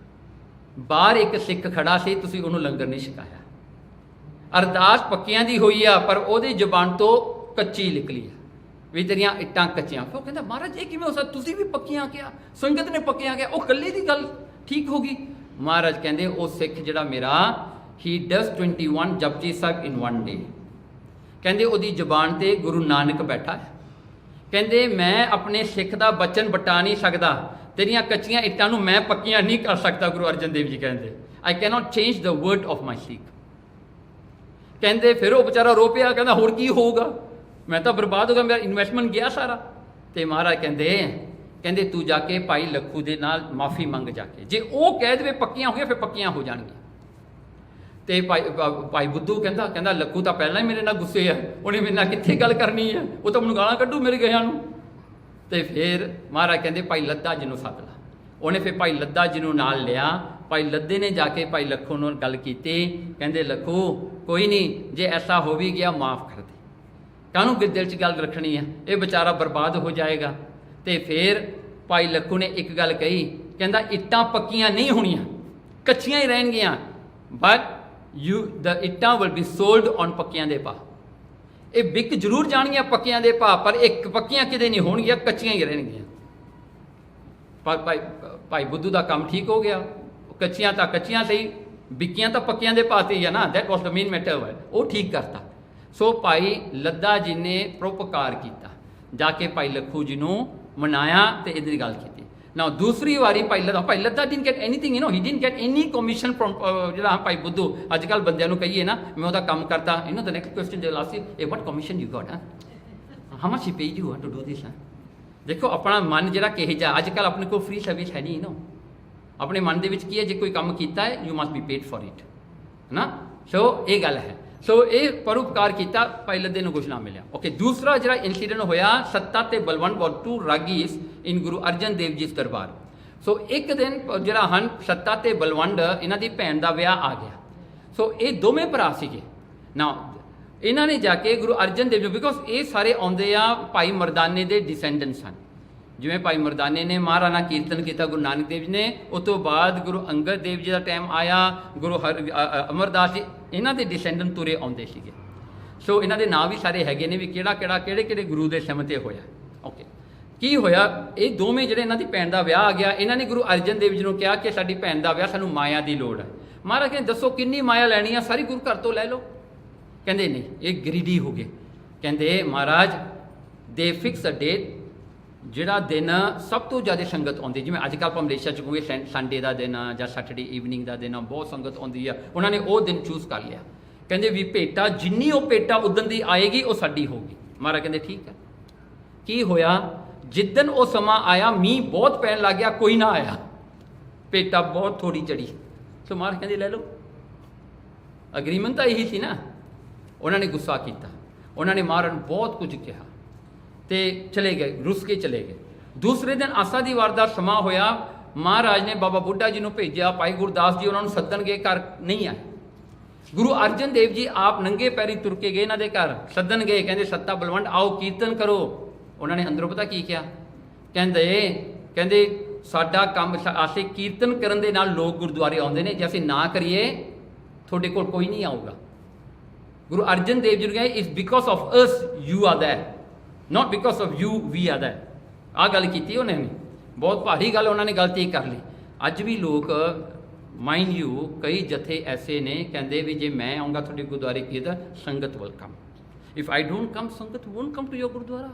ਬਾਹਰ ਇੱਕ ਸਿੱਖ ਖੜਾ ਸੀ, ਤੁਸੀਂ ਉਹਨੂੰ ਲੰਗਰ ਨਹੀਂ ਛਕਾਇਆ। ਅਰਦਾਸ ਪੱਕੀਆਂ ਦੀ ਹੋਈ ਆ ਪਰ ਉਹਦੀ ਜ਼ੁਬਾਨ ਤੋਂ ਕੱਚੀ ਨਿਕਲੀ ਆ ਵੀ ਤੇਰੀਆਂ ਇੱਟਾਂ ਕੱਚੀਆਂ। ਫਿਰ ਉਹ ਕਹਿੰਦਾ ਮਹਾਰਾਜ ਇਹ ਕਿਵੇਂ ਹੋ ਸਕਦਾ, ਤੁਸੀਂ ਵੀ ਪੱਕੀਆਂ ਕਿਹਾ, ਸੰਗਤ ਨੇ ਪੱਕੀਆਂ ਕਿਹਾ, ਉਹ ਇਕੱਲੇ ਦੀ ਗੱਲ ਠੀਕ ਹੋ ਗਈ। ਮਹਾਰਾਜ ਕਹਿੰਦੇ ਉਹ ਸਿੱਖ ਜਿਹੜਾ ਮੇਰਾ ਹੀ ਡਸ 21 ਜਪਜੀ ਸਾਹਿਬ ਇਨ 1 ਡੇ। ਕਹਿੰਦੇ ਉਹਦੀ ਜ਼ੁਬਾਨ ਤੇ ਗੁਰੂ ਨਾਨਕ ਬੈਠਾ ਹੈ। ਕਹਿੰਦੇ ਮੈਂ ਆਪਣੇ ਸਿੱਖ ਦਾ ਬਚਨ ਵਟਾ ਨਹੀਂ ਸਕਦਾ, ਤੇਰੀਆਂ ਕੱਚੀਆਂ ਇੱਟਾਂ ਨੂੰ ਮੈਂ ਪੱਕੀਆਂ ਨਹੀਂ ਕਰ ਸਕਦਾ। ਗੁਰੂ ਅਰਜਨ ਦੇਵ ਜੀ ਕਹਿੰਦੇ I cannot change the word of my Sikh. ਕਹਿੰਦੇ ਫਿਰ ਉਹ ਵਿਚਾਰਾ ਰੋ ਪਿਆ, ਕਹਿੰਦਾ ਹੋਰ ਕੀ ਹੋਊਗਾ, ਮੈਂ ਤਾਂ ਬਰਬਾਦ ਹੋ ਗਿਆ, ਮੇਰਾ ਇਨਵੈਸਟਮੈਂਟ ਗਿਆ ਸਾਰਾ। ਤੇ ਮਹਾਰਾਜ ਕਹਿੰਦੇ ਤੂੰ ਜਾ ਕੇ ਭਾਈ ਲੱਖੂ ਦੇ ਨਾਲ ਮਾਫੀ ਮੰਗ ਜਾ ਕੇ, ਜੇ ਉਹ ਕਹਿ ਦੇਵੇ ਪੱਕੀਆਂ ਹੋਈਆਂ ਫਿਰ ਪੱਕੀਆਂ ਹੋ ਜਾਣਗੀਆਂ। ਤੇ ਭਾਈ ਬੁੱਧੂ ਕਹਿੰਦਾ ਲੱਖੂ ਤਾਂ ਪਹਿਲਾਂ ਹੀ ਮੇਰੇ ਨਾਲ ਗੁੱਸੇ ਆ, ਉਹਨੇ ਮੇਰੇ ਨਾਲ ਕਿੱਥੇ ਗੱਲ ਕਰਨੀ ਹੈ, ਉਹ ਤਾਂ ਮੈਨੂੰ ਗਾਲਾਂ ਕੱਢੂ ਮੇਰੇ ਗਿਆਂ ਨੂੰ। ਤੇ ਫਿਰ ਮਹਾਰਾਜ ਕਹਿੰਦੇ ਭਾਈ ਲੱਦਾ ਜੀ ਨੂੰ ਸੱਦ ਲਾ। ਉਹਨੇ ਫਿਰ ਭਾਈ ਲੱਦਾ ਜੀ ਨੂੰ ਨਾਲ ਲਿਆ। ਭਾਈ ਲੱਦੇ ਨੇ ਜਾ ਕੇ ਭਾਈ ਲੱਖੂ ਨੂੰ ਗੱਲ ਕੀਤੀ। ਕਹਿੰਦੇ ਲੱਖੂ ਕੋਈ ਨਹੀਂ, ਜੇ ਐਸਾ ਹੋ ਵੀ ਗਿਆ ਮਾਫ ਕਰ ਦੇ, ਕਾਹਨੂੰ ਦਿਲ 'ਚ ਗੱਲ ਰੱਖਣੀ ਆ, ਇਹ ਵਿਚਾਰਾ ਬਰਬਾਦ ਹੋ ਜਾਏਗਾ। ਤੇ ਫਿਰ ਭਾਈ ਲੱਖੂ ਨੇ ਇੱਕ ਗੱਲ ਕਹੀ, ਕਹਿੰਦਾ ਇੱਟਾਂ ਪੱਕੀਆਂ ਨਹੀਂ ਹੋਣੀਆਂ, ਕੱਚੀਆਂ ਹੀ ਰਹਿਣਗੀਆਂ, ਬਟ ਦ ਇੱਟਾਂ ਵਿਲ ਬੀ ਸੋਲਡ ਔਨ ਪੱਕੀਆਂ ਦੇ ਭਾਅ। ਇਹ ਵਿਕ ਜ਼ਰੂਰ ਜਾਣਗੀਆਂ ਪੱਕੀਆਂ ਦੇ ਭਾਅ, ਪਰ ਇੱਕ ਪੱਕੀਆਂ ਕਿਤੇ ਨਹੀਂ ਹੋਣਗੀਆਂ, ਕੱਚੀਆਂ ਹੀ ਰਹਿਣਗੀਆਂ। ਪਰ ਭਾਈ ਬੁੱਧੂ ਦਾ ਕੰਮ ਠੀਕ ਹੋ ਗਿਆ, ਕੱਚੀਆਂ ਤਾਂ ਕੱਚੀਆਂ ਸਹੀ, ਵਿਕੀਆਂ ਤਾਂ ਪੱਕੀਆਂ ਦੇ ਭਾਅ 'ਤੇ ਹੀ ਆ ਨਾ, that was the main matter, ਉਹ ਠੀਕ ਕਰਤਾ। ਸੋ ਭਾਈ ਲੱਦਾ ਜੀ ਨੇ ਪਰਉਪਕਾਰ ਕੀਤਾ, ਜਾ ਕੇ ਭਾਈ ਲੱਖੂ ਜੀ ਨੂੰ ਮਨਾਇਆ ਤੇ ਇਹਦੀ ਗੱਲ ਕੀਤੀ। ਨਾਓ ਦੂਸਰੀ ਵਾਰੀ Bhai Ladda didn't get anything, he didn't get any commission from ਜਿਹੜਾ ਭਾਈ ਬੁੱਧੂ ਅੱਜ ਕੱਲ੍ਹ ਬੰਦਿਆਂ ਨੂੰ ਕਹੀਏ ਨਾ ਮੈਂ ਉਹਦਾ ਕੰਮ ਕਰਤਾ, the next question the last ਇਹ what commission you got, how much he paid you to do this. ਦੇਖੋ ਆਪਣਾ ਮਨ ਜਿਹੜਾ ਕਿਹੋ ਜਿਹਾ, ਅੱਜ ਕੱਲ੍ਹ ਆਪਣੇ ਕੋਲ ਫ੍ਰੀ ਸਰਵਿਸ ਹੈ ਨਹੀਂ, ਆਪਣੇ ਮਨ ਦੇ ਵਿੱਚ ਕੀ ਹੈ, ਜੇ ਕੋਈ ਕੰਮ ਕੀਤਾ ਹੈ you must B paid for it, ਹੈ ਨਾ। ਸੋ ਇਹ ਗੱਲ ਹੈ। ਸੋ ਇਹ ਪਰਉਪਕਾਰ ਕੀਤਾ, ਭਾਈ ਲੱਦੇ ਨੂੰ ਕੁਛ ਨਾ ਮਿਲਿਆ। ਓਕੇ, ਦੂਸਰਾ ਜਿਹੜਾ ਇਨਸੀਡੈਂਟ ਹੋਇਆ, ਸੱਤਾ ਤੇ ਬਲਵੰਤ ਵਰ 2 ਰਾਗੀਸ ਇਨ ਗੁਰੂ ਅਰਜਨ ਦੇਵ ਜੀ ਦਰਬਾਰ। ਸੋ ਇੱਕ ਦਿਨ ਜਿਹੜਾ ਹਨ ਸੱਤਾ ਤੇ ਬਲਵੰਤ, ਇਹਨਾਂ ਦੀ ਭੈਣ ਦਾ ਵਿਆਹ ਆ ਗਿਆ। ਸੋ ਇਹ ਦੋਵੇਂ ਭਰਾ ਸੀਗੇ ਨਾ, ਇਹਨਾਂ ਨੇ ਜਾ ਕੇ ਗੁਰੂ ਅਰਜਨ ਦੇਵ ਜੀ, ਬਿਕੋਜ਼ ਇਹ ਸਾਰੇ ਆਉਂਦੇ ਆ ਭਾਈ ਮਰਦਾਨੇ ਦੇ ਡਿਸੈਂਡੈਂਟਸ ਹਨ। ਜਿਵੇਂ ਭਾਈ ਮਰਦਾਨੇ ਨੇ ਮਹਾਰਾਣਾ ਕੀਰਤਨ ਕੀਤਾ ਗੁਰੂ ਨਾਨਕ ਦੇਵ ਜੀ ਨੇ, ਉਸ ਤੋਂ ਬਾਅਦ ਗੁਰੂ ਅੰਗਦ ਦੇਵ ਜੀ ਦਾ ਟਾਈਮ ਆਇਆ, ਗੁਰੂ ਅਮਰਦਾਸ ਜੀ, ਇਹਨਾਂ ਦੇ ਡਿਸੈਂਡੈਂਟ ਤੁਰੇ ਆਉਂਦੇ ਸੀਗੇ। ਸੋ ਇਹਨਾਂ ਦੇ ਨਾਂ ਵੀ ਸਾਰੇ ਹੈਗੇ ਨੇ ਵੀ ਕਿਹੜੇ ਗੁਰੂ ਦੇ ਸਮੇਂ 'ਤੇ ਹੋਇਆ। ਓਕੇ, ਕੀ ਹੋਇਆ, ਇਹ ਦੋਵੇਂ ਜਿਹੜੇ ਇਹਨਾਂ ਦੀ ਭੈਣ ਦਾ ਵਿਆਹ ਆ ਗਿਆ, ਇਹਨਾਂ ਨੇ ਗੁਰੂ ਅਰਜਨ ਦੇਵ ਜੀ ਨੂੰ ਕਿਹਾ ਕਿ ਸਾਡੀ ਭੈਣ ਦਾ ਵਿਆਹ, ਸਾਨੂੰ ਮਾਇਆ ਦੀ ਲੋੜ ਹੈ। ਮਹਾਰਾਜ ਕਹਿੰਦੇ ਦੱਸੋ ਕਿੰਨੀ ਮਾਇਆ ਲੈਣੀ ਆ, ਸਾਰੀ ਗੁਰੂ ਘਰ ਤੋਂ ਲੈ ਲਓ। ਕਹਿੰਦੇ ਨਹੀਂ, ਇਹ ਗਰੀਡੀ ਹੋ ਗਏ। ਕਹਿੰਦੇ ਮਹਾਰਾਜ ਦੇ ਫਿਕਸ ਅ ਡੇਟ, ਜਿਹੜਾ ਦਿਨ ਸਭ ਤੋਂ ਜ਼ਿਆਦਾ ਸੰਗਤ ਆਉਂਦੀ, ਜਿਵੇਂ ਅੱਜ ਕੱਲ੍ਹ ਆਪਾਂ ਮਲੇਸ਼ੀਆ 'ਚ ਕਹੋਗੇ ਸੰਡੇ ਦਾ ਦਿਨ ਜਾਂ ਸੈਟਰਡੇ ਈਵਨਿੰਗ ਦਾ ਦਿਨ ਬਹੁਤ ਸੰਗਤ ਆਉਂਦੀ ਆ, ਉਹਨਾਂ ਨੇ ਉਹ ਦਿਨ ਚੂਜ਼ ਕਰ ਲਿਆ। ਕਹਿੰਦੇ ਵੀ ਭੇਟਾ ਜਿੰਨੀ ਉਹ ਭੇਟਾ ਉਦਣ ਦੀ ਆਏਗੀ ਉਹ ਸਾਡੀ ਹੋਊਗੀ। ਮਹਾਰਾਜ ਕਹਿੰਦੇ ਠੀਕ ਹੈ। ਕੀ ਹੋਇਆ, ਜਿੱਦਣ ਉਹ ਸਮਾਂ ਆਇਆ ਮੀਂਹ ਬਹੁਤ ਪੈਣ ਲੱਗ ਗਿਆ, ਕੋਈ ਨਾ ਆਇਆ, ਭੇਟਾ ਬਹੁਤ ਥੋੜੀ ਚੜੀ। ਸੋ ਮਹਾਰਾਜ ਕਹਿੰਦੇ ਲੈ ਲਓ, ਅਗਰੀਮੈਂਟ ਤਾਂ ਇਹੀ ਸੀ ਨਾ। ਉਹਨਾਂ ਨੇ ਗੁੱਸਾ ਕੀਤਾ, ਉਹਨਾਂ ਨੇ ਮਹਾਰਾਜ ਨੂੰ ਬਹੁਤ ਕੁਝ ਕਿਹਾ ਤੇ ਚਲੇ ਗਏ, ਰੁੱਸ ਕੇ ਚਲੇ ਗਏ। ਦੂਸਰੇ ਦਿਨ ਆਸਾ ਦੀ ਵਾਰ ਦਾ ਸਮਾਂ ਹੋਇਆ, ਮਹਾਰਾਜ ਨੇ ਬਾਬਾ ਬੁੱਢਾ ਜੀ ਨੂੰ ਭੇਜਿਆ, ਭਾਈ ਗੁਰਦਾਸ ਜੀ ਉਹਨਾਂ ਨੂੰ ਸੱਦਣਗੇ, ਘਰ ਨਹੀਂ ਆਏ। ਗੁਰੂ ਅਰਜਨ ਦੇਵ ਜੀ ਆਪ ਨੰਗੇ ਪੈਰੀ ਤੁਰ ਕੇ ਗਏ ਇਹਨਾਂ ਦੇ ਘਰ, ਸੱਦਣ ਗਏ, ਕਹਿੰਦੇ ਸੱਤਾ ਬਲਵੰਤ ਆਓ ਕੀਰਤਨ ਕਰੋ। ਉਹਨਾਂ ਨੇ ਅੰਦਰੋਂ ਪਤਾ ਕੀ ਕਿਹਾ, ਕਹਿੰਦੇ ਸਾਡਾ ਕੰਮ, ਅਸੀਂ ਕੀਰਤਨ ਕਰਨ ਦੇ ਨਾਲ ਲੋਕ ਗੁਰਦੁਆਰੇ ਆਉਂਦੇ ਨੇ, ਜੇ ਅਸੀਂ ਨਾ ਕਰੀਏ ਤੁਹਾਡੇ ਕੋਲ ਕੋਈ ਨਹੀਂ ਆਊਗਾ। ਗੁਰੂ ਅਰਜਨ ਦੇਵ ਜੀ ਨੂੰ ਕਹੇ it's because of us you are there, not because of you we are there। ਆਹ ਗੱਲ ਕੀਤੀ ਉਹਨੇ ਵੀ, ਬਹੁਤ ਭਾਰੀ ਗੱਲ ਉਹਨਾਂ ਨੇ ਗਲਤੀ ਕਰ ਲਈ। ਅੱਜ ਵੀ ਲੋਕ माइंड यू कई जथे ऐसे ने कहते भी जे मैं आऊँगा थोड़े गुरुद्वारे की तो sangat will come, if I don't come sangat won't come to your gurdwara.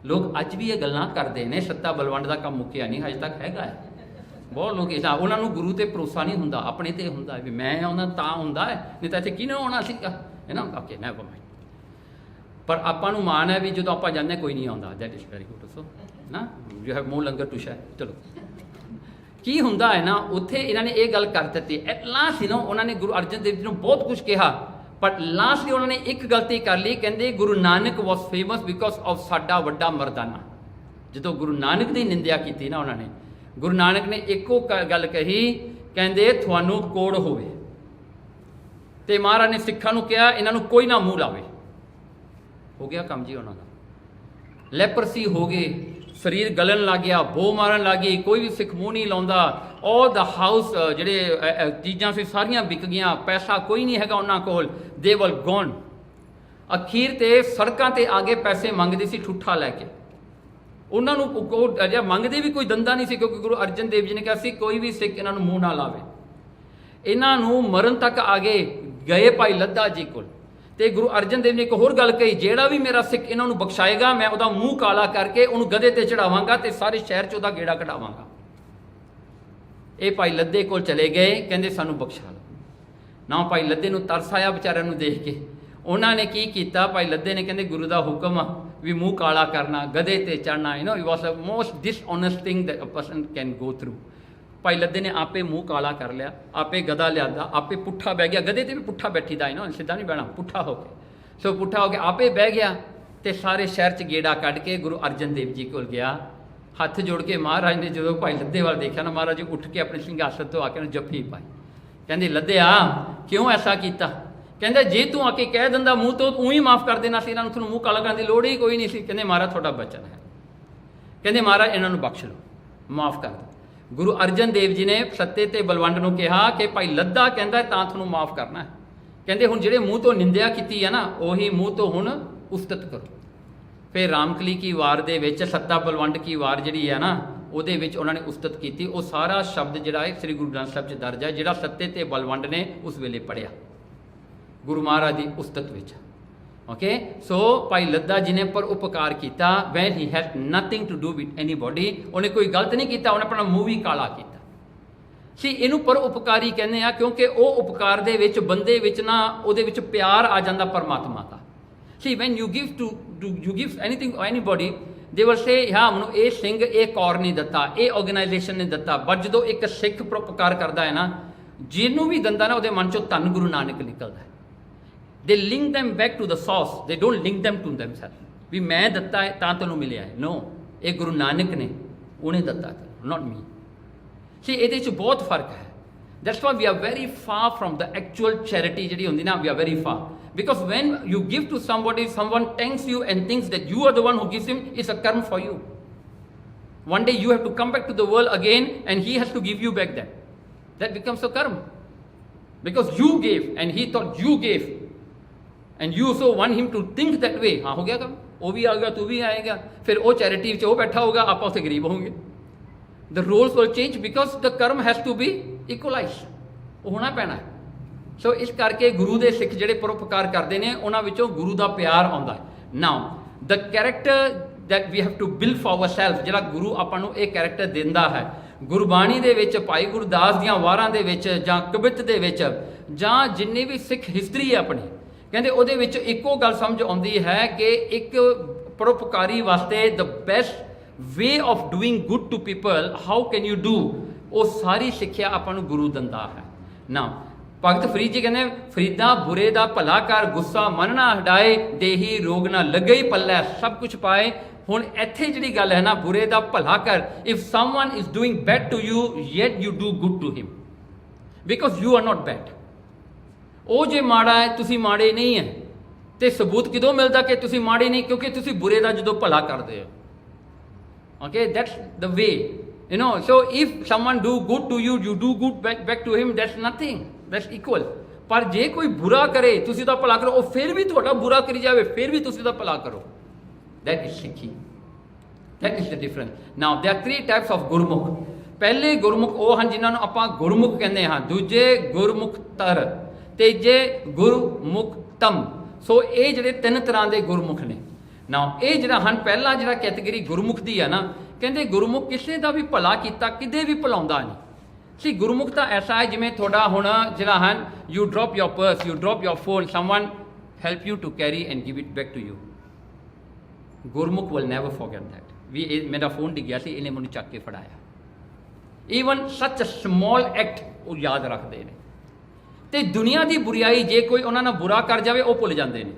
लोग अज भी ये गल्लां करते हैं, सत्ता बलवंड का काम मुक्या नहीं अज तक हैगा है। बहुत लोग इस उन्होंने गुरु ते भरोसा नहीं होंदा, अपने ते होंदा भी मैं आउंदा तां होंदा है, नहीं तो इत्थे किहने आउणा सीगा, है ना। ओके नेवर माइंड, पर आपां नूं मान है भी जदों आपां जांदे कोई नहीं आउंदा, that is very good. So ना you have more langar to share. चलो की हुंदा है ना, उत्थे इन्हां ने ये गल कर दित्ती। एट लास्ट नो उन्होंने गुरु अर्जन देव जी नूं बहुत कुछ कहा, पर लास्ट उन्होंने एक गलती कर ली, कहते गुरु Nanak was famous because of साडा वड्डा मरदाना। जो गुरु नानक की निंदिया की ना उन्होंने, गुरु नानक ने एको गल कही, कहते थानू कोड़ होवे, ते महाराज ने सिखां नूं कहा इन्हां नूं कोई ना मूँह लावे। हो गया काम जी उन्होंने, लैपरसी हो गए, शरीर गलन लग गया, बो मारन लग गई, कोई भी सिख मूँह नहीं लाउंदा। ऑल द हाउस जिहड़े चीज़ां सी सारियां विक गईयां, पैसा कोई नहीं हैगा उन्हां कोल, दे वर गॉन। अखीर ते सड़कां ते आगे पैसे मंगदे सी ठुठा लैके, उन्होंने मंगते भी कोई दंदा नहीं सी, क्योंकि गुरु अर्जन देव जी ने कहा सी कोई भी सिख इन्हों मूँह ना लावे। इन्हों मरण तक आगे गए भाई लद्दा जी को, तो गुरु अर्जन देव ने एक होर गल कही, जेड़ा भी मेरा सिख इन्हों बख्शाएगा मैं उहदा मूँह काला करके उन्होंने गधे ते चढ़ावांगा ते सारे शहर च उहदा गेड़ा कढावांगा। ये भाई लद्दे कोल चले गए, कहंदे सानू बख्शा लो ना। भाई लद्दे नूं तरस आया बेचारिਆਂ ਨੂੰ देख के, उन्होंने की किया, भाई लद्दे ने कहते गुरु का हुक्म आ भी मूँह काला करना, गधे ते चढ़ना, you know it was the most dishonest thing that a person can go through. भाई लद्दे ने आपे मूँह काला कर लिया, आपे गधा लिया, आपे पुट्ठा बह गया, गधे ते भी पुट्ठा बैठी दा, यू नो सीधा नहीं बहना, पुट्ठा हो के। सो पुट्ठा हो के आपे बह गया, तो सारे शहर च गेड़ा कढ़ के गुरु अर्जन देव जी को गया, हथ जोड़ के महाराज ने जो भाई लद्दे वाल देखा ना, महाराज जी उठ के अपने सिंघासन तो आके जफ्फी पाई, कहते लद्दे क्यों ऐसा किया, कहते जे तू आके कह दिंदा मूँह तो ऊँ ही माफ़ कर देना सी, इन्होंने मूँह काला करने की लोड़ ही कोई नहीं सी। कहते महाराज थोड़ा बचन है, कहते महाराज इन्हों बख्श लो, माफ़ कर दो। गुरु अर्जन देव जी ने सत्ते ते बलवंड नूं कहा कि भाई लद्दा कहता तां तुहानूं माफ़ करना है, कहते हुण जिहड़े मूँह तो निंदिया की है ना, उही मूँह तो हुण उस्तत करो। फिर रामकली की वार दे विच सत्ता बलवंड की वार जिहड़ी है ना, ਉਹਦੇ ਵਿੱਚ ਉਹਨਾਂ ਨੇ ਉਸਤਤ ਕੀਤੀ। ਉਹ ਸਾਰਾ ਸ਼ਬਦ ਜਿਹੜਾ ਹੈ ਸ੍ਰੀ ਗੁਰੂ ਗ੍ਰੰਥ ਸਾਹਿਬ 'ਚ ਦਰਜ ਹੈ, ਜਿਹੜਾ ਸੱਤੇ ਤੇ ਬਲਵੰਡ ਨੇ ਉਸ ਵੇਲੇ ਪੜ੍ਹਿਆ ਗੁਰੂ ਮਹਾਰਾਜ ਦੀ ਉਸਤਤ ਵਿੱਚ। ਓਕੇ, ਸੋ ਭਾਈ ਲੱਦਾ ਜੀ ਨੇ ਪਰ ਉਪਕਾਰ ਕੀਤਾ, when he had nothing to do with anybody, ਉਹਨੇ ਕੋਈ ਗਲਤ ਨਹੀਂ ਕੀਤਾ, ਉਹਨੇ ਆਪਣਾ ਮੂੰਹ ਵੀ ਕਾਲਾ ਕੀਤਾ ਸੀ। ਇਹਨੂੰ ਪਰ ਉਪਕਾਰੀ ਕਹਿੰਦੇ ਆ ਕਿਉਂਕਿ ਉਹ ਉਪਕਾਰ ਦੇ ਵਿੱਚ ਬੰਦੇ ਵਿੱਚ ਨਾ ਉਹਦੇ ਵਿੱਚ ਪਿਆਰ ਆ ਜਾਂਦਾ ਪਰਮਾਤਮਾ ਦਾ। See when you give anything anybody they will ਸੇ ਹਾਂ ਮੈਨੂੰ ਇਹ ਸਿੰਘ ਇਹ ਕੌਰ ਨਹੀਂ ਦਿੱਤਾ, ਇਹ ਆਰਗੇਨਾਈਜੇਸ਼ਨ ਨੇ ਦਿੱਤਾ, ਬਟ ਜਦੋਂ ਇੱਕ ਸਿੱਖ ਪਰਉਪਕਾਰ ਕਰਦਾ ਹੈ ਨਾ, ਜਿਹਨੂੰ ਵੀ ਦਿੰਦਾ ਨਾ ਉਹਦੇ ਮਨ ਚੋਂ ਧੰਨ ਗੁਰੂ ਨਾਨਕ ਨਿਕਲਦਾ ਹੈ। They link them back to the source, they don't link them to themselves ਵੀ ਮੈਂ ਦਿੱਤਾ ਹੈ ਤਾਂ ਤੈਨੂੰ ਮਿਲਿਆ ਹੈ। ਨੋ, ਇਹ ਗੁਰੂ ਨਾਨਕ ਨੇ, ਉਹਨੇ ਦਿੱਤਾ, ਨੋਟ ਮੀ। ਸੀ ਇਹਦੇ 'ਚ ਬਹੁਤ ਫਰਕ ਹੈ। That's why we are very far from the actual charity ਜਿਹੜੀ ਹੁੰਦੀ ਨਾ, we are very far. Because when you give to somebody, someone thanks you and thinks that you are the one who gives him, it's a karma for you. One day you have to come back to the world again and he has to give you back that. That becomes a karma. Because you gave and he thought you gave. And you also want him to think that way. हाँ हो गया काम, वो भी आएगा, तू भी आएगा, फिर वो चैरिटी वो बैठा होगा, आप उससे गरीब होंगे। The roles will change because the karma has to be equalized. वो होना पैना है। सो इस करके गुरु के सिख ਜਿਹੜੇ ਪਰਉਪਕਾਰ ਕਰਦੇ ਨੇ ਉਹਨਾਂ ਵਿੱਚੋਂ ਗੁਰੂ ਦਾ ਪਿਆਰ ਆਉਂਦਾ ਹੈ। Now the character that we have to build for ourselves, ਜਿਹੜਾ ਗੁਰੂ ਆਪਾਂ ਨੂੰ ਇਹ ਕੈਰੈਕਟਰ ਦਿੰਦਾ ਹੈ ਗੁਰਬਾਣੀ ਦੇ ਵਿੱਚ, ਭਾਈ ਗੁਰਦਾਸ ਦੀਆਂ ਵਾਰਾਂ ਦੇ ਵਿੱਚ ਜਾਂ ਕਵਿਤ ਦੇ ਵਿੱਚ ਜਾਂ ਜਿੰਨੀ ਵੀ ਸਿੱਖ ਹਿਸਟਰੀ ਹੈ ਆਪਣੀ, ਕਹਿੰਦੇ ਉਹਦੇ ਵਿੱਚ ਇੱਕੋ ਗੱਲ ਸਮਝ ਆਉਂਦੀ ਹੈ ਕਿ ਇੱਕ ਪਰਉਪਕਾਰੀ ਵਾਸਤੇ the best way of doing good to people, how can you do, ਉਹ ਸਾਰੀ ਸਿੱਖਿਆ ਆਪਾਂ ਨੂੰ ਗੁਰੂ ਦਿੰਦਾ ਹੈ। ਨਾ ਭਗਤ ਫਰੀਦ ਜੀ ਕਹਿੰਦੇ ਫਰੀਦਾ ਬੁਰੇ ਦਾ ਭਲਾ ਕਰ, ਗੁੱਸਾ ਮਨ ਨਾ ਹਟਾਏ, ਦੇਹੀ ਰੋਗ ਨਾ ਲੱਗੇ ਹੀ ਪੱਲੇ, ਸਭ ਕੁਝ ਪਾਏ। ਹੁਣ ਇੱਥੇ ਜਿਹੜੀ ਗੱਲ ਹੈ ਨਾ, ਬੁਰੇ ਦਾ ਭਲਾ ਕਰ, if someone is doing bad to you yet you do good to him because you are not bad. ਉਹ ਜੇ ਮਾੜਾ ਹੈ ਤੁਸੀਂ ਮਾੜੇ ਨਹੀਂ ਹੈ, ਤੇ ਸਬੂਤ ਕਿਦੋਂ ਮਿਲਦਾ ਕਿ ਤੁਸੀਂ ਮਾੜੇ ਨਹੀਂ, ਕਿਉਂਕਿ ਤੁਸੀਂ ਬੁਰੇ ਦਾ ਜਦੋਂ ਭਲਾ ਕਰਦੇ ਹੋ। Okay, that's the way, you know. So if someone do good to you, you do good back to him, that's nothing, that's equal. ਪਰ ਜੇ ਕੋਈ ਬੁਰਾ ਕਰੇ ਤੁਸੀਂ ਉਹਦਾ ਭਲਾ ਕਰੋ, ਉਹ ਫਿਰ ਵੀ ਤੁਹਾਡਾ ਬੁਰਾ ਕਰੀ ਜਾਵੇ, ਫਿਰ ਵੀ ਤੁਸੀਂ ਉਹਦਾ ਭਲਾ ਕਰੋ, that is Sikhi, that is the difference. Now there are three types of Gurmukh. ਪਹਿਲੇ ਗੁਰਮੁਖ ਉਹ ਹਨ ਜਿਨ੍ਹਾਂ ਨੂੰ ਆਪਾਂ ਗੁਰਮੁਖ ਕਹਿੰਦੇ ਹਾਂ, ਦੂਜੇ ਗੁਰਮੁਖਤਰ, ਤੀਜੇ ਗੁਰਮੁਖਤਮ। ਸੋ ਇਹ ਜਿਹੜੇ ਤਿੰਨ ਤਰ੍ਹਾਂ ਦੇ ਗੁਰਮੁਖ ਨੇ ਨਾ। ਇਹ ਜਿਹੜਾ ਹਨ ਪਹਿਲਾ ਜਿਹੜਾ ਕੈਟੇਗਰੀ ਗੁਰਮੁਖ ਦੀ ਆ ਨਾ, ਕਹਿੰਦੇ ਗੁਰਮੁਖ ਕਿਸੇ ਦਾ ਵੀ ਭਲਾ ਕੀਤਾ ਕਿਤੇ ਵੀ ਭੁਲਾਉਂਦਾ ਨਹੀਂ ਸੀ। ਗੁਰਮੁਖ ਤਾਂ ਐਸਾ ਹੈ ਜਿਵੇਂ ਤੁਹਾਡਾ ਹੁਣ ਜਿਹੜਾ ਹਨ you drop your purse, you drop your phone, someone help you to carry and give it back to you. Gurmukh will never forget that. ਵੀ ਮੇਰਾ ਫੋਨ ਡਿੱਗਿਆ ਸੀ, ਇਹਨੇ ਮੈਨੂੰ ਚੱਕ ਕੇ ਫੜਾਇਆ। ਈਵਨ ਸੱਚ ਸਮਾਲ ਐਕਟ ਉਹ ਯਾਦ ਰੱਖਦੇ ਨੇ। ਤੇ ਦੁਨੀਆ ਦੀ ਬੁਰਾਈ ਜੇ ਕੋਈ ਉਹਨਾਂ ਨਾਲ ਬੁਰਾ ਕਰ ਜਾਵੇ ਉਹ ਭੁੱਲ ਜਾਂਦੇ ਨੇ,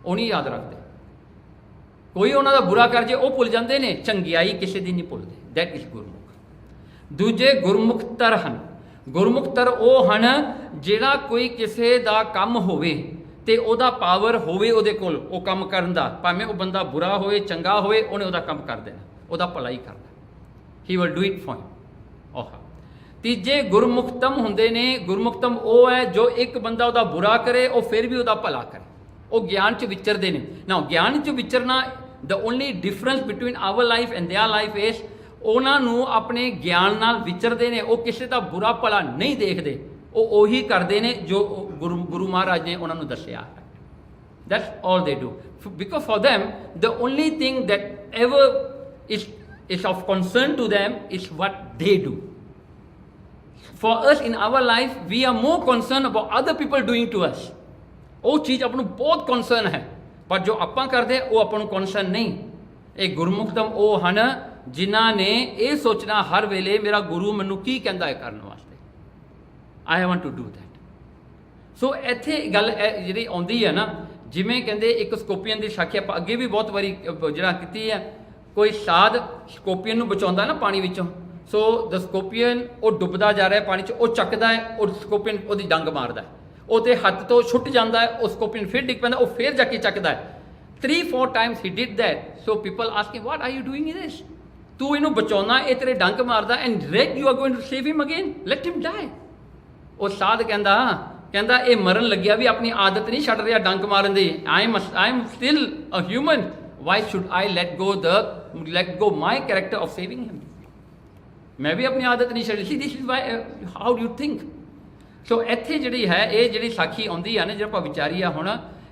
ਉਹ ਨਹੀਂ ਯਾਦ ਰੱਖਦੇ। ਕੋਈ ਉਹਨਾਂ ਦਾ ਬੁਰਾ ਕਰ ਜੇ ਉਹ ਭੁੱਲ ਜਾਂਦੇ ਨੇ, ਚੰਗਿਆਈ ਕਿਸੇ ਦੀ ਨਹੀਂ ਭੁੱਲਦੇ। ਦੈਟ ਇਜ਼ ਗੁਰਮੁਖ। ਦੂਜੇ ਗੁਰਮੁਖਤਰ ਹਨ। ਗੁਰਮੁਖਤਰ ਉਹ ਹਨ ਜਿਹੜਾ ਕੋਈ ਕਿਸੇ ਦਾ ਕੰਮ ਹੋਵੇ ਤੇ ਉਹਦਾ ਪਾਵਰ ਹੋਵੇ ਉਹਦੇ ਕੋਲ ਉਹ ਕੰਮ ਕਰਨ ਦਾ, ਭਾਵੇਂ ਉਹ ਬੰਦਾ ਬੁਰਾ ਹੋਵੇ ਚੰਗਾ ਹੋਵੇ, ਉਹਨੇ ਉਹਦਾ ਕੰਮ ਕਰ ਦੇਣਾ, ਉਹਦਾ ਭਲਾ ਹੀ ਕਰਨਾ। He will do it for you. ਉਹ ਤੀਜੇ ਗੁਰਮੁਖਤਮ ਹੁੰਦੇ ਨੇ। ਗੁਰਮੁਖਤਮ ਉਹ ਹੈ ਜੋ ਇੱਕ ਬੰਦਾ ਉਹਦਾ ਬੁਰਾ ਕਰੇ ਉਹ ਫਿਰ ਵੀ ਉਹਦਾ ਭਲਾ ਕਰੇ। ਉਹ ਗਿਆਨ 'ਚ ਵਿਚਰਦੇ ਨੇ ਨਾ। ਗਿਆਨ 'ਚ ਵਿਚਰਨਾ, the only difference between our life and their life is ਉਹਨਾਂ ਨੂੰ ਆਪਣੇ ਗਿਆਨ ਨਾਲ ਵਿਚਰਦੇ ਨੇ। ਉਹ ਕਿਸੇ ਦਾ ਬੁਰਾ ਭਲਾ ਨਹੀਂ ਦੇਖਦੇ, ਉਹ ਉਹੀ ਕਰਦੇ ਨੇ ਜੋ ਗੁਰੂ ਮਹਾਰਾਜ ਨੇ ਉਹਨਾਂ ਨੂੰ ਦੱਸਿਆ। That's all they do. Because for them, the only thing that ever is of concern to them is what they do. For us in our life, we are more concerned about other people doing to us. ਉਹ ਚੀਜ਼ ਆਪਾਂ ਨੂੰ ਬਹੁਤ concern ਹੈ, ਪਰ ਜੋ ਆਪਾਂ ਕਰਦੇ ਉਹ ਆਪਾਂ ਨੂੰ ਕਨਸਰਨ ਨਹੀਂ। ਇਹ ਗੁਰਮੁਖਤਮ ਉਹ ਹਨ ਜਿਨ੍ਹਾਂ ਨੇ ਇਹ ਸੋਚਣਾ ਹਰ ਵੇਲੇ ਮੇਰਾ ਗੁਰੂ ਮੈਨੂੰ ਕੀ ਕਹਿੰਦਾ ਹੈ ਕਰਨ ਵਾਸਤੇ। I want to do that. So ਇੱਥੇ ਗੱਲ ਜਿਹੜੀ ਆਉਂਦੀ ਹੈ ਨਾ, ਜਿਵੇਂ ਕਹਿੰਦੇ ਇੱਕ ਸਕੋਪੀਅਨ ਦੀ ਸਾਖੀ ਆਪਾਂ ਅੱਗੇ ਵੀ ਬਹੁਤ ਵਾਰੀ ਜਿਹੜਾ ਕੀਤੀ ਹੈ। ਕੋਈ ਸਾਧ ਸਕੋਪੀਅਨ ਨੂੰ ਬਚਾਉਂਦਾ ਨਾ ਪਾਣੀ ਵਿੱਚੋਂ। ਸੋ ਦ ਸਕੋਪੀਅਨ ਉਹ ਡੁੱਬਦਾ ਜਾ ਰਿਹਾ ਪਾਣੀ 'ਚ, ਉਹ ਚੱਕਦਾ ਹੈ, ਉਹ ਸਕੋਪੀਅਨ ਉਹਦੀ ਡੰਗ ਮਾਰਦਾ ਹੈ, ਉਹਦੇ ਹੱਥ ਤੋਂ ਛੁੱਟ ਜਾਂਦਾ ਹੈ, ਉਹ ਸਕੋਪੀਅਨ ਫਿਰ ਡਿੱਗ ਪੈਂਦਾ, ਉਹ ਫਿਰ ਜਾ ਕੇ ਚੱਕਦਾ ਹੈ। 3-4 times he did that. So people asking, what are you doing this? ਤੂੰ ਇਹਨੂੰ ਬਚਾਉਣਾ, ਇਹ ਤੇਰੇ ਡੰਗ ਮਾਰਦਾ, and yet you are going to save him again? Let him die. ਉਹ ਸਾਧ ਕਹਿੰਦਾ ਇਹ ਮਰਨ ਲੱਗਿਆ ਵੀ ਆਪਣੀ ਆਦਤ ਨਹੀਂ ਛੱਡ ਰਿਹਾ ਡੰਗ ਮਾਰਨ ਦੀ। I am still a human. Why should I let go my character of saving him? ਮੈਂ ਵੀ ਆਪਣੀ ਆਦਤ ਨਹੀਂ ਛੱਡੀ ਸੀ। This is why how do you think? ਸੋ ਇੱਥੇ ਜਿਹੜੀ ਹੈ ਇਹ ਜਿਹੜੀ ਸਾਖੀ ਆਉਂਦੀ ਆ ਨਾ, ਜਿਹੜਾ ਆਪਾਂ ਵਿਚਾਰੀ ਆ ਹੁਣ,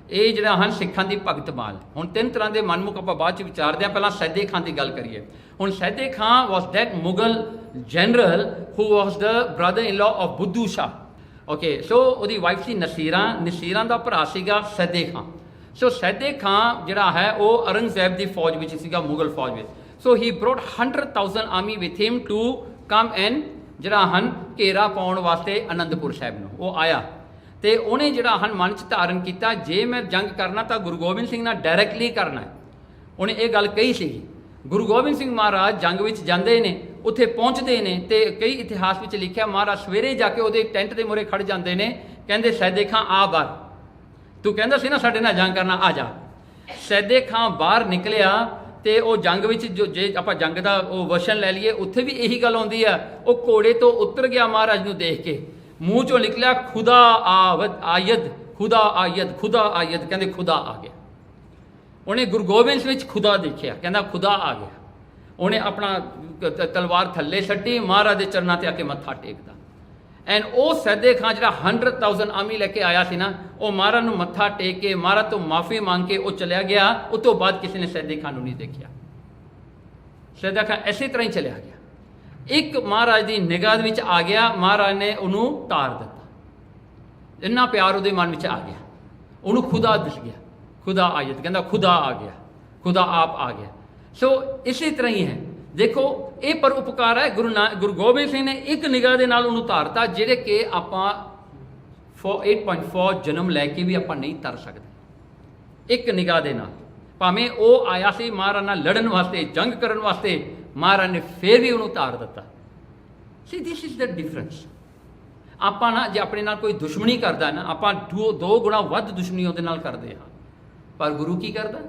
ਇਹ ਜਿਹੜਾ ਹਨ ਸਿੱਖਾਂ ਦੀ ਭਗਤ ਮਾਲ। ਹੁਣ ਤਿੰਨ ਤਰ੍ਹਾਂ ਦੇ ਮਨਮੁਖ ਆਪਾਂ ਬਾਅਦ 'ਚ ਵਿਚਾਰਦੇ ਹਾਂ। ਪਹਿਲਾਂ ਸੈਦੇ ਖਾਂ ਦੀ ਗੱਲ ਕਰੀਏ। ਹੁਣ Saide Khan was that Mughal general who was the brother in law of Buddhu Shah. Okay, ਸੋ ਉਹਦੀ ਵਾਈਫ ਸੀ ਨਸੀਰਾਂ ਦਾ ਭਰਾ ਸੀਗਾ ਸੈਦੇ ਖਾਂ। ਸੋ ਸੈਦੇ ਖਾਂ ਜਿਹੜਾ ਹੈ ਉਹ ਔਰੰਗਜ਼ੇਬ ਦੀ ਫੌਜ ਵਿੱਚ ਸੀਗਾ, ਮੁਗਲ ਫੌਜ ਵਿੱਚ। So he brought 100,000 army with him to come and ਜਿਹੜਾ ਹਨ ਘੇਰਾ ਪਾਉਣ ਵਾਸਤੇ ਅਨੰਦਪੁਰ ਸਾਹਿਬ ਨੂੰ ਉਹ ਆਇਆ। ਤੇ ਉਹਨੇ ਜਿਹੜਾ ਹਨ ਮਨ 'ਚ ਧਾਰਨ ਕੀਤਾ, ਜੇ ਮੈਂ ਜੰਗ ਕਰਨਾ ਤਾਂ ਗੁਰੂ ਗੋਬਿੰਦ ਸਿੰਘ ਨਾਲ ਡਾਇਰੈਕਟਲੀ ਕਰਨਾ। ਉਹਨੇ ਇਹ ਗੱਲ ਕਹੀ ਸੀਗੀ। ਗੁਰੂ ਗੋਬਿੰਦ ਸਿੰਘ ਮਹਾਰਾਜ ਜੰਗ ਵਿੱਚ ਜਾਂਦੇ ਨੇ, ਉੱਥੇ ਪਹੁੰਚਦੇ ਨੇ, ਤੇ ਕਈ ਇਤਿਹਾਸ ਵਿੱਚ ਲਿਖਿਆ ਮਹਾਰਾਜ ਸਵੇਰੇ ਜਾ ਕੇ ਉਹਦੇ ਟੈਂਟ ਦੇ ਮੂਹਰੇ ਖੜ ਜਾਂਦੇ ਨੇ, ਕਹਿੰਦੇ ਸੈਦੇ ਖਾਂ ਆ ਬਾਹਰ, ਤੂੰ ਕਹਿੰਦਾ ਸੀ ਨਾ ਸਾਡੇ ਨਾਲ ਜੰਗ ਕਰਨਾ, ਆ ਜਾ। ਸੈਦੇ ਖਾਂ ਬਾਹਰ ਨਿਕਲਿਆ ਤੇ ਉਹ ਜੰਗ ਵਿੱਚ ਜੇ ਆਪਾਂ ਜੰਗ ਦਾ ਉਹ ਵਰਸ਼ਨ ਲੈ ਲਈਏ, ਉੱਥੇ ਵੀ ਇਹੀ ਗੱਲ ਆਉਂਦੀ ਆ। ਉਹ ਘੋੜੇ ਤੋਂ ਉਤਰ ਗਿਆ ਮਹਾਰਾਜ ਨੂੰ ਦੇਖ ਕੇ, ਮੂੰਹ ਚੋਂ ਨਿਕਲਿਆ ਖੁਦਾ ਆਯਦ, ਖੁਦਾ ਆਯਦ, ਖੁਦਾ ਆਯਦ, ਕਹਿੰਦੇ ਖੁਦਾ ਆ ਗਿਆ। ਉਹਨੇ ਗੁਰੂ ਗੋਬਿੰਦ ਵਿੱਚ ਖੁਦਾ ਦੇਖਿਆ, ਕਹਿੰਦਾ ਖੁਦਾ ਆ ਗਿਆ। ਉਹਨੇ ਆਪਣਾ ਤਲਵਾਰ ਥੱਲੇ ਛੱਡੀ, ਮਹਾਰਾਜ ਦੇ ਚਰਨਾਂ ਤੇ ਆ ਕੇ ਮੱਥਾ ਟੇਕਦਾ। ਐਂਡ ਉਹ ਸੈਦੇ ਖਾਂ ਜਿਹੜਾ 100,000 ਆਰਮੀ ਲੈ ਕੇ ਆਇਆ ਸੀ ਨਾ, ਉਹ ਮਹਾਰਾਜ ਨੂੰ ਮੱਥਾ ਟੇਕ ਕੇ ਮਹਾਰਾਜ ਤੋਂ ਮਾਫੀ ਮੰਗ ਕੇ ਉਹ ਚਲਿਆ ਗਿਆ। ਉਸ ਤੋਂ ਬਾਅਦ ਕਿਸੇ ਨੇ ਸੈਦੇ ਖਾਂ ਨੂੰ ਨਹੀਂ ਦੇਖਿਆ। ਸੈਦਾ ਖਾਂ ਐਸੇ ਤਰ੍ਹਾਂ ਹੀ ਚਲਿਆ ਗਿਆ। ਇੱਕ ਮਹਾਰਾਜ ਦੀ ਨਿਗਾਹ ਵਿੱਚ ਆ ਗਿਆ, ਮਹਾਰਾਜ ਨੇ ਉਹਨੂੰ ਤਾਰ ਦਿੱਤਾ। ਇੰਨਾ ਪਿਆਰ ਉਹਦੇ ਮਨ ਵਿੱਚ ਆ ਗਿਆ, ਉਹਨੂੰ ਖੁਦਾ ਦਿਸ ਗਿਆ। ਖੁਦਾ ਆਇਤ, ਕਹਿੰਦਾ ਖੁਦਾ ਆ ਗਿਆ, ਖੁਦਾ ਆਪ ਆ ਗਿਆ। ਸੋ ਇਸੇ ਤਰ੍ਹਾਂ ਹੀ ਹੈ। ਦੇਖੋ ਇਹ ਪਰ ਉਪਕਾਰ ਹੈ। ਗੁਰੂ ਗੋਬਿੰਦ ਸਿੰਘ ਨੇ ਇੱਕ ਨਿਗਾਹ ਦੇ ਨਾਲ ਉਹਨੂੰ ਤਾਰਤਾ, ਜਿਹੜੇ ਕਿ ਆਪਾਂ 8.4 ਜਨਮ ਲੈ ਕੇ ਵੀ ਆਪਾਂ ਨਹੀਂ ਤਰ ਸਕਦੇ। ਇੱਕ ਨਿਗਾਹ ਦੇ ਨਾਲ, ਭਾਵੇਂ ਉਹ ਆਇਆ ਸੀ ਮਹਾਰਾਜ ਨਾਲ ਲੜਨ ਵਾਸਤੇ, ਜੰਗ ਕਰਨ ਵਾਸਤੇ, ਮਹਾਰਾਜ ਨੇ ਫਿਰ ਵੀ ਉਹਨੂੰ ਤਾਰ ਦਿੱਤਾ। ਸੀ ਦਿਸ ਇਜ਼ ਦ ਡਿਫਰੈਂਸ। ਆਪਾਂ ਨਾ ਜੇ ਆਪਣੇ ਨਾਲ ਕੋਈ ਦੁਸ਼ਮਣੀ ਕਰਦਾ ਨਾ, ਆਪਾਂ 2 ਗੁਣਾ ਵੱਧ ਦੁਸ਼ਮਣੀ ਉਹਦੇ ਨਾਲ ਕਰਦੇ ਹਾਂ। ਪਰ ਗੁਰੂ ਕੀ ਕਰਦਾ?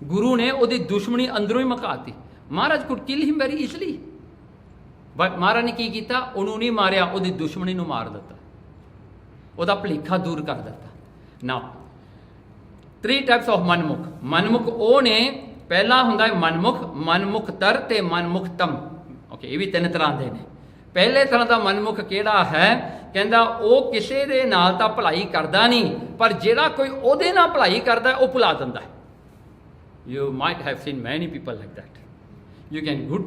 ਗੁਰੂ ਨੇ ਉਹਦੀ ਦੁਸ਼ਮਣੀ ਅੰਦਰੋਂ ਹੀ ਮੁਕਾਤੀ। Maharaj could kill him very easily, but Maharaj ਨੇ ਕੀ ਕੀਤਾ? ਉਹਨੂੰ ਨਹੀਂ ਮਾਰਿਆ, ਉਹਦੀ ਦੁਸ਼ਮਣੀ ਨੂੰ ਮਾਰ ਦਿੱਤਾ, ਉਹਦਾ ਭੁਲੇਖਾ ਦੂਰ ਕਰ ਦਿੱਤਾ। ਨਾ 3 ਟਾਈਪਸ ਆਫ ਮਨਮੁਖ। ਮਨਮੁਖ ਉਹ ਨੇ, ਪਹਿਲਾ ਹੁੰਦਾ ਹੈ ਮਨਮੁਖ, ਮਨਮੁਖਤਰ ਤੇ ਮਨਮੁਖਤਮ। ਓਕੇ, ਇਹ ਵੀ 3 ਤਰ੍ਹਾਂ ਦੇ ਨੇ। ਪਹਿਲੇ ਤਰ੍ਹਾਂ ਦਾ ਮਨਮੁਖ ਕਿਹੜਾ ਹੈ? ਕਹਿੰਦਾ ਉਹ ਕਿਸੇ ਦੇ ਨਾਲ ਤਾਂ ਭਲਾਈ ਕਰਦਾ ਨਹੀਂ, ਪਰ ਜਿਹੜਾ ਕੋਈ ਉਹਦੇ ਨਾਲ ਭਲਾਈ ਕਰਦਾ ਉਹ ਭੁਲਾ ਦਿੰਦਾ। You might have seen many people like that. You can do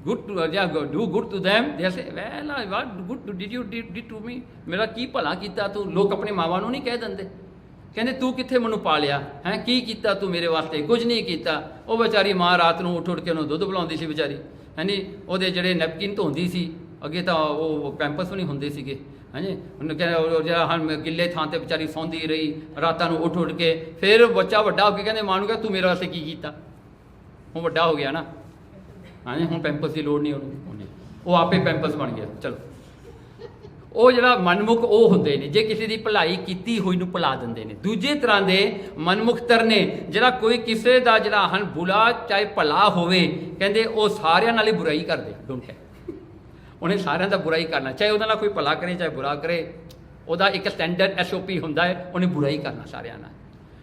good to them. They say, well, what good did you did to me? ਮੇਰਾ ਕੀ ਭਲਾ ਕੀਤਾ ਤੂੰ? ਲੋਕ ਆਪਣੇ ਮਾਵਾਂ ਨੂੰ ਨਹੀਂ ਕਹਿ ਦਿੰਦੇ, ਕਹਿੰਦੇ ਤੂੰ ਕਿੱਥੇ ਮੈਨੂੰ ਪਾਲਿਆ ਹੈ, ਕੀ ਕੀਤਾ ਤੂੰ ਮੇਰੇ ਵਾਸਤੇ? ਕੁਝ ਨਹੀਂ ਕੀਤਾ। ਉਹ ਵਿਚਾਰੀ ਮਾਂ ਰਾਤ ਨੂੰ ਉੱਠ ਕੇ ਉਹਨੂੰ ਦੁੱਧ ਪਿਲਾਉਂਦੀ ਸੀ ਵਿਚਾਰੀ, ਹਾਂਜੀ। ਉਹਦੇ ਜਿਹੜੇ ਨੈਪਕਿਨ ਧੋਂਦੀ ਸੀ, ਅੱਗੇ ਤਾਂ ਉਹ ਪੈਂਪਸ ਵੀ ਨਹੀਂ ਹੁੰਦੇ ਸੀਗੇ, ਹਾਂਜੀ। ਉਹਨੂੰ ਕਹਿੰਦਾ ਜਿਹੜਾ ਹਾਂ ਗਿੱਲੇ ਥਾਂ 'ਤੇ ਵਿਚਾਰੀ ਸੌਂਦੀ ਰਹੀ ਰਾਤਾਂ ਨੂੰ ਉੱਠ ਕੇ। ਫਿਰ ਬੱਚਾ ਵੱਡਾ ਹੋ ਕੇ ਕਹਿੰਦੇ ਮਾਂ ਨੂੰ ਕਿਹਾ ਤੂੰ ਮੇਰੇ ਵਾਸਤੇ ਕੀ ਕੀਤਾ? ਹੁਣ ਵੱਡਾ ਹੋ ਗਿਆ ਨਾ, ਹਾਂਜੀ। ਹੁਣ ਪੈਂਪਸ ਦੀ ਲੋੜ ਨਹੀਂ ਉਹਨੂੰ, ਉਹ ਆਪੇ ਪੈਂਪਸ ਬਣ ਗਿਆ। ਚਲੋ, ਉਹ ਜਿਹੜਾ ਮਨਮੁਖ ਉਹ ਹੁੰਦੇ ਨੇ, ਜੇ ਕਿਸੇ ਦੀ ਭਲਾਈ ਕੀਤੀ ਹੋਈ ਨੂੰ ਭੁਲਾ ਦਿੰਦੇ ਨੇ। ਦੂਜੇ ਤਰ੍ਹਾਂ ਦੇ ਮਨਮੁਖਤਰ ਨੇ, ਜਿਹੜਾ ਕੋਈ ਕਿਸੇ ਦਾ ਜਿਹੜਾ ਹਨ ਬੁਰਾ ਚਾਹੇ ਭਲਾ ਹੋਵੇ, ਕਹਿੰਦੇ ਉਹ ਸਾਰਿਆਂ ਨਾਲ ਹੀ ਬੁਰਾਈ ਕਰਦੇ, ਡੋਂਟ ਕੇਅਰ। ਉਹਨੇ ਸਾਰਿਆਂ ਦਾ ਬੁਰਾਈ ਕਰਨਾ, ਚਾਹੇ ਉਹਦਾ ਨਾਲ ਕੋਈ ਭਲਾ ਕਰੇ ਚਾਹੇ ਬੁਰਾ ਕਰੇ, ਉਹਦਾ ਇੱਕ ਸਟੈਂਡਰਡ SOP ਹੁੰਦਾ ਹੈ, ਉਹਨੇ ਬੁਰਾਈ ਕਰਨਾ ਸਾਰਿਆਂ ਨਾਲ।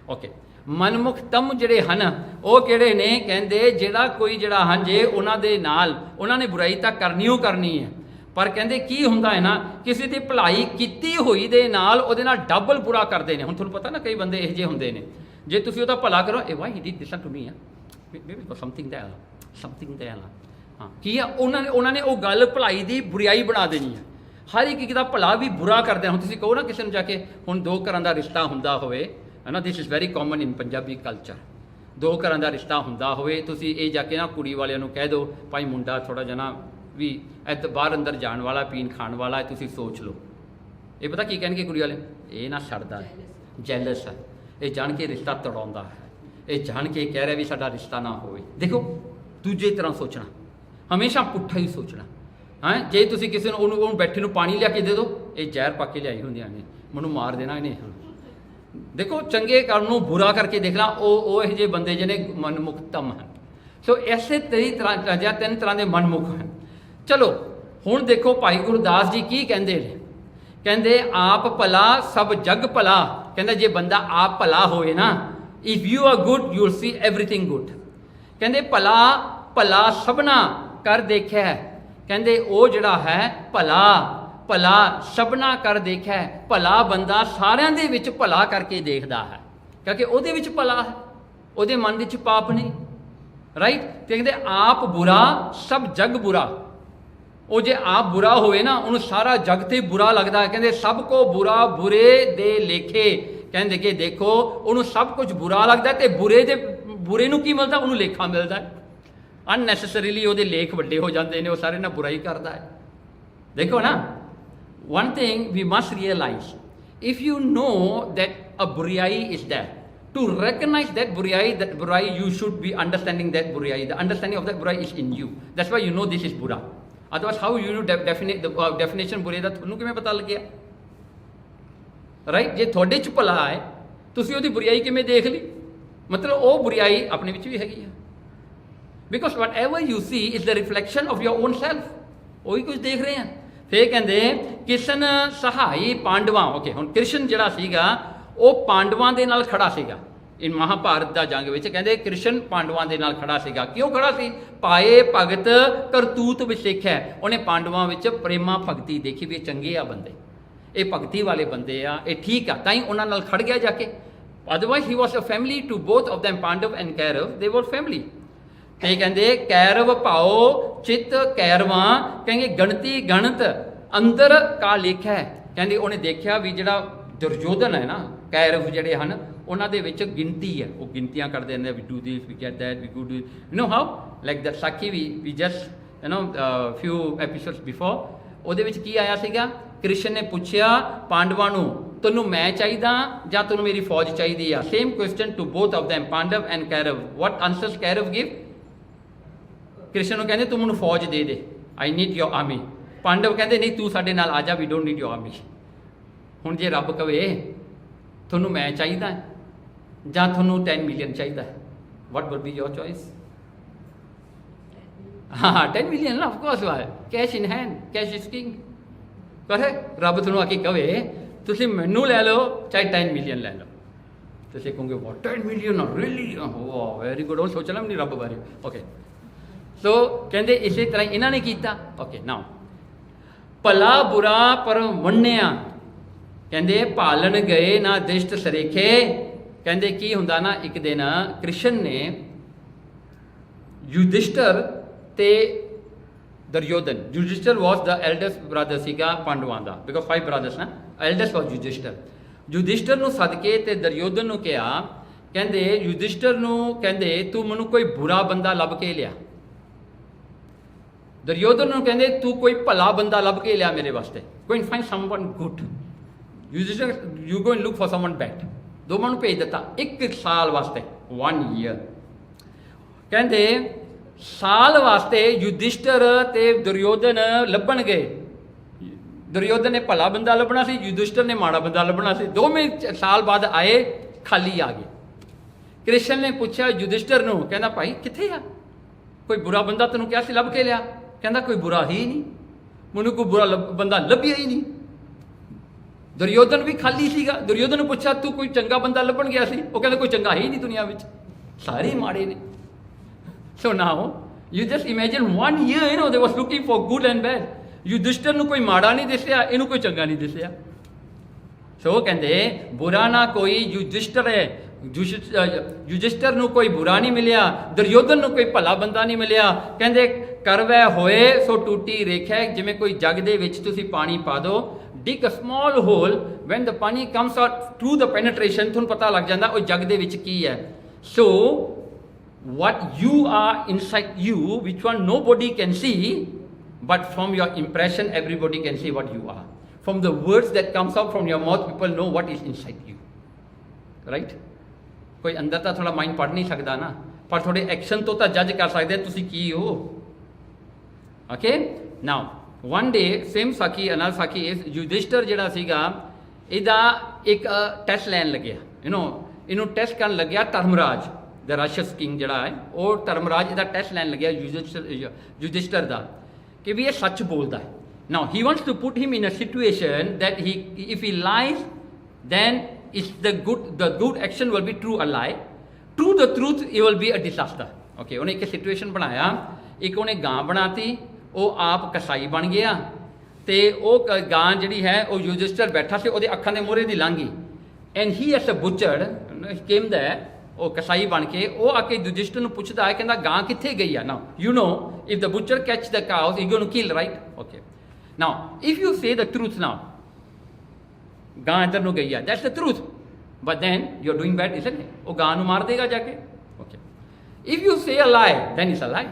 ਓਕੇ, ਮਨਮੁਖਤਮ ਜਿਹੜੇ ਹਨ ਉਹ ਕਿਹੜੇ ਨੇ? ਕਹਿੰਦੇ ਜਿਹੜਾ ਕੋਈ ਜਿਹੜਾ ਹਨ ਜੇ ਉਹਨਾਂ ਦੇ ਨਾਲ ਉਹਨਾਂ ਨੇ ਬੁਰਾਈ ਤਾਂ ਕਰਨੀ ਓ ਕਰਨੀ ਹੈ, ਪਰ ਕਹਿੰਦੇ ਕੀ ਹੁੰਦਾ ਹੈ ਨਾ, ਕਿਸੇ ਦੀ ਭਲਾਈ ਕੀਤੀ ਹੋਈ ਦੇ ਨਾਲ ਉਹਦੇ ਨਾਲ ਡਬਲ ਬੁਰਾ ਕਰਦੇ ਨੇ। ਹੁਣ ਤੁਹਾਨੂੰ ਪਤਾ ਨਾ ਕਈ ਬੰਦੇ ਇਹੋ ਜਿਹੇ ਹੁੰਦੇ ਨੇ, ਜੇ ਤੁਸੀਂ ਉਹਦਾ ਭਲਾ ਕਰੋ, ਇਹ why he did this to me, something there ਹਾਂ ਕੀ ਆ, ਉਹਨਾਂ ਨੇ ਉਹ ਗੱਲ ਭਲਾਈ ਦੀ ਬੁਰਾਈ ਬਣਾ ਦੇਣੀ ਹੈ। ਹਰ ਇੱਕ ਦਾ ਭਲਾ ਵੀ ਬੁਰਾ ਕਰਦੇ। ਹੁਣ ਤੁਸੀਂ ਕਹੋ ਨਾ ਕਿਸੇ ਨੂੰ ਜਾ ਕੇ, ਹੁਣ ਦੋ ਘਰਾਂ ਦਾ ਰਿਸ਼ਤਾ ਹੁੰਦਾ ਹੋਵੇ, ਹੈ ਨਾ, this is very common in Punjabi culture. ਦੋ ਘਰਾਂ ਦਾ ਰਿਸ਼ਤਾ ਹੁੰਦਾ ਹੋਵੇ, ਤੁਸੀਂ ਇਹ ਜਾ ਕੇ ਨਾ ਕੁੜੀ ਵਾਲਿਆਂ ਨੂੰ ਕਹਿ ਦਿਓ ਭਾਈ ਮੁੰਡਾ ਥੋੜ੍ਹਾ ਜਿਹਾ ਨਾ ਵੀ ਬਾਹਰ ਅੰਦਰ ਜਾਣ ਵਾਲਾ, ਪੀਣ ਖਾਣ ਵਾਲਾ, ਤੁਸੀਂ ਸੋਚ ਲਓ। ਇਹ ਪਤਾ ਕੀ ਕਹਿਣਗੇ ਕੁੜੀ ਵਾਲੇ? ਇਹ ਨਾ ਛੱਡਦਾ ਹੈ, ਜੈਲਸ ਹੈ, ਇਹ ਜਾਣ ਕੇ ਰਿਸ਼ਤਾ ਤੜਾਉਂਦਾ ਹੈ, ਇਹ ਜਾਣ ਕੇ ਕਹਿ ਰਿਹਾ ਵੀ ਸਾਡਾ ਰਿਸ਼ਤਾ ਨਾ ਹੋਵੇ। ਦੇਖੋ, ਦੂਜੇ ਤਰ੍ਹਾਂ ਸੋਚਣਾ, ਹਮੇਸ਼ਾ ਪੁੱਠਾ ਹੀ ਸੋਚਣਾ ਹੈ। ਜੇ ਤੁਸੀਂ ਕਿਸੇ ਨੂੰ ਉਹਨੂੰ ਬੈਠੇ ਨੂੰ ਪਾਣੀ ਲਿਆ ਕੇ ਦੇ ਦਿਓ, ਇਹ ਜ਼ਹਿਰ ਪਾ ਕੇ ਲਿਆਈ ਹੁੰਦੀਆਂ ਨੇ, ਮੈਨੂੰ ਮਾਰ ਦੇਣਾ ਇਹਨੇ। ਦੇਖੋ, ਚੰਗੇ ਕੰਮ ਨੂੰ ਬੁਰਾ ਕਰਕੇ ਦੇਖਣਾ, ਉਹ ਇਹੋ ਜਿਹੇ ਬੰਦੇ ਜਿਹਨੇ ਮਨਮੁਖਤਮ ਹਨ। ਸੋ ਐਸੇ ਤਰ੍ਹਾਂ ਜਾਂ ਤਿੰਨ ਤਰ੍ਹਾਂ ਦੇ ਮਨਮੁਖ ਹਨ। ਚਲੋ ਹੁਣ ਦੇਖੋ ਭਾਈ ਗੁਰਦਾਸ ਜੀ ਕੀ ਕਹਿੰਦੇ ਨੇ। ਕਹਿੰਦੇ ਆਪ ਭਲਾ ਸਭ ਜਗ ਭਲਾ। ਕਹਿੰਦਾ ਜੇ ਬੰਦਾ ਆਪ ਭਲਾ ਹੋਏ ਨਾ, if you are good you will see everything good. ਕਹਿੰਦੇ ਭਲਾ ਸਭਨਾ ਕਰ ਦੇਖਿਆ। ਕਹਿੰਦੇ ਉਹ ਜਿਹੜਾ ਹੈ ਭਲਾ ਸਭਨਾ ਕਰ ਦੇਖਿਆ। ਭਲਾ ਬੰਦਾ ਸਾਰਿਆਂ ਦੇ ਵਿੱਚ ਭਲਾ ਕਰਕੇ ਦੇਖਦਾ ਹੈ, ਕਿਉਂਕਿ ਉਹਦੇ ਵਿੱਚ ਭਲਾ ਹੈ, ਉਹਦੇ ਮਨ ਵਿੱਚ ਪਾਪ ਨਹੀਂ, ਰਾਈਟ। ਤੇ ਕਹਿੰਦੇ ਆਪ ਬੁਰਾ ਸਭ ਜਗ ਬੁਰਾ। ਉਹ ਜੇ ਆਪ ਬੁਰਾ ਹੋਵੇ ਨਾ, ਉਹਨੂੰ ਸਾਰਾ ਜਗ ਤੇ ਬੁਰਾ ਲੱਗਦਾ ਹੈ। ਕਹਿੰਦੇ ਸਭ ਕੋ ਬੁਰਾ ਬੁਰੇ ਦੇ ਲੇਖੇ। ਕਹਿੰਦੇ ਕਿ ਦੇਖੋ, ਉਹਨੂੰ ਸਭ ਕੁਝ ਬੁਰਾ ਲੱਗਦਾ ਤੇ ਬੁਰੇ ਨੂੰ ਕੀ ਮਿਲਦਾ? ਉਹਨੂੰ ਲੇਖਾ ਮਿਲਦਾ ਹੈ। ਅਨਨੈਸੈਸਰੀਲੀ ਉਹਦੇ ਲੇਖ ਵੱਡੇ ਹੋ ਜਾਂਦੇ ਨੇ, ਉਹ ਸਾਰੇ ਨਾਲ ਬੁਰਾਈ ਕਰਦਾ ਹੈ। ਦੇਖੋ ਨਾ, one thing we must realize, if you know that a burai is there, to recognize that burai you should be understanding that burai. The understanding of that burai is in you. That's why you know this is bura. Otherwise how you know the definition burai ਦਾ ਤੁਹਾਨੂੰ ਕਿਵੇਂ ਪਤਾ ਲੱਗਿਆ? Right, ਜੇ ਤੁਹਾਡੇ ਚ ਭਲਾ ਹੈ, ਤੁਸੀਂ ਉਹਦੀ ਬੁਰਾਈ ਕਿਵੇਂ ਦੇਖ ਲਈ? ਮਤਲਬ ਉਹ ਬੁਰਾਈ ਆਪਣੇ ਵਿੱਚ ਵੀ ਹੈਗੀ ਆ। Because whatever you see is the reflection of your own self. ਉਹੀ ਕੁਝ ਦੇਖ ਰਹੇ ਆ। ਫਿਰ ਕਹਿੰਦੇ ਕਿਸ਼ਨ ਸਹਾਈ ਪਾਂਡਵਾਂ। ਓਕੇ, ਹੁਣ ਕ੍ਰਿਸ਼ਨ ਜਿਹੜਾ ਸੀਗਾ ਉਹ ਪਾਂਡਵਾਂ ਦੇ ਨਾਲ ਖੜਾ ਸੀਗਾ ਇਨ ਮਹਾਭਾਰਤ ਦਾ ਜੰਗ ਵਿੱਚ। ਕਹਿੰਦੇ ਕ੍ਰਿਸ਼ਨ ਪਾਂਡਵਾਂ ਦੇ ਨਾਲ ਖੜਾ ਸੀਗਾ। ਕਿਉਂ ਖੜਾ ਸੀ? ਪਾਏ ਭਗਤ ਕਰਤੂਤ ਵਿਸੇਖਿਆ। ਉਹਨੇ ਪਾਂਡਵਾਂ ਵਿੱਚ ਪ੍ਰੇਮਾ ਭਗਤੀ ਦੇਖੀ ਵੀ ਇਹ ਚੰਗੇ ਆ ਬੰਦੇ, ਇਹ ਭਗਤੀ ਵਾਲੇ ਬੰਦੇ ਆ, ਇਹ ਠੀਕ ਆ, ਤਾਂ ਹੀ ਉਹਨਾਂ ਨਾਲ ਖੜ ਗਿਆ ਜਾ ਕੇ। Otherwise he was a family to both of them, Pandav and Kaurav, they were family. ਤੇ ਕਹਿੰਦੇ ਕੈਰਵ ਭਾਓ ਚਿੱਤ ਕੈਰਵਾਂ। ਕਹਿੰਦੇ ਗਣਤੀ ਗਣਤ ਅੰਦਰ ਕਾ ਲੇਖਾ। ਕਹਿੰਦੇ ਉਹਨੇ ਦੇਖਿਆ ਵੀ ਜਿਹੜਾ ਦੁਰਯੋਧਨ ਹੈ ਨਾ, ਕੈਰਵ ਜਿਹੜੇ ਹਨ, ਉਹਨਾਂ ਦੇ ਵਿੱਚ ਗਿਣਤੀ ਹੈ, ਉਹ ਗਿਣਤੀਆਂ ਕਰਦੇ ਨੇ, we do this, we get that, we good, you know how, like that ਸਾਕੀ we just you know few episodes before. ਉਹਦੇ ਵਿੱਚ ਕੀ ਆਇਆ ਸੀਗਾ? ਕ੍ਰਿਸ਼ਨ ਨੇ ਪੁੱਛਿਆ ਪਾਂਡਵਾਂ ਨੂੰ, ਤੁਹਾਨੂੰ ਮੈਂ ਚਾਹੀਦਾ ਜਾਂ ਤੁਹਾਨੂੰ ਮੇਰੀ ਫੌਜ ਚਾਹੀਦੀ ਆ? Same question to both of them, Pandav and Kaurav. What answers Kaurav give? Krishna ਨੂੰ ਕਹਿੰਦੇ ਤੂੰ ਮੈਨੂੰ ਫੌਜ ਦੇ ਦੇ, I need your army. Pandav ਕਹਿੰਦੇ ਨਹੀਂ, ਤੂੰ ਸਾਡੇ ਨਾਲ ਆ ਜਾ, we don't need your army. ਹੁਣ ਜੇ ਰੱਬ ਕਵੇ ਤੁਹਾਨੂੰ ਮੈਂ ਚਾਹੀਦਾ ਜਾਂ ਤੁਹਾਨੂੰ 10 ਮਿਲੀਅਨ ਚਾਹੀਦਾ, ਵਾਟ ਵੁੱਡ ਬੀ ਯੋਰ ਚੋਇਸ? ਹਾਂ, 10 ਮਿਲੀਅਨ ਨਾ, of course, cash in hand, cash is king. ਕਰੇ ਰੱਬ ਤੁਹਾਨੂੰ ਆ ਕੇ ਕਵੇ ਤੁਸੀਂ ਮੈਨੂੰ ਲੈ ਲਓ ਚਾਹੇ 10 ਮਿਲੀਅਨ ਲੈ ਲਓ, ਤੁਸੀਂ ਕਹੋਗੇ ਵਾਟ 10 ਮਿਲੀਅਨ ਰੀਅਲੀ, ਵਾਹ ਵੈਰੀ ਗੁੱਡ। ਉਹ ਸੋਚਣਾ ਵੀ ਨਹੀਂ ਰੱਬ ਬਾਰੇ। ਓਕੇ, ਸੋ ਕਹਿੰਦੇ ਇਸੇ ਤਰ੍ਹਾਂ ਇਹਨਾਂ ਨੇ ਕੀਤਾ। ਓਕੇ, ਨਾਓ भला बुरा पर मन्निया, कहते भालन गए ना दिश्ट सरेखे। कहते की हुंदा ना, एक दिन कृष्ण ने युधिष्ठिर ते Duryodhan, Yudhishthir was the eldest brother सीगा पांडवां दा, बिकॉज 5 ब्रदर्स ना, एल्डेस्ट वॉज युधिष्ठिर। युधिष्ठिर नूं सदके ते दुर्योधन नूं कहा, कहते युधिष्ठिर नूं कहते तू मैनू कोई बुरा बंदा लभ के लिया। दुर्योधन नूं कहते तू कोई भला बंदा लभ के लिया मेरे वास्ते, go and find someone good. Yudhishthira you go and look for someone bad. दोवां नूं भेज दिता 1 साल वास्ते, 1 ईयर। कहते साल वास्ते युधिष्ठिर ते दुर्योधन लभण गए। दुर्योधन ने भला बंदा लभना सी, युधिष्ठिर ने माड़ा बंदा लभना सी। 2 साल बाद आए, खाली आ गए। कृष्ण ने पूछा युधिष्ठिर नूं, कहना भाई किथे आ, कोई बुरा बंदा तैनूं क्या सी लभ के लिया? कहना कोई बुरा ही नहीं, मैनूं कोई बुरा बंदा लभ्या ही नहीं। दुर्योधन भी खाली सीगा। दुर्योधन ने पूछा तू कोई चंगा बंदा लभण गया सी? वो कहता कोई चंगा ही नहीं दुनिया विच, सारे माड़े ने। So now you just imagine 1 year, they was looking for good and bad. Yudhishthir नूं कोई माड़ा नहीं दिसया, इनू कोई चंगा नहीं दिसया। सो कहते बुरा ना कोई युधिष्ठिर है, युधिष्ठिर नूं कोई बुरा नहीं मिलिया, दुर्योधन नूं कोई भला बंदा नहीं मिलिया। कहते करवै होए सो टूटी रेखा, जिवें कोई जग दे विच तुसीं पानी पा दो, dig a small hole, when the पानी comes out through the penetration, तुहानूं पता लग जांदा ਉਹ जग दे विच की है। So what you are inside you, which one nobody can see, but from your impression everybody can see what you are. From the words that comes out from your mouth, people know what is inside you, right? कोई अंदर तो थोड़ा mind पढ़ नहीं सकता ना, पर थोड़े एक्शन तो जज कर सकते तुसी की हो। Okay, now one day same साखी अनल साखी इस युधिष्ठिर जिहड़ा सीगा इहदा एक टेस्ट लैन लग्या, इनू टेस्ट करन लग्या धर्मराज द राक्षस किंग जिहड़ा है, और धर्मराज इहदा टेस्ट लैन लग्या युधिष्ठिर दा कि भी ये सच बोलदा है। Now he wants to put him in a situation that he if he lies then is the good action will be through a lie, through the truth it will be a disaster. Okay, उन्हें एक situation बनाया, एक उन्हें गां बनाती, वो आप कसाई बन गया, तो वो गां जिहड़ी है वो युधिष्ठिर बैठा से ਉਹਦੇ ਅੱਖਾਂ ਦੇ ਮੂਹਰੇ ਦੀ ਲੰਘੀ, and he as a butcher came the वो कसाई बन के वो आके युधिष्ठिर ਨੂੰ ਪੁੱਛਦਾ ਹੈ, ਕਹਿੰਦਾ गां कित्थे गई है? Now you know if the butcher catch the cows he going to kill, right? Okay, now if you say the truth, now गां इधर ਨੂੰ गई है, that's the truth, but then you're doing bad, isn't it? वो गां ਨੂੰ ਮਾਰ ਦੇਗਾ ਜਾ ਕੇ। Okay, if you say a lie then it's a lie।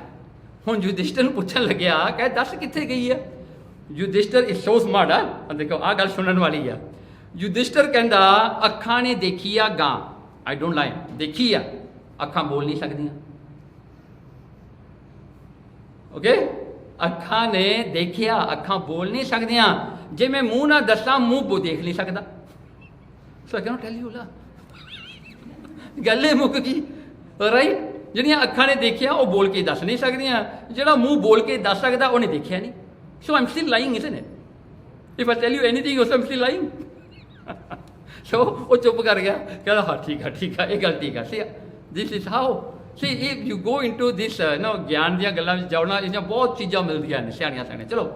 ਹੁਣ युधिष्ठिर ਨੂੰ ਪੁੱਛਣ ਲੱਗਿਆ, ਕਹੇ ਦੱਸ ਕਿੱਥੇ ਗਈ ਆ? युधिष्ठिर इज सो स्मार्ट है, देखो आ गल सुनने वाली है। युधिष्ठिर कहता अखां ने देखी आ गां, आई डोंट लाई, देखी आ, अखां बोल नहीं सकदियां। ओके, अखां ने देखिया, अखां बोल नहीं सकदियां, जे मैं मुंह ना दसा मुंह देख नहीं सकता। सो आई कैन टेल यू ला गल मुक गई, राइट? ਜਿਹੜੀਆਂ ਅੱਖਾਂ ਨੇ ਦੇਖਿਆ ਉਹ ਬੋਲ ਕੇ ਦੱਸ ਨਹੀਂ ਸਕਦੀਆਂ, ਜਿਹੜਾ ਮੂੰਹ ਬੋਲ ਕੇ ਦੱਸ ਸਕਦਾ ਉਹਨੇ ਦੇਖਿਆ ਨਹੀਂ। So I'm still lying, isn't it? If I tell you anything also I'm still lying. So ਉਹ ਚੁੱਪ ਕਰ ਗਿਆ, ਕਹਿੰਦਾ ਹਾਂ ਠੀਕ ਆ ਇਹ ਗੱਲ ਠੀਕ ਆ। See this is how, see if you go into this ਗਿਆਨ ਦੀਆਂ ਗੱਲਾਂ ਵਿੱਚ ਜਾਣਾ, ਇਹਦੀਆਂ ਬਹੁਤ ਚੀਜ਼ਾਂ ਮਿਲਦੀਆਂ ਨੇ ਸਿਆਣੀਆਂ ਸਿਆਣੀਆਂ। ਚਲੋ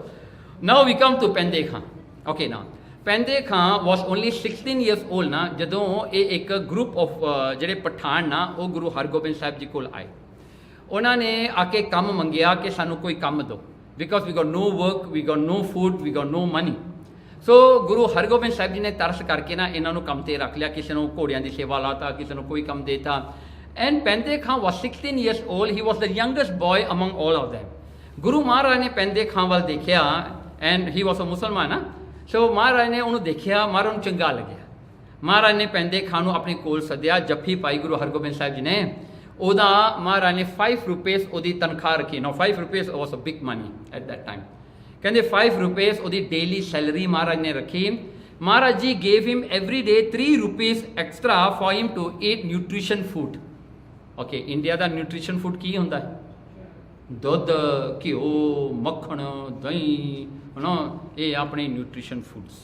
ਨਾਓ ਵੀ ਕਮ ਟੂ ਪੈਂਦੇ ਖਾਂ। ਓਕੇ, ਨਾ ਪੈਂਦੇ Khan was only 16 years old ना, ਜਦੋਂ ਇਹ ਇੱਕ ਗਰੁੱਪ ਆਫ ਜਿਹੜੇ ਪਠਾਨ ਨਾ ਉਹ ਗੁਰੂ ਹਰਗੋਬਿੰਦ ਸਾਹਿਬ ਜੀ ਕੋਲ ਆਏ। ਉਹਨਾਂ ਨੇ ਆ ਕੇ ਕੰਮ ਮੰਗਿਆ ਕਿ ਸਾਨੂੰ ਕੋਈ ਕੰਮ ਦਿਓ, because we got no work, we got no food, we got no money. So Guru Hargobind Sahib ji ਨੇ ਤਰਸ ਕਰਕੇ ਨਾ ਇਹਨਾਂ ਨੂੰ ਕੰਮ 'ਤੇ ਰੱਖ ਲਿਆ, ਕਿਸੇ ਨੂੰ ਘੋੜਿਆਂ ਦੀ ਸੇਵਾ ਲਾਤਾ, ਕਿਸੇ ਨੂੰ ਕੋਈ ਕੰਮ ਦੇਤਾ। And Painde Khan was 16 years old, he was the youngest boy among all of them. Guru Maharaj ਨੇ ਪੈਂਦੇ ਖਾਂ ਵੱਲ ਦੇਖਿਆ, ਐਂਡ ਹੀ ਵਾਸ ਅ ਮੁਸਲਮਾਨ ਨਾ। ਸੋ ਮਹਾਰਾਜ ਨੇ ਉਹਨੂੰ ਦੇਖਿਆ, ਮਹਾਰਾਜ ਨੂੰ ਚੰਗਾ ਲੱਗਿਆ। ਮਹਾਰਾਜ ਨੇ ਪੈਂਦੇ ਖਾਂ ਨੂੰ ਆਪਣੇ ਕੋਲ ਸੱਦਿਆ, ਜੱਫੀ ਪਾਈ ਗੁਰੂ ਹਰਗੋਬਿੰਦ ਸਾਹਿਬ ਜੀ ਨੇ। ਉਹਦਾ ਮਹਾਰਾਜ ਨੇ 5 ਰੁਪਏ ਉਹਦੀ ਤਨਖਾਹ ਰੱਖੀ। ਨਾ 5 rupaye was a big money at that time. ਕਹਿੰਦੇ 5 ਰੁਪਏ ਉਹਦੀ ਡੇਲੀ ਸੈਲਰੀ ਮਹਾਰਾਜ ਨੇ ਰੱਖੀ। Maharaj ji gave him every day 3 rupaye extra for him to eat nutrition food. Okay, India ਦਾ ਨਿਊਟ੍ਰੀਸ਼ਨ ਫੂਡ ਕੀ ਹੁੰਦਾ ਹੈ? ਦੁੱਧ, ਘਿਓ, ਮੱਖਣ, ਦਹੀਂ, ਹੈ ਨਾ, ਇਹ ਆਪਣੇ ਨਿਊਟ੍ਰੀਸ਼ਨ ਫੂਡਸ।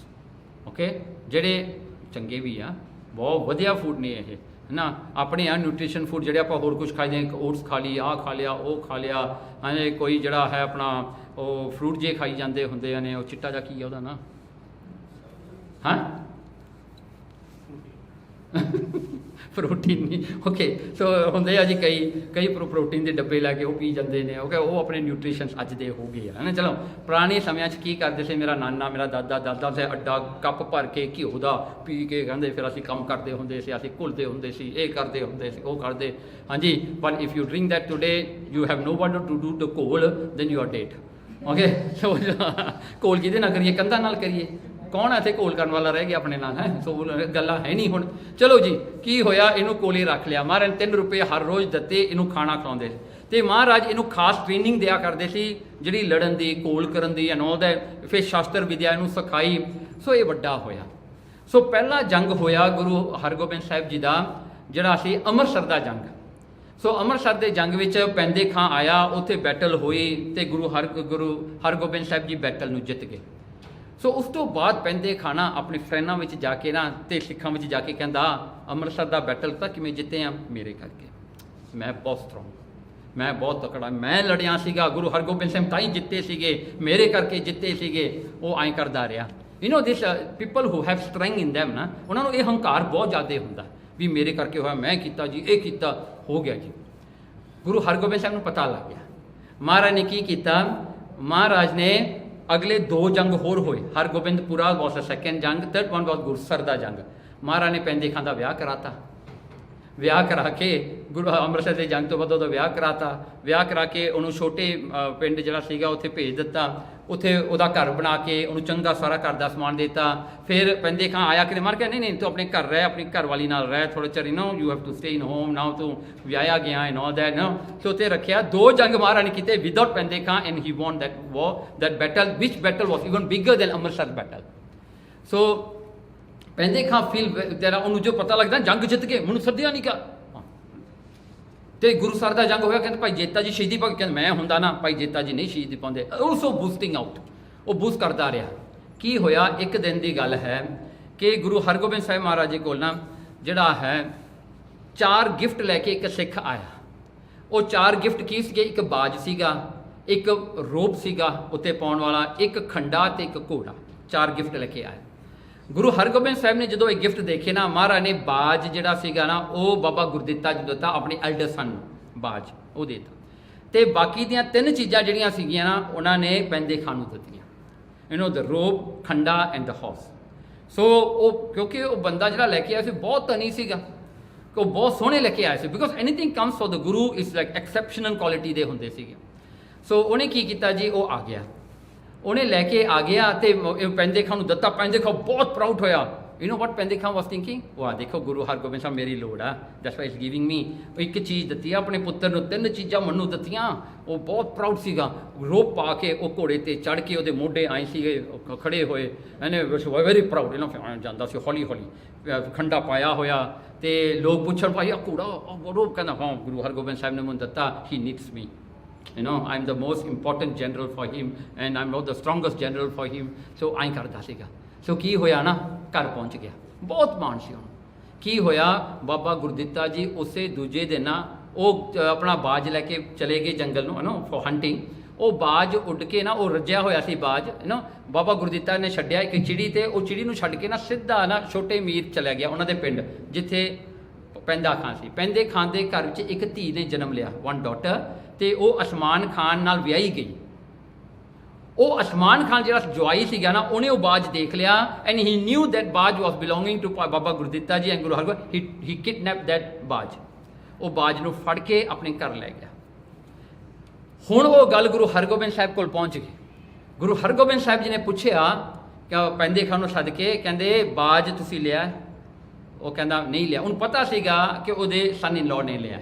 ਓਕੇ, ਜਿਹੜੇ ਚੰਗੇ ਵੀ ਆ, ਬਹੁਤ ਵਧੀਆ ਫੂਡ ਨੇ ਇਹ, ਹੈ ਨਾ। ਆਪਣੇ ਆ ਨਿਊਟ੍ਰੀਸ਼ਨ ਫੂਡ ਜਿਹੜੇ ਆਪਾਂ ਹੋਰ ਕੁਝ ਖਾਈਦੇ, ਓਟਸ ਖਾ ਲਈ, ਆਹ ਖਾ ਲਿਆ, ਉਹ ਖਾ ਲਿਆ, ਹਾਂਜੀ, ਕੋਈ ਜਿਹੜਾ ਹੈ ਆਪਣਾ ਉਹ ਫਰੂਟ ਜੇ ਖਾਈ ਜਾਂਦੇ ਹੁੰਦੇ ਨੇ, ਉਹ ਚਿੱਟਾ ਜਿਹਾ ਕੀ ਆ ਉਹਦਾ ਨਾਂ, ਹਾਂ ਪ੍ਰੋਟੀਨ ਨਹੀਂ, ਓਕੇ। ਸੋ ਹੁੰਦੇ ਆ ਜੀ ਕਈ ਪ੍ਰੋਟੀਨ ਦੇ ਡੱਬੇ ਲੈ ਕੇ ਉਹ ਪੀ ਜਾਂਦੇ ਨੇ, ਓਕੇ। ਉਹ ਆਪਣੇ ਨਿਊਟ੍ਰੀਸ਼ਨ ਅੱਜ ਦੇ ਹੋ ਗਏ ਆ ਨਾ। ਚਲੋ ਪੁਰਾਣੇ ਸਮਿਆਂ 'ਚ ਕੀ ਕਰਦੇ ਸੀ, ਮੇਰਾ ਨਾਨਾ ਮੇਰਾ ਦਾਦਾ ਸੇ ਅੱਡਾ ਕੱਪ ਭਰ ਕੇ ਘਿਓ ਦਾ ਪੀ ਕੇ ਕਹਿੰਦੇ ਫਿਰ ਅਸੀਂ ਕੰਮ ਕਰਦੇ ਹੁੰਦੇ ਸੀ, ਅਸੀਂ ਘੁਲਦੇ ਹੁੰਦੇ ਸੀ, ਇਹ ਕਰਦੇ ਹੁੰਦੇ ਸੀ, ਉਹ ਕਰਦੇ, ਹਾਂਜੀ। But if you drink that today you have no one to do the call, then you are dead, okay. So ਕੋਲ ਕਿਹਦੇ ਨਾਲ ਕਰੀਏ, ਕੰਧਾਂ ਨਾਲ ਕਰੀਏ, ਕੌਣ ਇੱਥੇ ਘੋਲ ਕਰਨ ਵਾਲਾ ਰਹਿ ਗਿਆ ਆਪਣੇ ਨਾਲ, ਹੈ। ਸੋ ਗੱਲਾਂ ਹੈ ਨਹੀਂ ਹੁਣ। ਚਲੋ ਜੀ, ਕੀ ਹੋਇਆ, ਇਹਨੂੰ ਕੋਲੇ ਰੱਖ ਲਿਆ। ਮਹਾਰਾਜ ਨੇ 3 ਰੁਪਏ ਹਰ ਰੋਜ਼ ਦਿੱਤੇ, ਇਹਨੂੰ ਖਾਣਾ ਖਿਲਾਉਂਦੇ ਸੀ। ਅਤੇ ਮਹਾਰਾਜ ਇਹਨੂੰ ਖਾਸ ਟ੍ਰੇਨਿੰਗ ਦਿਆ ਕਰਦੇ ਸੀ, ਜਿਹੜੀ ਲੜਨ ਦੀ, ਘੋਲ ਕਰਨ ਦੀ, ਐਨੋਲ ਦਾ। ਫਿਰ ਸ਼ਾਸਤਰ ਵਿਦਿਆ ਇਹਨੂੰ ਸਿਖਾਈ। ਸੋ ਇਹ ਵੱਡਾ ਹੋਇਆ। ਸੋ ਪਹਿਲਾ ਜੰਗ ਹੋਇਆ ਗੁਰੂ ਹਰਗੋਬਿੰਦ ਸਾਹਿਬ ਜੀ ਦਾ, ਜਿਹੜਾ ਸੀ ਅੰਮ੍ਰਿਤਸਰ ਦਾ ਜੰਗ। ਸੋ ਅੰਮ੍ਰਿਤਸਰ ਦੇ ਜੰਗ ਵਿੱਚ ਪੈਂਦੇ ਖਾਂ ਆਇਆ, ਉੱਥੇ ਬੈਟਲ ਹੋਈ ਅਤੇ ਗੁਰੂ ਹਰਗੋਬਿੰਦ ਸਾਹਿਬ ਜੀ ਬੈਟਲ ਨੂੰ ਜਿੱਤ ਗਏ। ਸੋ ਉਸ ਤੋਂ ਬਾਅਦ ਪੈਂਦੇ ਖਾਣਾ ਆਪਣੇ ਫਰੈਂਡਾਂ ਵਿੱਚ ਜਾ ਕੇ ਨਾ, ਅਤੇ ਸਿੱਖਾਂ ਵਿੱਚ ਜਾ ਕੇ ਕਹਿੰਦਾ, ਅੰਮ੍ਰਿਤਸਰ ਦਾ ਬੈਟਲ ਤਾਂ ਕਿਵੇਂ ਜਿੱਤੇ ਆ, ਮੇਰੇ ਕਰਕੇ। ਮੈਂ ਬਹੁਤ ਸਟਰੋਂਗ, ਮੈਂ ਬਹੁਤ ਤਕੜਾ, ਮੈਂ ਲੜਿਆ ਸੀਗਾ, ਗੁਰੂ ਹਰਗੋਬਿੰਦ ਸਿੰਘ ਤਾਂ ਹੀ ਜਿੱਤੇ ਸੀਗੇ, ਮੇਰੇ ਕਰਕੇ ਜਿੱਤੇ ਸੀਗੇ। ਉਹ ਐਂ ਕਰਦਾ ਰਿਹਾ। This people who have strength in them ਨਾ, ਉਹਨਾਂ ਨੂੰ ਇਹ ਹੰਕਾਰ ਬਹੁਤ ਜ਼ਿਆਦਾ ਹੁੰਦਾ ਵੀ ਮੇਰੇ ਕਰਕੇ ਹੋਇਆ, ਮੈਂ ਕੀਤਾ ਜੀ, ਇਹ ਕੀਤਾ, ਹੋ ਗਿਆ ਜੀ। ਗੁਰੂ ਹਰਗੋਬਿੰਦ ਸਾਹਿਬ ਨੂੰ ਪਤਾ ਲੱਗ ਗਿਆ। ਮਹਾਰਾਜ ਨੇ ਕੀ ਕੀਤਾ, ਮਹਾਰਾਜ ਨੇ ਅਗਲੇ 2 ਜੰਗ ਹੋਰ ਹੋਏ। ਹਰਗੋਬਿੰਦਪੁਰਾ ਵਾਸ ਦ ਸੈਕੰਡ ਜੰਗ, ਥਰਡ ਵਨ ਵਾਸ ਗੁਰਸਰ ਦਾ ਜੰਗ। ਮਹਾਰਾਜ ਨੇ ਪੈਂਦੇ ਖਾਂ ਦਾ ਵਿਆਹ ਕਰਾਤਾ। ਵਿਆਹ ਕਰਾ ਕੇ ਗੁਰੂ ਅੰਮ੍ਰਿਤਸਰ ਦੇ ਜੰਗ ਤੋਂ ਬਾਅਦ ਉਹਦਾ ਵਿਆਹ ਕਰਾਤਾ। ਵਿਆਹ ਕਰਾ ਕੇ ਉਹਨੂੰ ਛੋਟੇ ਪਿੰਡ ਜਿਹੜਾ ਸੀਗਾ ਉੱਥੇ ਭੇਜ ਦਿੱਤਾ। ਉੱਥੇ ਉਹਦਾ ਘਰ ਬਣਾ ਕੇ ਉਹਨੂੰ ਚੰਗਾ ਸਾਰਾ ਘਰ ਦਾ ਸਮਾਨ ਦਿੱਤਾ। ਫਿਰ ਪੈਂਦੇ ਖਾਂ ਆਇਆ ਕਿ ਮਾਰ ਕੇ, ਨਹੀਂ ਤੂੰ ਆਪਣੇ ਘਰ ਰਹਿ, ਆਪਣੀ ਘਰ ਵਾਲੀ ਨਾਲ ਰਹਿ ਥੋੜ੍ਹਾ ਚਿਰ, you have to stay in home now, ਤੂੰ ਵਿਆਹਿਆ ਗਿਆ ਨੋ ਦੈਟ ਨੋ। ਸੋ ਉੱਥੇ ਰੱਖਿਆ। 2 ਜੰਗ ਮਹਾਰਾਜ ਨੇ ਕੀਤੇ without Painde Khan, and he won that war, that battle, which battle was even bigger than Amritsar battle. So Painde Khan feel ਤੇਰਾ, ਉਹਨੂੰ ਜੋ ਪਤਾ ਲੱਗਦਾ ਜੰਗ ਜਿੱਤ ਕੇ ਮੈਨੂੰ ਸੱਦਿਆ ਨਹੀਂ ਕਿਆ। ਤੇ ਗੁਰੂਸਰ ਦਾ ਜੰਗ ਹੋਇਆ, ਕਹਿੰਦੇ ਭਾਈ ਜੇਤਾ ਜੀ ਸ਼ਹੀਦੀ ਪਾ, ਕਹਿੰਦੇ ਮੈਂ ਹੁੰਦਾ ਨਾ, ਭਾਈ ਜੇਤਾ ਜੀ ਨਹੀਂ ਸ਼ਹੀਦੀ ਪਾਉਂਦੇ। ਆਲਸੋ ਬੂਸਟਿੰਗ ਆਊਟ, ਉਹ ਬੂਸਟ ਕਰਦਾ ਰਿਹਾ। ਕੀ ਹੋਇਆ, ਇੱਕ ਦਿਨ ਦੀ ਗੱਲ ਹੈ ਕਿ ਗੁਰੂ ਹਰਗੋਬਿੰਦ ਸਾਹਿਬ ਮਹਾਰਾਜ ਜੀ ਕੋਲ ਨਾ ਜਿਹੜਾ ਹੈ 4 ਗਿਫਟ ਲੈ ਕੇ ਇੱਕ ਸਿੱਖ ਆਇਆ। ਉਹ 4 ਗਿਫਟ ਕੀ ਸੀਗੇ, ਇੱਕ ਬਾਜ ਸੀਗਾ, ਇੱਕ ਰੋਪ ਸੀਗਾ ਉੱਤੇ ਪਾਉਣ ਵਾਲਾ, ਇੱਕ ਖੰਡਾ ਤੇ ਇੱਕ ਘੋੜਾ। 4 ਗਿਫਟ ਲੈ ਕੇ ਆਇਆ। ਗੁਰੂ ਹਰਗੋਬਿੰਦ ਸਾਹਿਬ ਨੇ ਜਦੋਂ ਇਹ ਗਿਫਟ ਦੇਖੇ ਨਾ, ਮਹਾਰਾਜ ਨੇ ਬਾਜ ਜਿਹੜਾ ਸੀਗਾ ਨਾ, ਉਹ ਬਾਬਾ ਗੁਰਦਿੱਤਾ ਜੀ ਦਿੱਤਾ, ਆਪਣੇ ਐਲਡਰ ਸਨ ਨੂੰ ਬਾਜ ਉਹ ਦੇ ਦਿੱਤਾ। ਅਤੇ ਬਾਕੀ ਦੀਆਂ 3 ਚੀਜ਼ਾਂ ਜਿਹੜੀਆਂ ਸੀਗੀਆਂ ਨਾ, ਉਹਨਾਂ ਨੇ ਪੈਂਦੇ ਖਾਂ ਨੂੰ ਦਿੱਤੀਆਂ। ਦ ਰੋਪ, ਖੰਡਾ ਐਂਡ ਦ ਹਾਰਸ। ਸੋ ਉਹ ਕਿਉਂਕਿ ਉਹ ਬੰਦਾ ਜਿਹੜਾ ਲੈ ਕੇ ਆਇਆ ਸੀ ਬਹੁਤ ਧਨੀ ਸੀਗਾ, ਉਹ ਬਹੁਤ ਸੋਹਣੇ ਲੈ ਕੇ ਆਏ ਸੀ। Because anything comes for the guru is like exceptional quality ਦੇ ਹੁੰਦੇ ਸੀਗੇ। ਸੋ ਉਹਨੇ ਕੀ ਕੀਤਾ ਜੀ, ਉਹ ਆ ਗਿਆ, ਉਹਨੇ ਲੈ ਕੇ ਆ ਗਿਆ ਅਤੇ ਪੈਂਦੇ ਖਾਂ ਨੂੰ ਦਿੱਤਾ। ਪੈਂਦੇ ਖਾਂ ਬਹੁਤ ਪ੍ਰਾਊਡ ਹੋਇਆ। ਵਟ ਪੈਂਦੇ ਖਾਂ ਵਾਸ ਥਿੰਕਿੰਗ, ਵਾਹ ਦੇਖੋ ਗੁਰੂ ਹਰਗੋਬਿੰਦ ਸਾਹਿਬ ਮੇਰੀ ਲੋੜ ਆ, ਦੈਟਸ ਵਾਈ ਇਜ਼ ਗਿਵਿੰਗ ਮੀ। ਇੱਕ ਚੀਜ਼ ਦਿੱਤੀ ਆ ਆਪਣੇ ਪੁੱਤਰ ਨੂੰ, 3 ਚੀਜ਼ਾਂ ਮੈਨੂੰ ਦਿੱਤੀਆਂ। ਉਹ ਬਹੁਤ ਪ੍ਰਾਊਡ ਸੀਗਾ। ਰੋਪ ਪਾ ਕੇ ਉਹ ਘੋੜੇ 'ਤੇ ਚੜ੍ਹ ਕੇ ਉਹਦੇ ਮੋਢੇ ਆਏ ਸੀਗੇ ਖੜੇ ਹੋਏ, ਇਹਨੇ ਵੈਰੀ ਪ੍ਰਾਊਡ ਇਹਨਾਂ ਜਾਂਦਾ ਸੀ ਹੌਲੀ ਹੌਲੀ, ਖੰਡਾ ਪਾਇਆ ਹੋਇਆ। ਅਤੇ ਲੋਕ ਪੁੱਛਣ ਭਾਈ ਆ ਘੋੜਾ, ਰੋਪ, ਕਹਿੰਦਾ ਹਾਂ ਗੁਰੂ ਹਰਗੋਬਿੰਦ ਸਾਹਿਬ ਨੇ ਮੈਨੂੰ ਦਿੱਤਾ, he needs me, I'm the most important general for him and I'm not the strongest general for him। ਸੋ ਐਂ ਕਰਦਾ ਸੀਗਾ। ਸੋ ਕੀ ਹੋਇਆ ਨਾ, ਘਰ ਪਹੁੰਚ ਗਿਆ, ਬਹੁਤ ਮਾਣ ਸੀ ਉਹਨੂੰ। ਕੀ ਹੋਇਆ, ਬਾਬਾ ਗੁਰਦਿੱਤਾ ਜੀ ਉਸੇ ਦੂਜੇ ਦਿਨ ਨਾ ਉਹ ਆਪਣਾ ਬਾਜ ਲੈ ਕੇ ਚਲੇ ਗਏ ਜੰਗਲ ਨੂੰ, ਫॉर ਹੰਟਿੰਗ। ਉਹ ਬਾਜ ਉੱਡ ਕੇ ਨਾ, ਉਹ ਰੱਜਿਆ ਹੋਇਆ ਸੀ ਬਾਜ, ਬਾਬਾ ਗੁਰਦਿੱਤਾ ਨੇ ਛੱਡਿਆ ਇੱਕ ਚਿੜੀ 'ਤੇ। ਉਹ ਚਿੜੀ ਨੂੰ ਛੱਡ ਕੇ ਨਾ ਸਿੱਧਾ ਨਾ ਛੋਟੇ ਮੀਰ ਚਲਿਆ ਗਿਆ ਉਹਨਾਂ ਦੇ ਪਿੰਡ, ਜਿੱਥੇ ਪੈਂਦਾ ਖਾਂ ਸੀ। ਪੈਂਦੇ ਖਾਂ ਦੇ ਘਰ ਵਿੱਚ ਇੱਕ ਧੀ ਨੇ ਜਨਮ ਲਿਆ, 1 ਡਾਟਰ। ਅਤੇ ਉਹ ਅਸਮਾਨ ਖਾਨ ਨਾਲ ਵਿਆਹੀ ਗਈ। ਉਹ ਅਸਮਾਨ ਖਾਨ ਜਿਹੜਾ ਜਵਾਈ ਸੀਗਾ ਨਾ, ਉਹਨੇ ਉਹ ਬਾਜ ਦੇਖ ਲਿਆ, ਐਂਡ ਹੀ ਨਿਊ ਦੈਟ ਬਾਜ ਵਾਸ belonging to Baba Gurditta ji and Guru Hargobind. He kidnap that ਬਾਜ। ਉਹ ਬਾਜ ਨੂੰ ਫੜ ਕੇ ਆਪਣੇ ਘਰ ਲੈ ਗਿਆ। ਹੁਣ ਉਹ ਗੱਲ ਗੁਰੂ ਹਰਗੋਬਿੰਦ ਸਾਹਿਬ ਕੋਲ ਪਹੁੰਚ ਗਈ। ਗੁਰੂ ਹਰਗੋਬਿੰਦ ਸਾਹਿਬ ਜੀ ਨੇ ਪੁੱਛਿਆ ਕਿ ਪੈਂਦੇ ਖਾਂ ਨੂੰ ਸੱਦ ਕੇ, ਕਹਿੰਦੇ ਬਾਜ ਤੁਸੀਂ ਲਿਆ? ਉਹ ਕਹਿੰਦਾ ਨਹੀਂ ਲਿਆ। ਉਹਨੂੰ ਪਤਾ ਸੀਗਾ ਕਿ ਉਹਦੇ ਸਨ ਇਨ ਲਾਅ ਨੇ ਲਿਆ,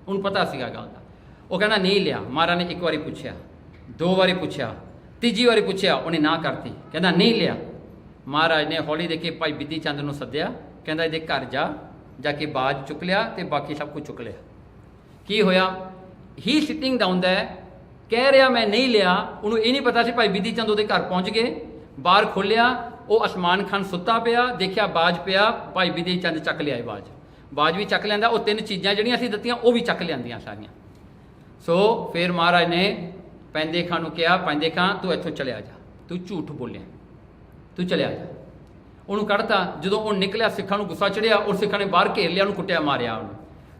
ਉਹਨੂੰ ਪਤਾ ਸੀਗਾ ਗੱਲ ਦਾ। ਉਹ ਕਹਿੰਦਾ ਨਹੀਂ ਲਿਆ। ਮਹਾਰਾਜ ਨੇ 1 ਵਾਰੀ ਪੁੱਛਿਆ, 2 ਵਾਰੀ ਪੁੱਛਿਆ, 3ਜੀ ਵਾਰੀ ਪੁੱਛਿਆ, ਉਹਨੇ ਨਾ ਕਰਤੀ, ਕਹਿੰਦਾ ਨਹੀਂ ਲਿਆ। ਮਹਾਰਾਜ ਨੇ ਹੌਲੀ ਦੇ ਕੇ ਭਾਈ ਬਿੱਧੀ ਚੰਦ ਨੂੰ ਸੱਦਿਆ, ਕਹਿੰਦਾ ਇਹਦੇ ਘਰ ਜਾ ਕੇ ਬਾਜ ਚੁੱਕ ਲਿਆ ਅਤੇ ਬਾਕੀ ਸਭ ਕੁਝ ਚੁੱਕ ਲਿਆ। ਕੀ ਹੋਇਆ, ਹੀ ਸਿਟਿੰਗ ਡਾਊਨ ਦਾ ਕਹਿ ਰਿਹਾ ਮੈਂ ਨਹੀਂ ਲਿਆ। ਉਹਨੂੰ ਇਹ ਨਹੀਂ ਪਤਾ ਸੀ ਭਾਈ ਬਿੱਧੀ ਚੰਦ ਉਹਦੇ ਘਰ ਪਹੁੰਚ ਗਏ। ਬਾਹਰ ਖੋਲ੍ਹਿਆ, ਉਹ ਅਸਮਾਨ ਖਾਨ ਸੁੱਤਾ ਪਿਆ, ਦੇਖਿਆ ਬਾਜ ਪਿਆ, ਭਾਈ ਬਿੱਧੀ ਚੰਦ ਚੱਕ ਲਿਆਏ ਬਾਜ ਵੀ ਚੱਕ ਲੈਂਦਾ। ਉਹ 3 ਚੀਜ਼ਾਂ ਜਿਹੜੀਆਂ ਅਸੀਂ ਦਿੱਤੀਆਂ ਉਹ ਵੀ ਚੱਕ ਲਿਆਂਦੀਆਂ ਸਾਰੀਆਂ। ਸੋ ਫਿਰ ਮਹਾਰਾਜ ਨੇ ਪੈਂਦੇ ਖਾਂ ਨੂੰ ਕਿਹਾ, ਪੈਂਦੇ ਖਾਂ ਤੂੰ ਇੱਥੋਂ ਚਲਿਆ ਜਾ, ਤੂੰ ਝੂਠ ਬੋਲਿਆ, ਤੂੰ ਚਲਿਆ ਜਾ। ਉਹਨੂੰ ਕੱਢਤਾ। ਜਦੋਂ ਉਹ ਨਿਕਲਿਆ ਸਿੱਖਾਂ ਨੂੰ ਗੁੱਸਾ ਚੜਿਆ ਔਰ ਸਿੱਖਾਂ ਨੇ ਬਾਹਰ ਘੇਰ ਲਿਆ, ਉਹਨੂੰ ਕੁੱਟਿਆ ਮਾਰਿਆ ਉਹਨੂੰ।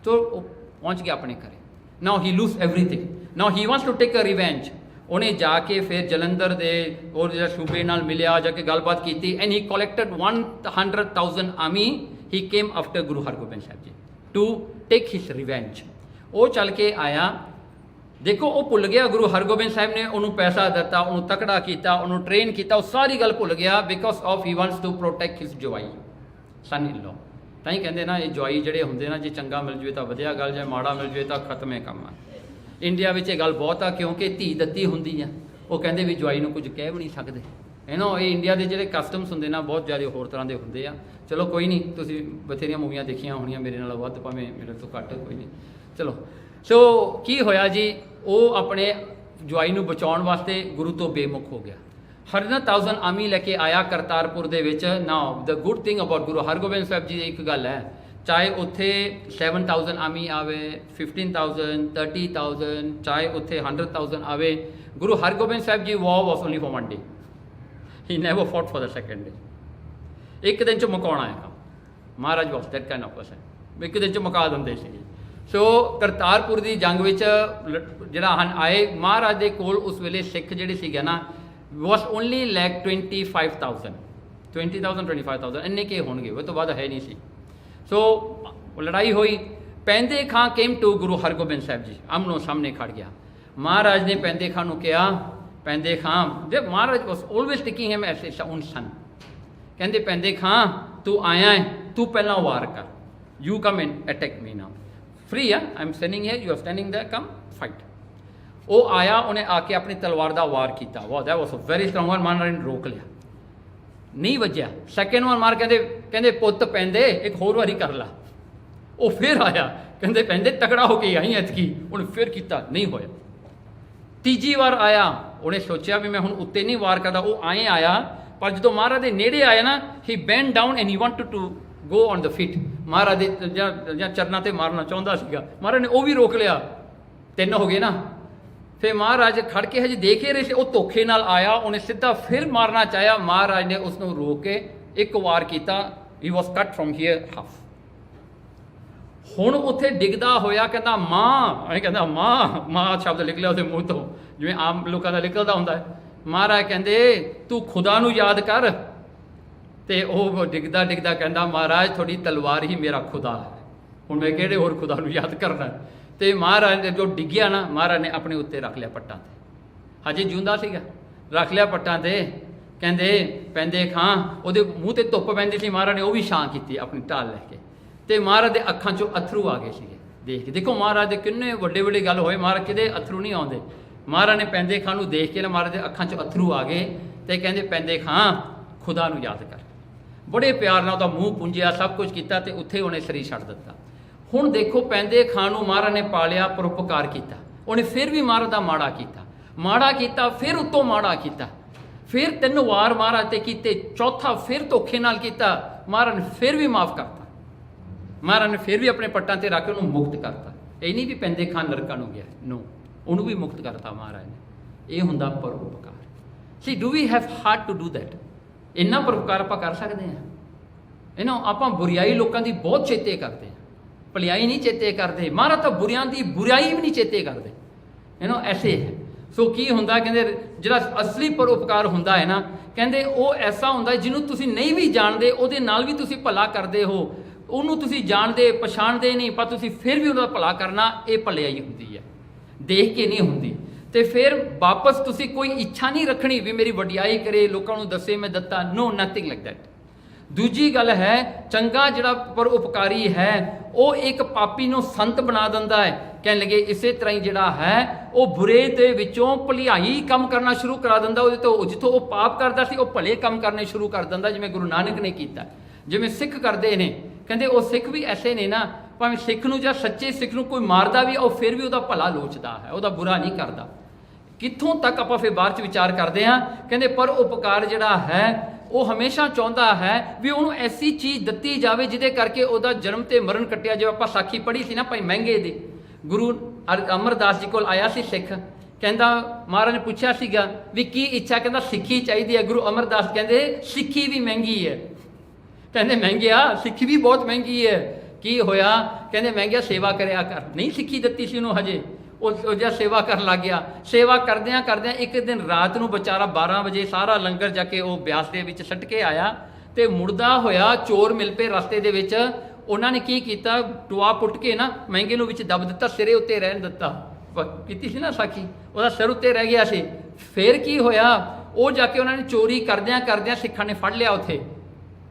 ਤੋ ਉਹ ਪਹੁੰਚ ਗਿਆ ਆਪਣੇ ਘਰੇ। Now he lose everything, now he wants to take a revenge. ਉਹਨੇ ਜਾ ਕੇ ਫਿਰ ਜਲੰਧਰ ਦੇ ਔਰ ਜਿਹੜਾ ਸੂਬੇ ਨਾਲ ਮਿਲਿਆ, ਜਾ ਕੇ ਗੱਲਬਾਤ ਕੀਤੀ, and he collected 100,000 army. He came after Guru Hargobind Sahib ji to take his revenge. ਉਹ ਚੱਲ ਕੇ ਆਇਆ। ਦੇਖੋ ਉਹ ਭੁੱਲ ਗਿਆ ਗੁਰੂ ਹਰਗੋਬਿੰਦ ਸਾਹਿਬ ਨੇ ਉਹਨੂੰ ਪੈਸਾ ਦਿੱਤਾ, ਉਹਨੂੰ ਤਕੜਾ ਕੀਤਾ, ਉਹਨੂੰ ਟ੍ਰੇਨ ਕੀਤਾ, ਉਹ ਸਾਰੀ ਗੱਲ ਭੁੱਲ ਗਿਆ because of he wants to protect his jawai, son ਇਨ ਲੋ। ਤਾਂ ਹੀ ਕਹਿੰਦੇ ਨਾ, ਇਹ ਜਵਾਈ ਜਿਹੜੇ ਹੁੰਦੇ ਨਾ, ਜੇ ਚੰਗਾ ਮਿਲ ਜਵੇ ਤਾਂ ਵਧੀਆ ਗੱਲ, ਜੇ ਮਾੜਾ ਮਿਲ ਜਵੇ ਤਾਂ ਖਤਮ ਹੈ ਕੰਮ। ਇੰਡੀਆ ਵਿੱਚ ਇਹ ਗੱਲ ਬਹੁਤ ਆ, ਕਿਉਂਕਿ ਧੀ ਦਿੱਤੀ ਹੁੰਦੀ ਆ, ਉਹ ਕਹਿੰਦੇ ਵੀ ਜਵਾਈ ਨੂੰ ਕੁਝ ਕਹਿ ਵੀ ਨਹੀਂ ਸਕਦੇ। ਇਹ ਇੰਡੀਆ ਦੇ ਜਿਹੜੇ ਕਸਟਮਸ ਹੁੰਦੇ ਨਾ, ਬਹੁਤ ਜ਼ਿਆਦਾ ਹੋਰ ਤਰ੍ਹਾਂ ਦੇ ਹੁੰਦੇ ਆ। ਚਲੋ ਕੋਈ ਨਹੀਂ, ਤੁਸੀਂ ਬਥੇਰੀਆਂ ਮੂਵੀਆਂ ਦੇਖੀਆਂ ਹੋਣੀਆਂ, ਮੇਰੇ ਨਾਲ ਵੱਧ ਭਾਵੇਂ ਮੇਰੇ ਤੋਂ ਘੱਟ, ਕੋਈ ਨਹੀਂ। ਚਲੋ ਸੋ ਕੀ ਹੋਇਆ ਜੀ, ਉਹ ਆਪਣੇ ਜਵਾਈ ਨੂੰ ਬਚਾਉਣ ਵਾਸਤੇ ਗੁਰੂ ਤੋਂ ਬੇਮੁਖ ਹੋ ਗਿਆ। 100,000 ਆਰਮੀ ਲੈ ਕੇ ਆਇਆ ਕਰਤਾਰਪੁਰ ਦੇ ਵਿੱਚ। ਨਾਓ ਦ ਗੁੱਡ ਥਿੰਗ ਅਬਾਊਟ ਗੁਰੂ ਹਰਗੋਬਿੰਦ ਸਾਹਿਬ ਜੀ ਦੀ ਇੱਕ ਗੱਲ ਹੈ, ਚਾਹੇ ਉੱਥੇ 7,000 ਆਰਮੀ ਆਵੇ, 15,000, 30,000, ਚਾਹੇ ਉੱਥੇ 100,000 ਆਵੇ, ਗੁਰੂ Hargobind Sahib ji war was only for 1 day। He never fought for the second day. ਇੱਕ ਦਿਨ 'ਚ ਮੁਕਾਉਣਾ ਹੈ Maharaj was that kind of person, ਇੱਕ ਦਿਨ 'ਚ ਮੁਕਾ ਦਿੰਦੇ ਸੀ। ਸੋ ਕਰਤਾਰਪੁਰ ਦੀ ਜੰਗ ਵਿੱਚ ਜਿਹੜਾ ਹਨ ਆਏ, ਮਹਾਰਾਜ ਦੇ ਕੋਲ ਉਸ ਵੇਲੇ ਸਿੱਖ ਜਿਹੜੇ ਸੀਗੇ ਨਾ, ਵਾਸ ਓਨਲੀ ਲਾਈਕ 25,000, 25,000 ਇੰਨੇ ਕੇ ਹੋਣਗੇ, ਉਹ ਤੋਂ ਬਾਅਦ ਹੈ ਨਹੀਂ ਸੀ। ਸੋ ਲੜਾਈ ਹੋਈ। ਪੈਂਦੇ ਖਾਂ ਕੇਮ ਟੂ ਗੁਰੂ ਹਰਗੋਬਿੰਦ ਸਾਹਿਬ ਜੀ, ਆਮਨੋ ਸਾਹਮਣੇ ਖੜ ਗਿਆ। ਮਹਾਰਾਜ ਨੇ ਪੈਂਦੇ ਖਾਂ ਨੂੰ ਕਿਹਾ, ਪੈਂਦੇ ਖਾਂ, ਜੇ Maharaj was always taking him as his own son. ਕਹਿੰਦੇ ਪੈਂਦੇ ਖਾਂ ਤੂੰ ਆਇਆ ਹੈ, ਤੂੰ ਪਹਿਲਾਂ ਵਾਰ ਕਰ, you come and attack me now, free ਆ, I am standing here, you are standing there, come fight. ਉਹ ਆਇਆ, ਉਹਨੇ ਆ ਕੇ ਆਪਣੀ ਤਲਵਾਰ ਦਾ ਵਾਰ ਕੀਤਾ। ਵਾਹ, that was a very strong. Maharaj ਨੇ ਰੋਕ ਲਿਆ, ਨਹੀਂ ਵੱਜਿਆ। ਸੈਕਿੰਡ ਵਾਰ ਮਾਰ, ਕਹਿੰਦੇ ਪੁੱਤ ਪੈਂਦੇ ਇੱਕ ਹੋਰ ਵਾਰੀ ਕਰ ਲਾ। ਉਹ ਫਿਰ ਆਇਆ, ਕਹਿੰਦੇ ਪੈਂਦੇ ਤਕੜਾ ਹੋ ਕੇ ਆਈ ਐਤਕੀ, ਉਹਨੇ ਫਿਰ ਕੀਤਾ, ਨਹੀਂ ਹੋਇਆ। ਤੀਜੀ ਵਾਰ ਆਇਆ, ਉਹਨੇ ਸੋਚਿਆ ਵੀ ਮੈਂ ਹੁਣ ਉੱਤੇ ਨਹੀਂ ਵਾਰ ਕਰਦਾ, ਉਹ ਆਏ ਆਇਆ, ਪਰ ਜਦੋਂ ਮਹਾਰਾਜ ਦੇ ਨੇੜੇ ਆਇਆ ਨਾ, he bend down and he wanted to go on the feet. Maharaj ਦੇ ਜਾਂ ਚਰਨਾਂ ਤੇ ਮਾਰਨਾ ਚਾਹੁੰਦਾ ਸੀਗਾ, ਮਹਾਰਾਜ ਨੇ ਉਹ ਵੀ ਰੋਕ ਲਿਆ। 3 ਹੋ ਗਏ ਨਾ। ਫਿਰ ਮਹਾਰਾਜ ਖੜ ਕੇ ਹਜੇ ਦੇਖ ਹੀ ਰਹੇ ਸੀ, ਉਹ ਧੋਖੇ ਨਾਲ ਆਇਆ, ਉਹਨੇ ਸਿੱਧਾ ਫਿਰ ਮਾਰਨਾ ਚਾਹਿਆ। ਮਹਾਰਾਜ ਨੇ ਉਸ ਨੂੰ ਰੋਕ ਕੇ ਇੱਕ ਵਾਰ ਕੀਤਾ, ਹੀ ਵਾਸ ਕੱਟ ਫਰੋਮ ਹੀਅਰ ਹਾਫ। ਹੁਣ ਉੱਥੇ ਡਿੱਗਦਾ ਹੋਇਆ, ਕਹਿੰਦਾ ਮਾਂ, ਐਂ ਕਹਿੰਦਾ ਮਾਂ, ਮਾਂ ਸ਼ਬਦ ਨਿਕਲਿਆ ਉਹਦੇ ਮੂੰਹ ਤੋਂ, ਜਿਵੇਂ ਆਮ ਲੋਕਾਂ ਦਾ ਨਿਕਲਦਾ ਹੁੰਦਾ ਹੈ। ਮਹਾਰਾਜ ਕਹਿੰਦੇ ਤੂੰ ਖੁਦਾ ਨੂੰ ਯਾਦ ਕਰ। ਤੇ ਉਹ ਡਿੱਗਦਾ ਡਿੱਗਦਾ ਕਹਿੰਦਾ, ਮਹਾਰਾਜ ਤੁਹਾਡੀ ਤਲਵਾਰ ਹੀ ਮੇਰਾ ਖੁਦਾ ਹੈ, ਹੁਣ ਮੈਂ ਕਿਹੜੇ ਹੋਰ ਖੁਦਾ ਨੂੰ ਯਾਦ ਕਰਨਾ। ਤੇ ਮਹਾਰਾਜ ਨੇ ਜੋ ਡਿੱਗਿਆ ਨਾ, ਮਹਾਰਾਜ ਨੇ ਆਪਣੇ ਉੱਤੇ ਰੱਖ ਲਿਆ ਪੱਟਾਂ ਤੇ, ਹਜੇ ਜਿਉਂਦਾ ਸੀਗਾ, ਰੱਖ ਲਿਆ ਪੱਟਾਂ ਤੇ। ਕਹਿੰਦੇ ਪੈਂਦੇ ਖਾਂ, ਉਹਦੇ ਮੂੰਹ ਤੇ ਧੁੱਪ ਪੈਂਦੀ ਸੀ, ਮਹਾਰਾਜ ਨੇ ਉਹ ਵੀ ਛਾਂ ਕੀਤੀ ਆਪਣੀ ਢਾਲ ਲੈ ਕੇ। ਤੇ ਮਹਾਰਾਜ ਦੇ ਅੱਖਾਂ 'ਚੋਂ ਅਥਰੂ ਆ ਗਏ ਸੀਗੇ ਦੇਖ ਕੇ। ਦੇਖੋ ਮਹਾਰਾਜ ਦੇ ਕਿੰਨੇ ਵੱਡੇ ਵੱਡੇ ਗੱਲ ਹੋਏ, ਮਹਾਰਾਜ ਕਿਤੇ ਅਥਰੂ ਨਹੀਂ ਆਉਂਦੇ। ਮਹਾਰਾਜ ਨੇ ਪੈਂਦੇ ਖਾਂ ਨੂੰ ਦੇਖ ਕੇ ਨਾ, ਮਹਾਰਾਜ ਦੇ ਅੱਖਾਂ 'ਚੋਂ ਅਥਰੂ ਆ ਗਏ ਤੇ ਕਹਿੰਦੇ ਪੈਂਦੇ ਖਾਂ ਖੁਦਾ ਨੂੰ ਯਾਦ ਕਰ। ਬੜੇ ਪਿਆਰ ਨਾਲ ਉਹਦਾ ਮੂੰਹ ਪੁੰਝਿਆ, ਸਭ ਕੁਝ ਕੀਤਾ ਤੇ ਉੱਥੇ ਉਹਨੇ ਸਰੀਰ ਛੱਡ ਦਿੱਤਾ। ਹੁਣ ਦੇਖੋ ਪੈਂਦੇ ਖਾਂ ਨੂੰ ਮਹਾਰਾਜ ਨੇ ਪਾਲਿਆ, ਪਰਉਪਕਾਰ ਕੀਤਾ। ਉਹਨੇ ਫਿਰ ਵੀ ਮਹਾਰਾਜ ਦਾ ਮਾੜਾ ਕੀਤਾ, ਫਿਰ ਉੱਤੋਂ ਮਾੜਾ ਕੀਤਾ, ਫਿਰ 3 ਵਾਰ ਮਹਾਰਾਜ ਤੇ ਕੀਤੇ, ਚੌਥਾ ਫਿਰ ਧੋਖੇ ਨਾਲ ਕੀਤਾ। ਮਹਾਰਾਜ ਨੇ ਫਿਰ ਵੀ ਮਾਫ ਕਰਤਾ, ਮਹਾਰਾਜ ਨੇ ਫਿਰ ਵੀ ਆਪਣੇ ਪੱਟਾਂ ਤੇ ਰੱਖ ਕੇ ਉਹਨੂੰ ਮੁਕਤ ਕਰਤਾ। ਇਹ ਨਹੀਂ ਵੀ ਪੈਂਦੇ ਖਾਂ ਨਰਕਾਂ ਨੂੰ ਗਿਆ, ਨੋ, ਉਹਨੂੰ ਵੀ ਮੁਕਤ ਕਰਤਾ ਮਹਾਰਾਜ ਨੇ। ਇਹ ਹੁੰਦਾ ਪਰਉਪਕਾਰ। See do we have heart to do that? ਇੰਨਾ ਪਰਉਪਕਾਰ ਆਪਾਂ ਕਰ ਸਕਦੇ ਹਾਂ। ਆਪਾਂ ਬੁਰਿਆਈ ਲੋਕਾਂ ਦੀ ਬਹੁਤ ਚੇਤੇ ਕਰਦੇ ਹਾਂ, ਭਲਾਈ ਨਹੀਂ ਚੇਤੇ ਕਰਦੇ। ਮਹਾਰਾਜ ਤਾਂ ਬੁਰਿਆਂ ਦੀ ਬੁਰਾਈ ਵੀ ਨਹੀਂ ਚੇਤੇ ਕਰਦੇ। ਐਸੇ ਹੈ। ਸੋ ਕੀ ਹੁੰਦਾ, ਕਹਿੰਦੇ ਜਿਹੜਾ ਅਸਲੀ ਪਰਉਪਕਾਰ ਹੁੰਦਾ ਹੈ ਨਾ, ਕਹਿੰਦੇ ਉਹ ਐਸਾ ਹੁੰਦਾ ਜਿਹਨੂੰ ਤੁਸੀਂ ਨਹੀਂ ਵੀ ਜਾਣਦੇ, ਉਹਦੇ ਨਾਲ ਵੀ ਤੁਸੀਂ ਭਲਾ ਕਰਦੇ ਹੋ। ਉਹਨੂੰ ਤੁਸੀਂ ਜਾਣਦੇ ਪਛਾਣਦੇ ਨਹੀਂ, ਪਰ ਤੁਸੀਂ ਫਿਰ ਵੀ ਉਹਦਾ ਭਲਾ ਕਰਨਾ, ਇਹ ਭਲਾਈ ਹੁੰਦੀ ਹੈ, ਦੇਖ ਕੇ ਨਹੀਂ ਹੁੰਦੀ। ਤੇ ਫਿਰ ਵਾਪਸ ਤੁਸੀਂ ਕੋਈ ਇੱਛਾ ਨਹੀਂ ਰੱਖਣੀ ਵੀ ਮੇਰੀ ਵਡਿਆਈ ਕਰੇ, ਲੋਕਾਂ ਨੂੰ ਦੱਸੇ ਮੈਂ ਦਿੱਤਾ। ਨੋ, ਨਥਿੰਗ ਲਾਈਕ ਦੈਟ। ਦੂਜੀ ਗੱਲ ਹੈ, ਚੰਗਾ ਜਿਹੜਾ ਪਰਉਪਕਾਰੀ ਹੈ ਉਹ ਇੱਕ ਪਾਪੀ ਨੂੰ ਸੰਤ ਬਣਾ ਦਿੰਦਾ ਹੈ। ਕਹਿਣ ਲੱਗੇ ਇਸੇ ਤਰ੍ਹਾਂ ਹੀ ਜਿਹੜਾ ਹੈ ਉਹ ਬੁਰੇ ਦੇ ਵਿੱਚੋਂ ਭਲਾਈ ਕੰਮ ਕਰਨਾ ਸ਼ੁਰੂ ਕਰਾ ਦਿੰਦਾ। ਉਹਦੇ ਤੋਂ ਜਿੱਥੋਂ ਉਹ ਪਾਪ ਕਰਦਾ ਸੀ, ਉਹ ਭਲੇ ਕੰਮ ਕਰਨੇ ਸ਼ੁਰੂ ਕਰ ਦਿੰਦਾ, ਜਿਵੇਂ ਗੁਰੂ ਨਾਨਕ ਨੇ ਕੀਤਾ, ਜਿਵੇਂ ਸਿੱਖ ਕਰਦੇ ਨੇ। ਕਹਿੰਦੇ ਉਹ ਸਿੱਖ ਵੀ ਐਸੇ ਨੇ ਨਾ, ਭਾਵੇਂ ਸਿੱਖ ਨੂੰ ਜਾਂ ਸੱਚੇ ਸਿੱਖ ਨੂੰ ਕੋਈ ਮਾਰਦਾ ਵੀ, ਉਹ ਫਿਰ ਵੀ ਉਹਦਾ ਭਲਾ ਲੋਚਦਾ ਹੈ, ਉਹਦਾ ਬੁਰਾ ਨਹੀਂ ਕਰਦਾ। ਕਿੱਥੋਂ ਤੱਕ ਆਪਾਂ ਫਿਰ ਬਾਅਦ 'ਚ ਵਿਚਾਰ ਕਰਦੇ ਹਾਂ। ਕਹਿੰਦੇ ਪਰਉਪਕਾਰ ਜਿਹੜਾ ਹੈ ਉਹ ਹਮੇਸ਼ਾ ਚਾਹੁੰਦਾ ਹੈ ਵੀ ਉਹਨੂੰ ਐਸੀ ਚੀਜ਼ ਦਿੱਤੀ ਜਾਵੇ ਜਿਹਦੇ ਕਰਕੇ ਉਹਦਾ ਜਨਮ ਤੇ ਮਰਨ ਕੱਟਿਆ। ਜਿਵੇਂ ਆਪਾਂ ਸਾਖੀ ਪੜ੍ਹੀ ਸੀ ਨਾ ਭਾਈ ਮਹਿੰਗੇ ਦੀ, ਗੁਰੂ ਅਮਰਦਾਸ ਜੀ ਕੋਲ ਆਇਆ ਸੀ ਸਿੱਖ, ਕਹਿੰਦਾ ਮਹਾਰਾਜ ਨੇ ਪੁੱਛਿਆ ਸੀਗਾ ਵੀ ਕੀ ਇੱਛਾ, ਕਹਿੰਦਾ ਸਿੱਖੀ ਚਾਹੀਦੀ ਹੈ। ਗੁਰੂ ਅਮਰਦਾਸ ਕਹਿੰਦੇ ਸਿੱਖੀ ਵੀ ਮਹਿੰਗੀ ਹੈ। ਕਹਿੰਦੇ ਮਹਿੰਗਿਆ ਸਿੱਖੀ ਵੀ ਬਹੁਤ ਮਹਿੰਗੀ ਹੈ। ਕੀ ਹੋਇਆ, ਕਹਿੰਦੇ ਮਹਿੰਗਿਆ ਸੇਵਾ ਕਰਿਆ ਕਰ। ਨਹੀਂ ਸਿੱਖੀ ਦਿੱਤੀ ਸੀ ਉਹਨੂੰ ਹਜੇ, ਉਹ ਜਿਹਾ ਸੇਵਾ ਕਰਨ ਲੱਗ ਗਿਆ। ਸੇਵਾ ਕਰਦਿਆਂ ਕਰਦਿਆਂ ਇੱਕ ਦਿਨ ਰਾਤ ਨੂੰ ਵਿਚਾਰਾ 12 ਵਜੇ ਸਾਰਾ ਲੰਗਰ ਜਾ ਕੇ ਉਹ ਬਿਆਸ ਦੇ ਵਿੱਚ ਸੱਟ ਕੇ ਆਇਆ, ਤੇ ਮੁੜਦਾ ਹੋਇਆ ਚੋਰ ਮਿਲ ਪਏ ਰਸਤੇ ਦੇ ਵਿੱਚ। ਉਹਨਾਂ ਨੇ ਕੀ ਕੀਤਾ, ਟੋਆ ਪੁੱਟ ਕੇ ਨਾ ਮਹਿੰਗੇ ਨੂੰ ਵਿੱਚ ਦੱਬ ਦਿੱਤਾ, ਸਿਰੇ ਉੱਤੇ ਰਹਿਣ ਦਿੱਤਾ। ਕੀਤੀ ਸੀ ਨਾ ਸਾਖੀ, ਉਹਦਾ ਸਿਰ ਉੱਤੇ ਰਹਿ ਗਿਆ ਸੀ। ਫਿਰ ਕੀ ਹੋਇਆ, ਉਹ ਜਾ ਕੇ ਉਹਨਾਂ ਨੇ ਚੋਰੀ ਕਰਦਿਆਂ ਕਰਦਿਆਂ ਸਿੱਖਾਂ ਨੇ ਫੜ ਲਿਆ, ਉੱਥੇ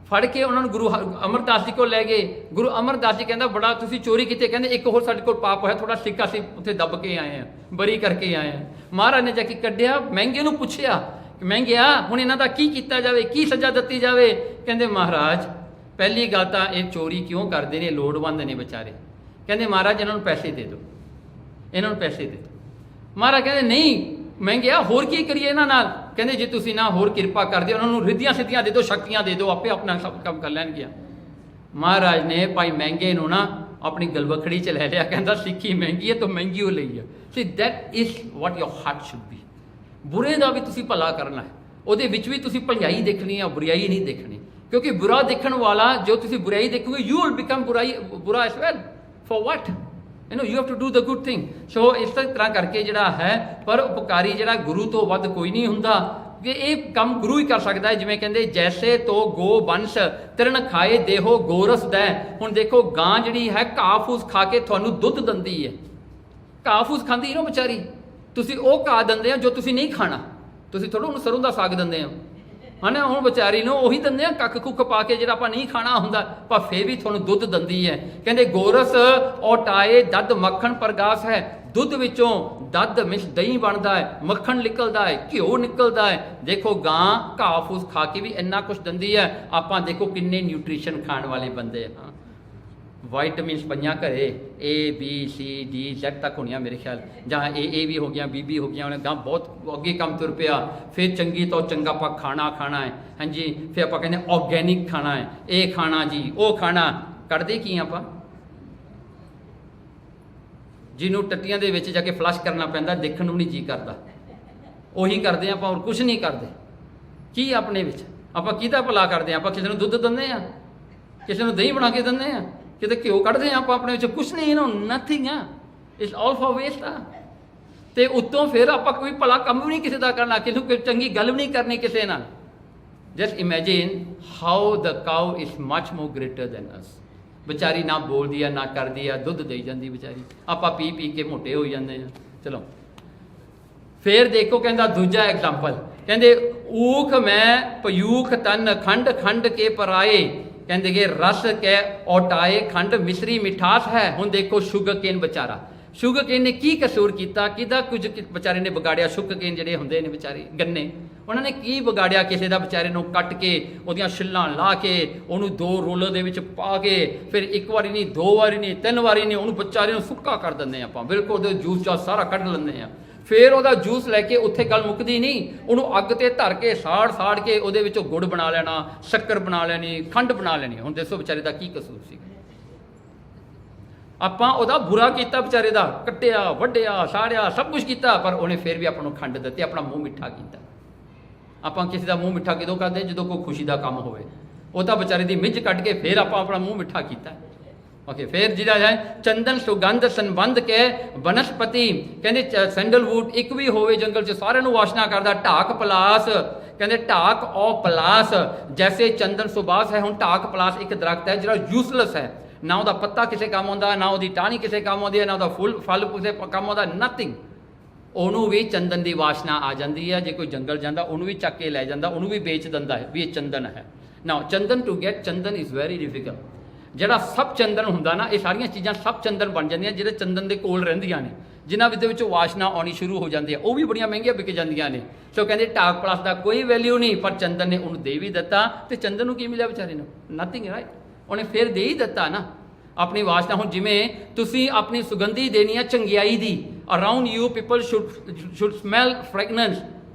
ਫੜ ਕੇ ਉਹਨਾਂ ਨੂੰ ਗੁਰੂ ਅਮਰਦਾਸ ਜੀ ਕੋਲ ਲੈ ਗਏ। ਗੁਰੂ ਅਮਰਦਾਸ ਜੀ ਕਹਿੰਦਾ ਬੜਾ ਤੁਸੀਂ ਚੋਰੀ ਕੀਤੀ। ਕਹਿੰਦੇ ਇੱਕ ਹੋਰ ਸਾਡੇ ਕੋਲ ਪਾਪ ਹੋਇਆ, ਥੋੜਾ ਸਿੱਕਾ ਸੀ ਉੱਥੇ ਦੱਬ ਕੇ ਆਏ ਆ, ਬਰੀ ਕਰਕੇ ਆਏ ਆ। ਮਹਾਰਾਜ ਨੇ ਜਾ ਕੇ ਕੱਢਿਆ, ਮਹਿੰਗੇ ਨੂੰ ਪੁੱਛਿਆ ਮਹਿੰਗਿਆ ਹੁਣ ਇਹਨਾਂ ਦਾ ਕੀ ਕੀਤਾ ਜਾਵੇ, ਕੀ ਸਜ਼ਾ ਦਿੱਤੀ ਜਾਵੇ। ਕਹਿੰਦੇ ਮਹਾਰਾਜ ਪਹਿਲੀ ਗੱਲ ਤਾਂ ਇਹ ਚੋਰੀ ਕਿਉਂ ਕਰਦੇ ਨੇ, ਲੋੜਵੰਦ ਨੇ ਵਿਚਾਰੇ। ਕਹਿੰਦੇ ਮਹਾਰਾਜ ਇਹਨਾਂ ਨੂੰ ਪੈਸੇ ਦੇ ਦਿਓ, ਇਹਨਾਂ ਨੂੰ ਪੈਸੇ ਦੇ ਦਿਓ। ਮਹਾਰਾਜ ਕਹਿੰਦੇ ਨਹੀਂ ਮਹਿੰਗਿਆ ਹੋਰ ਕੀ ਕਰੀਏ ਇਹਨਾਂ ਨਾਲ। ਕਹਿੰਦੇ ਜੇ ਤੁਸੀਂ ਨਾ ਹੋਰ ਕਿਰਪਾ ਕਰਦੇ ਉਹਨਾਂ ਨੂੰ ਰਿੱਧੀਆਂ ਸਿੱਧੀਆਂ ਦੇ ਦਿਓ, ਸ਼ਕਤੀਆਂ ਦੇ ਦਿਓ, ਆਪੇ ਆਪਣਾ ਸਭ ਕੰਮ ਕਰ ਲੈਣਗੇ। ਮਹਾਰਾਜ ਨੇ ਭਾਈ ਮਹਿੰਗੇ ਨੂੰ ਨਾ ਆਪਣੀ ਗਲਵਖੜੀ 'ਚ ਲੈ ਲਿਆ। ਕਹਿੰਦਾ ਸਿੱਖੀ ਮਹਿੰਗੀ ਹੈ ਤਾਂ ਮਹਿੰਗੀ ਹੋ ਲਈ ਹੈ। See that is what your heart should be. ਬੁਰੇ ਦਾ ਵੀ ਤੁਸੀਂ ਭਲਾ ਕਰਨਾ ਹੈ, ਉਹਦੇ ਵਿੱਚ ਵੀ ਤੁਸੀਂ ਭਲਾਈ ਦੇਖਣੀ ਹੈ, ਬੁਰਾਈ ਨਹੀਂ ਦੇਖਣੀ। ਕਿਉਂਕਿ ਬੁਰਾ ਦੇਖਣ ਵਾਲਾ ਜੋ ਤੁਸੀਂ ਬੁਰਾਈ ਦੇਖੋਗੇ, you will become bura as well. For what, you have to do the good thing. So ਇਸ ਤਰ੍ਹਾਂ ਕਰਕੇ ਜਿਹੜਾ ਹੈ ਪਰ ਉਪਕਾਰੀ ਜਿਹੜਾ ਗੁਰੂ ਤੋਂ ਵੱਧ ਕੋਈ ਨਹੀਂ ਹੁੰਦਾ, ਕਿ ਇਹ ਕੰਮ ਗੁਰੂ ਹੀ ਕਰ ਸਕਦਾ ਹੈ। ਜਿਵੇਂ ਕਹਿੰਦੇ ਜੈਸੇ ਤੋ ਗੋ ਬੰਸ਼ ਤ੍ਰਿਣ ਖਾਏ ਦੇਹੋ ਗੋਰਸ ਦੈ। ਹੁਣ ਦੇਖੋ ਗਾਂ ਜਿਹੜੀ ਹੈ ਘਾਹ ਫੂਸ ਖਾ ਕੇ ਤੁਹਾਨੂੰ ਦੁੱਧ ਦਿੰਦੀ ਹੈ। ਘਾਹ ਫੂਸ ਖਾਂਦੀ ਨਾ ਵਿਚਾਰੀ, ਤੁਸੀਂ ਉਹ ਘਾਹ ਦਿੰਦੇ ਹੋ ਜੋ ਤੁਸੀਂ ਨਹੀਂ ਖਾਣਾ। ਤੁਸੀਂ ਥੋੜ੍ਹਾ ਉਹਨੂੰ ਸਰੋਂ ਦਾ ਸਾਗ ਦਿੰਦੇ ਹੋ, ਹੈ ਨਾ। ਹੁਣ ਵਿਚਾਰੀ ਨੂੰ ਉਹੀ ਦਿੰਦੇ ਆ ਕੱਖ ਕੁੱਖ ਪਾ ਕੇ ਜਿਹੜਾ ਆਪਾਂ ਨਹੀਂ ਖਾਣਾ ਹੁੰਦਾ, ਪਰ ਫਿਰ ਵੀ ਤੁਹਾਨੂੰ ਦੁੱਧ ਦਿੰਦੀ ਹੈ। ਕਹਿੰਦੇ ਗੋਰਸ ਔਟਾਏ ਦੱਧ ਮੱਖਣ ਪ੍ਰਗਾਸ ਹੈ। ਦੁੱਧ ਵਿੱਚੋਂ ਦੱਧ ਮਿਸ ਦਹੀਂ ਬਣਦਾ ਹੈ, ਮੱਖਣ ਨਿਕਲਦਾ ਹੈ, ਘਿਓ ਨਿਕਲਦਾ ਹੈ। ਦੇਖੋ ਗਾਂ ਘਾਹ ਫੂਸ ਖਾ ਕੇ ਵੀ ਇੰਨਾ ਕੁਛ ਦਿੰਦੀ ਹੈ। ਆਪਾਂ ਦੇਖੋ ਕਿੰਨੇ ਨਿਊਟ੍ਰੀਸ਼ਨ ਖਾਣ ਵਾਲੇ ਬੰਦੇ ਹਾਂ। ਵਾਈਟਮਿਨਸ ਪਈਆਂ ਘਰੇ ABCD Z ਤੱਕ ਹੋਣੀਆਂ ਮੇਰੇ ਖਿਆਲ, ਜਾਂ A ਵੀ ਹੋ ਗਈਆਂ, B ਹੋ ਗਈਆਂ। ਉਹਨੇ ਗਾਂ ਬਹੁਤ ਅੱਗੇ ਕੰਮ ਤੁਰ ਪਿਆ। ਫਿਰ ਚੰਗੀ ਤੋਂ ਚੰਗਾ ਆਪਾਂ ਖਾਣਾ ਹੈ, ਹਾਂਜੀ। ਫਿਰ ਆਪਾਂ ਕਹਿੰਦੇ ਆਰਗੈਨਿਕ ਖਾਣਾ ਹੈ, ਇਹ ਖਾਣਾ ਜੀ, ਉਹ ਖਾਣਾ। ਕੱਢਦੇ ਕੀ ਆਪਾਂ, ਜਿਹਨੂੰ ਟੱਟੀਆਂ ਦੇ ਵਿੱਚ ਜਾ ਕੇ ਫਲਸ਼ ਕਰਨਾ ਪੈਂਦਾ, ਦੇਖਣ ਨੂੰ ਨਹੀਂ ਜੀ ਕਰਦਾ, ਉਹੀ ਕਰਦੇ ਆਪਾਂ, ਹੋਰ ਕੁਛ ਨਹੀਂ ਕਰਦੇ। ਕੀ ਆਪਣੇ ਵਿੱਚ ਆਪਾਂ ਕਿਹਦਾ ਭਲਾ ਕਰਦੇ ਹਾਂ? ਆਪਾਂ ਕਿਸੇ ਨੂੰ ਦੁੱਧ ਦਿੰਦੇ ਹਾਂ, ਕਿਸੇ ਨੂੰ ਦਹੀਂ ਬਣਾ ਕੇ ਦਿੰਦੇ ਹਾਂ, ਕਿਤੇ ਘਿਓ ਕੱਢਦੇ ਹਾਂ ਆਪਾਂ ਆਪਣੇ ਵਿੱਚ, ਕੁਛ ਨਹੀਂ, ਇਹਨੂੰ ਨਥਿੰਗ ਆ, ਇਟਸ ਆਲ ਫॉर ਵੇਸਟ ਆ। ਤੇ ਉੱਤੋਂ ਫਿਰ ਆਪਾਂ ਕੋਈ ਭਲਾ ਕੰਮ ਵੀ ਨਹੀਂ ਕਿਸੇ ਦਾ ਕਰਨਾ, ਕਿਸੇ ਨੂੰ ਕੋਈ ਚੰਗੀ ਗੱਲ ਵੀ ਨਹੀਂ ਕਰਨੀ ਕਿਸੇ ਨਾਲ। Just imagine how the cow is much more greater than us. ਵਿਚਾਰੀ ਨਾ ਬੋਲਦੀ ਆ ਨਾ ਕਰਦੀ ਆ, ਦੁੱਧ ਦੇਈ ਜਾਂਦੀ ਵਿਚਾਰੀ, ਆਪਾਂ ਪੀ ਪੀ ਕੇ ਮੋਟੇ ਹੋ ਜਾਂਦੇ ਆ। ਚਲੋ ਫਿਰ ਦੇਖੋ ਕਹਿੰਦਾ ਦੂਜਾ ਐਗਜ਼ਾਮਪਲ, ਕਹਿੰਦੇ ਊਖ ਮੈਂ ਪਯੂਖ ਤਨ ਖੰਡ ਖੰਡ ਕੇ ਪਰਾਏ। ਕਹਿੰਦੇ ਕਿ ਰਸ ਕੇ ਔਟਾਏ ਖੰਡ ਮਿਸਰੀ ਮਿਠਾਸ ਹੈ। ਹੁਣ ਦੇਖੋ ਸ਼ੂਗਰ ਕੇਨ ਵਿਚਾਰਾ, ਸ਼ੂਗਰ ਕੇਨ ਨੇ ਕੀ ਕਸੂਰ ਕੀਤਾ, ਕਿਹਦਾ ਕੁਝ ਵਿਚਾਰੇ ਨੇ ਵਿਗਾੜਿਆ। ਸ਼ੂਗਰ ਕੇਨ ਜਿਹੜੇ ਹੁੰਦੇ ਨੇ ਵਿਚਾਰੇ ਗੰਨੇ, ਉਹਨਾਂ ਨੇ ਕੀ ਵਿਗਾੜਿਆ ਕਿਸੇ ਦਾ? ਵਿਚਾਰੇ ਨੂੰ ਕੱਟ ਕੇ ਉਹਦੀਆਂ ਛਿੱਲਾਂ ਲਾ ਕੇ ਉਹਨੂੰ 2 ਰੋਲਰ ਦੇ ਵਿੱਚ ਪਾ ਕੇ ਫਿਰ ਇੱਕ ਵਾਰੀ ਨਹੀਂ, 2 ਵਾਰੀ ਨਹੀਂ, 3 ਵਾਰੀ ਨਹੀਂ, ਉਹਨੂੰ ਵਿਚਾਰੇ ਨੂੰ ਸੁੱਕਾ ਕਰ ਦਿੰਦੇ ਆਪਾਂ, ਬਿਲਕੁਲ ਉਹਦੇ ਜੂਸ ਚਾਸ ਸਾਰਾ ਕੱਢ ਲੈਂਦੇ ਆ। ਫਿਰ ਉਹਦਾ ਜੂਸ ਲੈ ਕੇ ਉੱਥੇ ਗੱਲ ਮੁੱਕਦੀ ਨਹੀਂ, ਉਹਨੂੰ ਅੱਗ ਤੇ ਧਰ ਕੇ ਸਾੜ ਕੇ ਉਹਦੇ ਵਿੱਚੋਂ ਗੁੜ ਬਣਾ ਲੈਣਾ, ਸ਼ੱਕਰ ਬਣਾ ਲੈਣੀ, ਖੰਡ ਬਣਾ ਲੈਣੀ। ਹੁਣ ਦੱਸੋ ਵਿਚਾਰੇ ਦਾ ਕੀ ਕਸੂਰ ਸੀ? ਆਪਾਂ ਉਹਦਾ ਬੁਰਾ ਕੀਤਾ, ਵਿਚਾਰੇ ਦਾ ਕੱਟਿਆ, ਵੱਢਿਆ, ਸਾੜਿਆ, ਸਭ ਕੁਝ ਕੀਤਾ, ਪਰ ਉਹਨੇ ਫਿਰ ਵੀ ਆਪਾਂ ਨੂੰ ਖੰਡ ਦਿੱਤੀ, ਆਪਣਾ ਮੂੰਹ ਮਿੱਠਾ ਕੀਤਾ। ਆਪਾਂ ਕਿਸੇ ਦਾ ਮੂੰਹ ਮਿੱਠਾ ਕਿਦੋਂ ਕਰਦੇ? ਜਦੋਂ ਕੋਈ ਖੁਸ਼ੀ ਦਾ ਕੰਮ ਹੋਵੇ। ਉਹ ਤਾਂ ਵਿਚਾਰੇ ਦੀ ਮਿੱਝ ਕੱਢ ਕੇ ਫਿਰ ਆਪਾਂ ਆਪਣਾ ਮੂੰਹ ਮਿੱਠਾ ਕੀਤਾ। ਓਕੇ, ਫਿਰ ਜਿਹੜਾ ਹੈ ਚੰਦਨ ਸੁਗੰਧ ਸੰਬੰਧ ਕੇ ਬਨਸਪਤੀ। ਕਹਿੰਦੇ ਸੈਂਡਲਵੁੱਡ ਇੱਕ ਵੀ ਹੋਵੇ ਜੰਗਲ 'ਚ, ਸਾਰਿਆਂ ਨੂੰ ਵਾਸ਼ਨਾ ਕਰਦਾ। ਢਾਕ ਪਲਾਸ, ਕਹਿੰਦੇ ਢਾਕ ਔ ਪਲਾਸ ਜੈਸੇ ਚੰਦਨ ਸੁਬਾਸ ਹੈ। ਹੁਣ ਢਾਕ ਪਲਾਸ ਇੱਕ ਦਰਖਤ ਹੈ ਜਿਹੜਾ ਯੂਸਲੈਸ ਹੈ, ਨਾ ਉਹਦਾ ਪੱਤਾ ਕਿਸੇ ਕੰਮ ਆਉਂਦਾ, ਨਾ ਉਹਦੀ ਟਾਹਣੀ ਕਿਸੇ ਕੰਮ ਆਉਂਦੀ ਹੈ, ਨਾ ਉਹਦਾ ਫਲ ਕਿਸੇ ਕੰਮ ਆਉਂਦਾ, ਨਥਿੰਗ। ਉਹਨੂੰ ਵੀ ਚੰਦਨ ਦੀ ਵਾਸ਼ਨਾ ਆ ਜਾਂਦੀ ਹੈ। ਜੇ ਕੋਈ ਜੰਗਲ ਜਾਂਦਾ ਉਹਨੂੰ ਵੀ ਚੱਕ ਕੇ ਲੈ ਜਾਂਦਾ, ਉਹਨੂੰ ਵੀ ਵੇਚ ਦਿੰਦਾ ਹੈ ਵੀ ਇਹ ਚੰਦਨ ਹੈ। ਨਾ chandan to get chandan is very difficult. ਜਿਹੜਾ ਸਭ ਚੰਦਨ ਹੁੰਦਾ ਨਾ, ਇਹ ਸਾਰੀਆਂ ਚੀਜ਼ਾਂ ਸਭ ਚੰਦਨ ਬਣ ਜਾਂਦੀਆਂ ਜਿਹੜੇ ਚੰਦਨ ਦੇ ਕੋਲ ਰਹਿੰਦੀਆਂ ਨੇ, ਜਿਨ੍ਹਾਂ ਦੇ ਵਿੱਚੋਂ ਵਾਸ਼ਨਾ ਆਉਣੀ ਸ਼ੁਰੂ ਹੋ ਜਾਂਦੀ ਹੈ, ਉਹ ਵੀ ਬੜੀਆਂ ਮਹਿੰਗੀਆਂ ਵਿਕ ਜਾਂਦੀਆਂ ਨੇ। ਸੋ ਕਹਿੰਦੇ ਢਾਕ ਪਲਾਸ ਦਾ ਕੋਈ ਵੈਲਿਊ ਨਹੀਂ, ਪਰ ਚੰਦਨ ਨੇ ਉਹਨੂੰ ਦੇ ਵੀ ਦਿੱਤਾ। ਤੇ ਚੰਦਨ ਨੂੰ ਕੀ ਮਿਲਿਆ ਵਿਚਾਰੇ ਨੂੰ? Nothing, right. ਉਹਨੇ ਫਿਰ ਦੇ ਹੀ ਦਿੱਤਾ ਨਾ ਆਪਣੀ ਵਾਸ਼ਨਾ। ਹੁਣ ਜਿਵੇਂ ਤੁਸੀਂ ਆਪਣੀ ਸੁਗੰਧੀ ਦੇਣੀ ਹੈ ਚੰਗਿਆਈ ਦੀ, around you people should smell fragrance.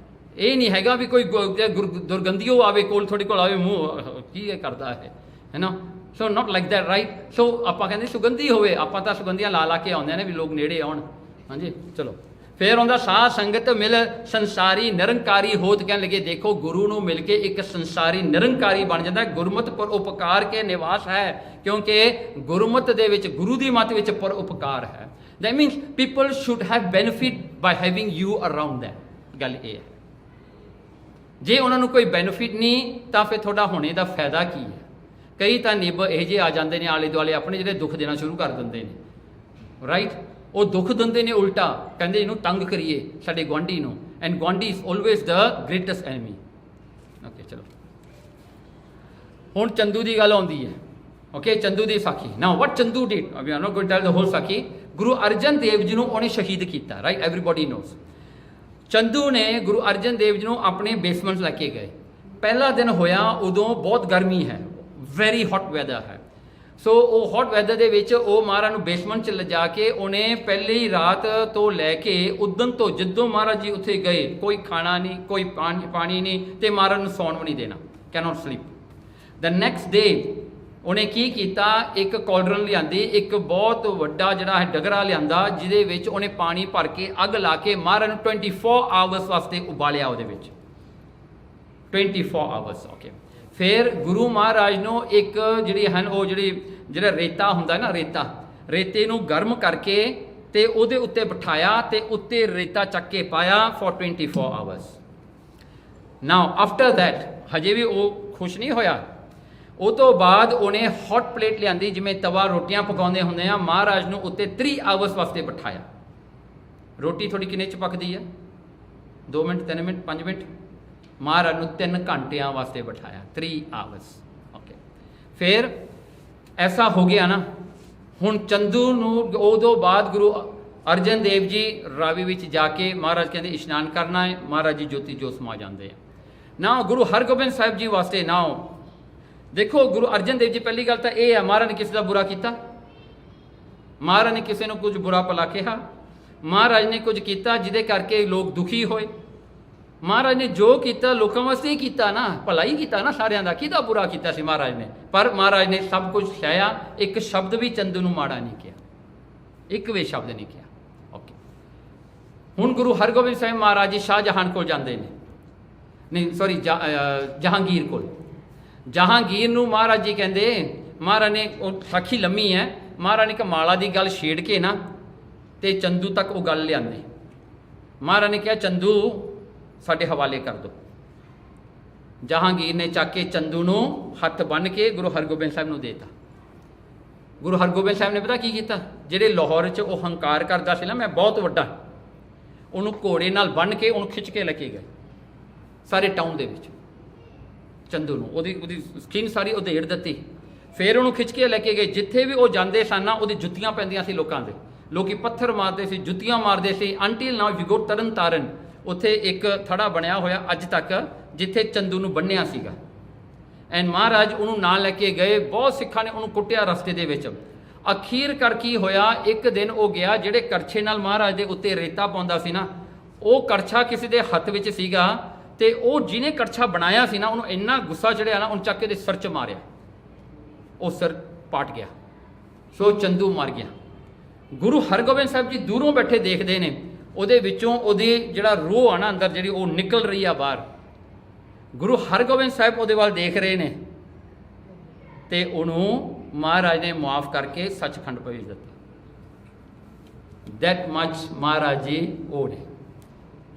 ਇਹ ਨਹੀਂ ਹੈਗਾ ਵੀ ਕੋਈ ਦੁਰਗੰਧੀਓ ਆਵੇ ਕੋਲ, ਤੁਹਾਡੇ ਕੋਲ ਆਵੇ, ਮੂੰਹ ਕੀ ਇਹ ਕਰਦਾ ਹੈ ਨਾ। ਸੋ ਨਾਟ ਲਾਈਕ ਦੈਟ, ਰਾਈਟ। ਸੋ ਆਪਾਂ ਕਹਿੰਦੇ ਸੁਗੰਧੀ ਹੋਵੇ, ਆਪਾਂ ਤਾਂ ਸੁਗੰਧੀਆਂ ਲਾ ਕੇ ਆਉਂਦੇ ਨੇ ਵੀ ਲੋਕ ਨੇੜੇ ਆਉਣ। ਹਾਂਜੀ, ਚਲੋ फिर आंदा साध संगत मिल संसारी निरंकारी होत, कहने लगे देखो गुरु नूं मिल के एक संसारी निरंकारी बन जाता है। गुरमत पर उपकार के निवास है, क्योंकि गुरमत दे विच गुरु दी मत विच पर उपकार है। That मीनस people should have benefit by having you around them. गल ये है, जे उन्होंने कोई बेनिफिट नहीं तो फिर थोड़ा होने का फायदा की है। कई तो निब यह जे आ जाते हैं आले दुआले अपने जो दुख देना शुरू कर देंगे ने, राइट। वो दुख देंगे ने उल्टा, कहते इनू तंग करिए साडे गुआढ़ी नूं, and guaadhi is always the greatest enemy. Okay चलो हुण चंदू की गल आउंदी है। ओके चंदू की साखी। Now what Chandu did, I am not going to tell the whole sakhi. Guru Arjan Dev ji नूं उहने शहीद किया, राइट, एवरीबॉडी नोज। चंदू ने गुरु अर्जन देव जी नूं अपने बेसमेंट लैके गए। पहला दिन होया उदों बहुत गर्मी है, वेरी हॉट वैदर है। सो वो हॉट वैदर दे विच वो महाराज नूं बेसमेंट च लिजा के उन्हें पहली ही रात तो लैके उदन तो जिद्दों महाराज जी उत्थे गए, कोई खाना नहीं, कोई पानी नहीं, तो महाराज नूं सौण भी नहीं देना, can not sleep. The next day उन्हें की कीता, एक कॉलरन लियांदी, एक बहुत वड्डा जिहड़ा है डगरा लियांदा, जिहदे विच उन्हें पानी भर के अग ला के महाराज नूं 24 आवर्स वास्ते उबालिया उहदे विच, 24 आवर्स। ओके फिर गुरु महाराज नूं एक जिहड़ी है वो जिहड़ा रेता हुंदा ना, रेते नूं गर्म करके ते उहदे उत्ते बिठाया ते उत्ते रेता चक के पाया for 24 hours. Now after that हजे भी वो खुश नहीं होया। उस तो बाद उन्हें हॉट प्लेट लियांदी, जिमें तवा रोटियां पकाउंदे हुंदे आ, महाराज नूं उत्ते 3 आवर्स वास्ते बिठाया। रोटी थोड़ी किन्ने च पकदी है, 2 मिनट 3 मिनट 5 मिनट, महाराज नूं 3 घंटियां वास्ते बिठाया, 3 आवर्स। ओके फिर ऐसा हो गया ना, हुण चंदू नूं उदों बाद गुरु अर्जन देव जी रावी विच जाके महाराज कहते इशनान करना है, महाराज जी ज्योति जो समा जाते हैं ना। गुरु हरगोबिंद साहिब जी वास्ते नाउ देखो, गुरु अर्जन देव जी पहली गल तो यह है, महाराज ने किसी का बुरा किया, महाराज ने किसी को कुछ बुरा भला कहा, महाराज ने कुछ किया जिदे करके लोग दुखी होए। महाराज ने जो किया लोगों वास्ते ही किया ना, भला ही किया ना सारिਆਂ ਦਾ, किहदा बुरा किया सी महाराज ने। पर महाराज ने सब कुछ सहाया, एक शब्द भी चंदू नूं माड़ा नहीं किया, एक भी शब्द नहीं किया। ओके हुण गुरु हरगोबिंद साहिब महाराज जी शाहजहान को जाते हैं, नहीं सॉरी जहांगीर को। जहांगीर नूं महाराज जी कहते, महाराज ने साखी लम्मी है, महाराज ने कमाला की गल छेड़ के ना ते चंदू तक वो गल लियाते। महाराज ने कहा चंदू साडे हवाले कर दो। जहांगीर ने चक के चंदू नूं हथ बन के गुरु हरगोबिंद साहिब नूं देता। गुरु हरगोबिंद साहिब ने पता की कीता, जिहड़े लाहौर च वो हंकार करदा सी ना मैं बहुत वड्डा, उहनूं घोड़े नाल बन के उहनूं खिच के लैके गए सारे टाउन दे विच। चंदू नूं ओहदी स्किन सारी उधेड़ दित्ती, फिर उहनूं खिच के लैके गए। जिथे भी वो जांदे सन ना ओहदी जुत्तियां पैंदियां सी लोकां दे, लोकी पत्थर मारदे सी, जुत्तियां मारदे सी। अंटिल नाउ वी गो तरन ताਰਨ उत्थे एक थड़ा बनया होया अज तक, जिथे चंदू नूं बन्निया सीगा। एंड महाराज उन्होंने ना लैके गए, बहुत सिखां ने उन्होंने कुटिया रस्ते दे विच। अखीर कर की होया, एक दिन वो गया जिहड़े करछे नाल महाराज दे उत्ते रेता पाउंदा सी ना, वो करछा किसी दे हत्थ विच सीगा, ते वो जिहने करछा बनाया सी ना उन्होंने इन्ना गुस्सा चढ़िया ना, उन्हें चक के सिर च मारिया, वो सिर पाट गया। सो चंदू मर गया। गुरु हरगोबिंद साहिब जी दूरों बैठे देखते हैं, ਉਹਦੇ ਵਿੱਚੋਂ ਉਹਦੀ ਜਿਹੜਾ ਰੂਹ ਆ ਨਾ ਅੰਦਰ ਜਿਹੜੀ ਉਹ ਨਿਕਲ ਰਹੀ ਆ ਬਾਹਰ। ਗੁਰੂ ਹਰਗੋਬਿੰਦ ਸਾਹਿਬ ਉਹਦੇ ਵੱਲ ਦੇਖ ਰਹੇ ਨੇ ਤੇ ਉਹਨੂੰ ਮਹਾਰਾਜ ਨੇ ਮਾਫ ਕਰਕੇ ਸੱਚਖੰਡ ਭੇਜ ਦਿੱਤਾ। ਦੈਟ ਮਚ ਮਹਾਰਾਜ ਜੀ ਉਹ ਨੇ।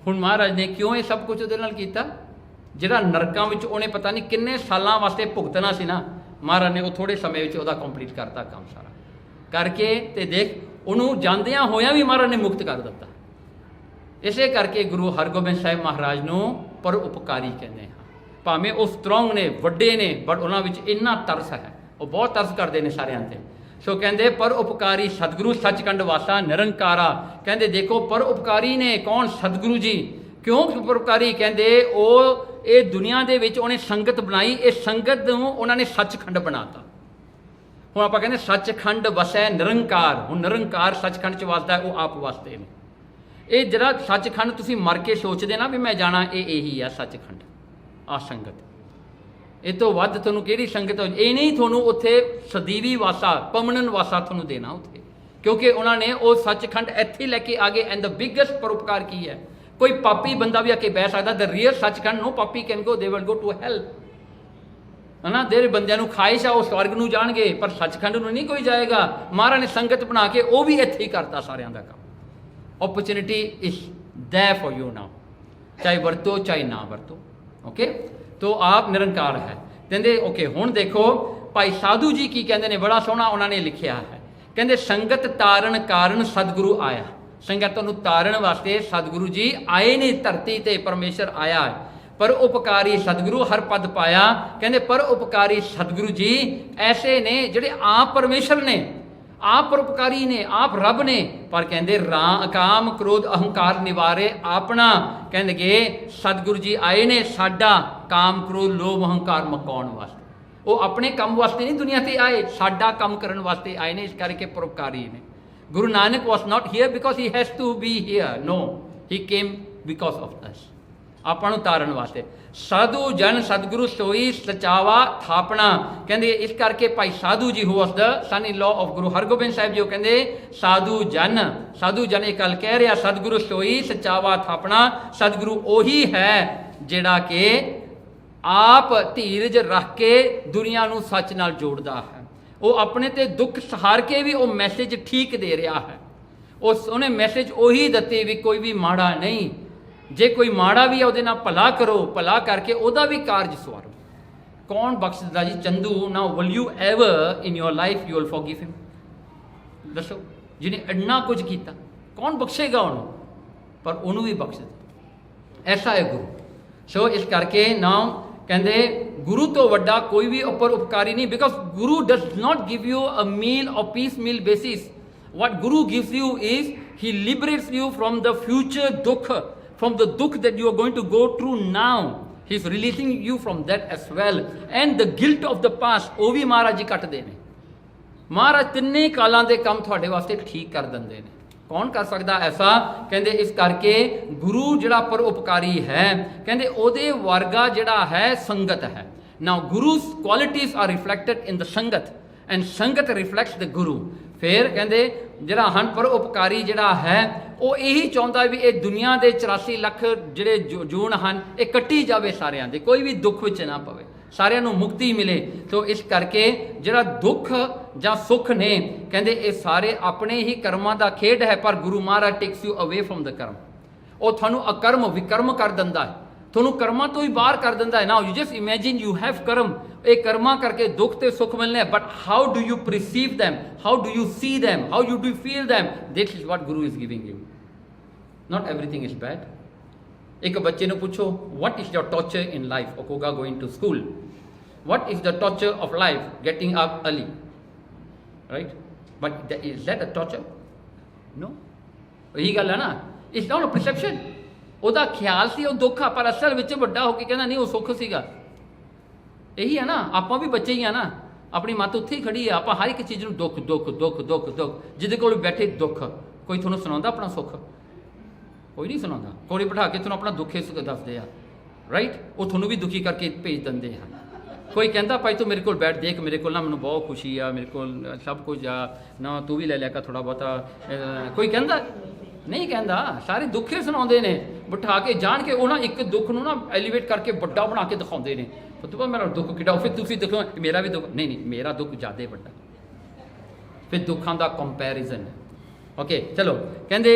ਹੁਣ ਮਹਾਰਾਜ ਨੇ ਕਿਉਂ ਇਹ ਸਭ ਕੁਝ ਉਹਦੇ ਨਾਲ ਕੀਤਾ? ਜਿਹੜਾ ਨਰਕਾਂ ਵਿੱਚ ਉਹਨੇ ਪਤਾ ਨਹੀਂ ਕਿੰਨੇ ਸਾਲਾਂ ਵਾਸਤੇ ਭੁਗਤਣਾ ਸੀ ਨਾ, ਮਹਾਰਾਜ ਨੇ ਉਹ ਥੋੜੇ ਸਮੇਂ ਵਿੱਚ ਉਹਦਾ ਕੰਪਲੀਟ ਕਰਤਾ ਕੰਮ ਸਾਰਾ ਕਰਕੇ। ਤੇ ਦੇਖ ਉਹਨੂੰ ਜਾਂਦਿਆਂ ਹੋਇਆਂ ਵੀ ਮਹਾਰਾਜ ਨੇ ਮੁਕਤ ਕਰ ਦਿੱਤਾ। ਇਸੇ ਕਰਕੇ ਗੁਰੂ ਹਰਗੋਬਿੰਦ ਸਾਹਿਬ ਮਹਾਰਾਜ ਨੂੰ ਪਰ ਉਪਕਾਰੀ ਕਹਿੰਦੇ ਹਾਂ। ਭਾਵੇਂ ਉਹ ਸਟਰੋਂਗ ਨੇ, ਵੱਡੇ ਨੇ, ਬਟ ਉਹਨਾਂ ਵਿੱਚ ਇੰਨਾ ਤਰਸ ਹੈ, ਉਹ ਬਹੁਤ ਤਰਸ ਕਰਦੇ ਨੇ ਸਾਰਿਆਂ 'ਤੇ। ਸੋ ਕਹਿੰਦੇ ਪਰ ਉਪਕਾਰੀ ਸਤਿਗੁਰੂ ਸੱਚਖੰਡ ਵਾਸਾ ਨਿਰੰਕਾਰਾ। ਕਹਿੰਦੇ ਦੇਖੋ ਪਰ ਉਪਕਾਰੀ ਨੇ ਕੌਣ? ਸਤਿਗੁਰੂ ਜੀ। ਕਿਉਂ ਪਰਉਪਕਾਰੀ? ਕਹਿੰਦੇ ਉਹ ਇਹ ਦੁਨੀਆ ਦੇ ਵਿੱਚ ਉਹਨੇ ਸੰਗਤ ਬਣਾਈ, ਇਹ ਸੰਗਤ ਨੂੰ ਉਹਨਾਂ ਨੇ ਸੱਚਖੰਡ ਬਣਾਤਾ। ਹੁਣ ਆਪਾਂ ਕਹਿੰਦੇ ਸੱਚਖੰਡ ਵਸੈ ਨਿਰੰਕਾਰ। ਹੁਣ ਨਿਰੰਕਾਰ ਸੱਚਖੰਡ 'ਚ ਵਸਦਾ, ਉਹ ਆਪ ਵਸਦੇ ਨੇ। ਇਹ ਜਿਹੜਾ ਸੱਚਖੰਡ ਤੁਸੀਂ ਮਰ ਕੇ ਸੋਚਦੇ ਨਾ ਵੀ ਮੈਂ ਜਾਣਾ, ਇਹ ਇਹੀ ਆ ਸੱਚਖੰਡ, ਆ ਸੰਗਤ। ਇਹ ਤੋਂ ਵੱਧ ਤੁਹਾਨੂੰ ਕਿਹੜੀ ਸੰਗਤ? ਇਹ ਨਹੀਂ ਤੁਹਾਨੂੰ ਉੱਥੇ ਸਦੀਵੀ ਵਾਸਾ, ਪਰਮਨੈਂਟ ਵਾਸਾ ਤੁਹਾਨੂੰ ਦੇਣਾ ਉੱਥੇ। क्योंकि उन्होंने वो सचखंड इत्थे लैके आ गए। एंड द बिगेस्ट परोपकार की है, कोई पापी बंदा भी आके बह सकता, the real Sachkhand, no papi can go, they will go to hell, है ना। देर बंदियां नूं ख्वाहिश आ वो स्वर्ग नूं जाणगे, पर सचखंड नूं नहीं कोई जाएगा। महाराज ने संगत बना के वो भी इत्थे ही करता सारियां दा काम। Opportunity is there for you now, चाहे वरतो चाहे ना वरतो। ओके, तो आप निरंकार है कहते। ओके, हुण देखो भाई साधु जी की कहते हैं, बड़ा सोहना उन्होंने लिखिया है। कहते संगत तारण कारण सतगुरु आया। संगत नूं तारण वास्ते सतगुरु जी आए ने, धरती ते परमेश्वर आया है। पर उपकारी सतगुरु हर पद पाया। कहते पर उपकारी सतगुरु जी ऐसे ने जिहड़े आप परमेश्वर ने, आप परोपकारी ने, आप रब ने, पर कहते काम क्रोध अहंकार निवारे अपना। कहते सतगुरु जी आए ने साडा काम क्रोध लोभ अहंकार मकाउण वास्ते। वो अपने काम वास्ते नहीं दुनिया से आए, साडा काम करने वास्ते आए ने, इस करके परोपकारी ने। Guru Nanak was not here because he has to be here, no, he came because of us, ਆਪਾਂ ਨੂੰ ਤਾਰਨ ਵਾਸਤੇ। ਸਾਧੂ ਜਨ ਸਤਿਗੁਰੂ ਸੋਈ ਸਚਾਵਾ ਥਾਪਣਾ। ਕਹਿੰਦੇ ਇਸ ਕਰਕੇ ਭਾਈ ਸਾਧੂ ਜੀ ਹੂ was the son in law of ਗੁਰੂ ਹਰਗੋਬਿੰਦ ਸਾਹਿਬ ਜੀ, ਉਹ ਕਹਿੰਦੇ ਸਾਧੂ ਜਨ ਇਹ ਗੱਲ ਕਹਿ ਰਿਹਾ, ਸਤਿਗੁਰੂ ਸੋਈ ਸਚਾਵਾ ਥਾਪਣਾ। ਸਤਿਗੁਰੂ ਉਹੀ ਹੈ ਜਿਹੜਾ ਕਿ ਆਪ ਧੀਰਜ ਰੱਖ ਕੇ ਦੁਨੀਆ ਨੂੰ ਸੱਚ ਨਾਲ ਜੋੜਦਾ ਹੈ। ਉਹ ਆਪਣੇ ਤੇ ਦੁੱਖ ਸਹਾਰ ਕੇ ਵੀ ਉਹ ਮੈਸੇਜ ਠੀਕ ਦੇ ਰਿਹਾ ਹੈ। ਉਹਨੇ ਮੈਸੇਜ ਉਹੀ ਦਿੱਤੀ ਵੀ ਕੋਈ ਵੀ ਮਾੜਾ ਨਹੀਂ, जे कोई माड़ा भी है वो भला करो, भला करके वह भी कारज सवारो। कौन बख्शदा जी? चंदू ना will you ever in your life you will forgive him? दसो, जिन्हें इन्ना कुछ किया कौन बख्शेगा उन्होंने? पर उन्होंने भी बख्श दे। ऐसा है गुरु। सो इस करके ना कहते गुरु तो वड्डा कोई भी उपर उपकारी नहीं, because guru does not give you a meal or piecemeal basis. What guru gives you is he liberates you from the future dukh, from the dukh that you are going to go through now. He is releasing you from that as well. And the guilt of the past, ਉਹ ਵੀ ਮਹਾਰਾਜ ਜੀ ਕੱਟਦੇ ਨੇ। ਮਹਾਰਾਜ ਤਿੰਨੇ ਕਾਲਾਂ ਦੇ ਕੰਮ ਤੁਹਾਡੇ ਵਾਸਤੇ ਠੀਕ ਕਰ ਦਿੰਦੇ ਨੇ। ਕੌਣ ਕਰ ਸਕਦਾ ਐਸਾ? ਕਹਿੰਦੇ ਇਸ ਕਰਕੇ ਗੁਰੂ ਜਿਹੜਾ ਪਰਉਪਕਾਰੀ ਹੈ, ਕਹਿੰਦੇ ਉਹਦੇ ਵਰਗਾ ਜਿਹੜਾ ਹੈ ਸੰਗਤ ਹੈ। Now Guru's qualities are reflected in the ਸੰਗਤ and ਸੰਗਤ reflects the Guru। ਫਿਰ ਕਹਿੰਦੇ ਜਿਹੜਾ ਹਨ ਪਰਉਪਕਾਰੀ ਜਿਹੜਾ ਹੈ ਉਹ ਇਹੀ ਚਾਹੁੰਦਾ ਵੀ ਇਹ ਦੁਨੀਆ ਦੇ 84 ਲੱਖ ਜਿਹੜੇ ਜੂਨ ਹਨ ਇਹ ਕੱਟੀ ਜਾਵੇ ਸਾਰਿਆਂ ਦੇ, ਕੋਈ ਵੀ ਦੁੱਖ ਵਿੱਚ ਨਾ ਪਵੇ, ਸਾਰਿਆਂ ਨੂੰ ਮੁਕਤੀ ਮਿਲੇ। ਤੋ ਇਸ ਕਰਕੇ ਜਿਹੜਾ ਦੁੱਖ ਜਾਂ ਸੁੱਖ ਨੇ ਕਹਿੰਦੇ ਇਹ ਸਾਰੇ ਆਪਣੇ ਹੀ ਕਰਮਾਂ ਦਾ ਖੇਡ ਹੈ। ਪਰ Guru Maharaj takes you away from the karma. ਉਹ ਤੁਹਾਨੂੰ ਅਕਰਮ ਵਿਕਰਮ ਕਰ ਦਿੰਦਾ ਹੈ, ਤੁਹਾਨੂੰ ਕਰਮਾਂ ਤੋਂ ਹੀ ਬਾਹਰ ਕਰ ਦਿੰਦਾ ਹੈ। Now you just imagine you have karma, ਇਹ ਕਰਮਾਂ ਕਰਕੇ ਦੁੱਖ ਤੇ ਸੁੱਖ ਮਿਲਨੇ, but how do you perceive them, how do you see them, how you do feel them, this is what Guru is giving you. Not everything is bad. एक बच्चे ने पूछो what is your torture in life? ਉਹ ਕਹੂਗਾ going to school. What is the torture of life? Getting up early, right? But is that a torture? No. ਇਹੀ ਗੱਲ ਹੈ ਨਾ, it's not a perception. ਉਹਦਾ ਖਿਆਲ ਸੀ ਉਹ ਦੁੱਖ ਆ, ਪਰ ਅਸਲ ਵਿੱਚ ਵੱਡਾ ਹੋ ਕੇ ਕਹਿੰਦਾ ਨਹੀਂ ਉਹ ਸੁੱਖ ਸੀਗਾ। ਇਹੀ ਹੈ ਨਾ, ਆਪਾਂ ਵੀ ਬੱਚੇ ਹੀ ਆ ਨਾ, ਆਪਣੀ ਮੱਤ ਉੱਥੇ ਹੀ ਖੜੀ ਆ। ਆਪਾਂ ਹਰ ਇੱਕ ਚੀਜ਼ ਨੂੰ ਦੁੱਖ ਦੁੱਖ ਦੁੱਖ ਦੁੱਖ ਦੁੱਖ, ਜਿਹਦੇ ਕੋਲ ਬੈਠੇ ਦੁੱਖ। ਕੋਈ ਤੁਹਾਨੂੰ ਸੁਣਾਉਂਦਾ ਆਪਣਾ ਸੁੱਖ? ਕੋਈ ਨਹੀਂ ਸੁਣਾਉਂਦਾ। ਕੋਲੇ ਬਿਠਾ ਕੇ ਤੁਹਾਨੂੰ ਆਪਣਾ ਦੁੱਖੇ ਸੁੱਖ ਦੱਸਦੇ ਆ, ਰਾਈਟ? ਉਹ ਤੁਹਾਨੂੰ ਵੀ ਦੁਖੀ ਕਰਕੇ ਭੇਜ ਦਿੰਦੇ ਆ। ਕੋਈ ਕਹਿੰਦਾ ਭਾਈ ਤੂੰ ਮੇਰੇ ਕੋਲ ਬੈਠ, ਦੇਖ ਮੇਰੇ ਕੋਲ ਨਾ ਮੈਨੂੰ ਬਹੁਤ ਖੁਸ਼ੀ ਆ, ਮੇਰੇ ਕੋਲ ਸਭ ਕੁਝ ਆ ਨਾ, ਤੂੰ ਵੀ ਲੈ ਲਿਆ ਕਰ ਥੋੜ੍ਹਾ ਬਹੁਤਾ। ਕੋਈ ਕਹਿੰਦਾ ਨਹੀਂ ਕਹਿੰਦਾ, ਸਾਰੇ ਦੁੱਖੇ ਸੁਣਾਉਂਦੇ ਨੇ ਬਿਠਾ ਕੇ, ਜਾਣ ਕੇ ਉਹਨਾਂ ਇੱਕ ਦੁੱਖ ਨੂੰ ਨਾ ਐਲੀਵੇਟ ਕਰਕੇ ਵੱਡਾ ਬਣਾ ਕੇ ਦਿਖਾਉਂਦੇ ਨੇ। ਤੂੰ ਪਤਾ ਮੇਰਾ ਦੁੱਖ ਕਿੱਡਾ, ਫਿਰ ਤੁਸੀਂ ਦੇਖੋ ਮੇਰਾ ਵੀ ਦੁੱਖ, ਨਹੀਂ ਮੇਰਾ ਦੁੱਖ ਜ਼ਿਆਦਾ ਵੱਡਾ। ਫਿਰ ਦੁੱਖਾਂ ਦਾ ਕੰਪੈਰੀਜ਼ਨ। ਓਕੇ ਚਲੋ, ਕਹਿੰਦੇ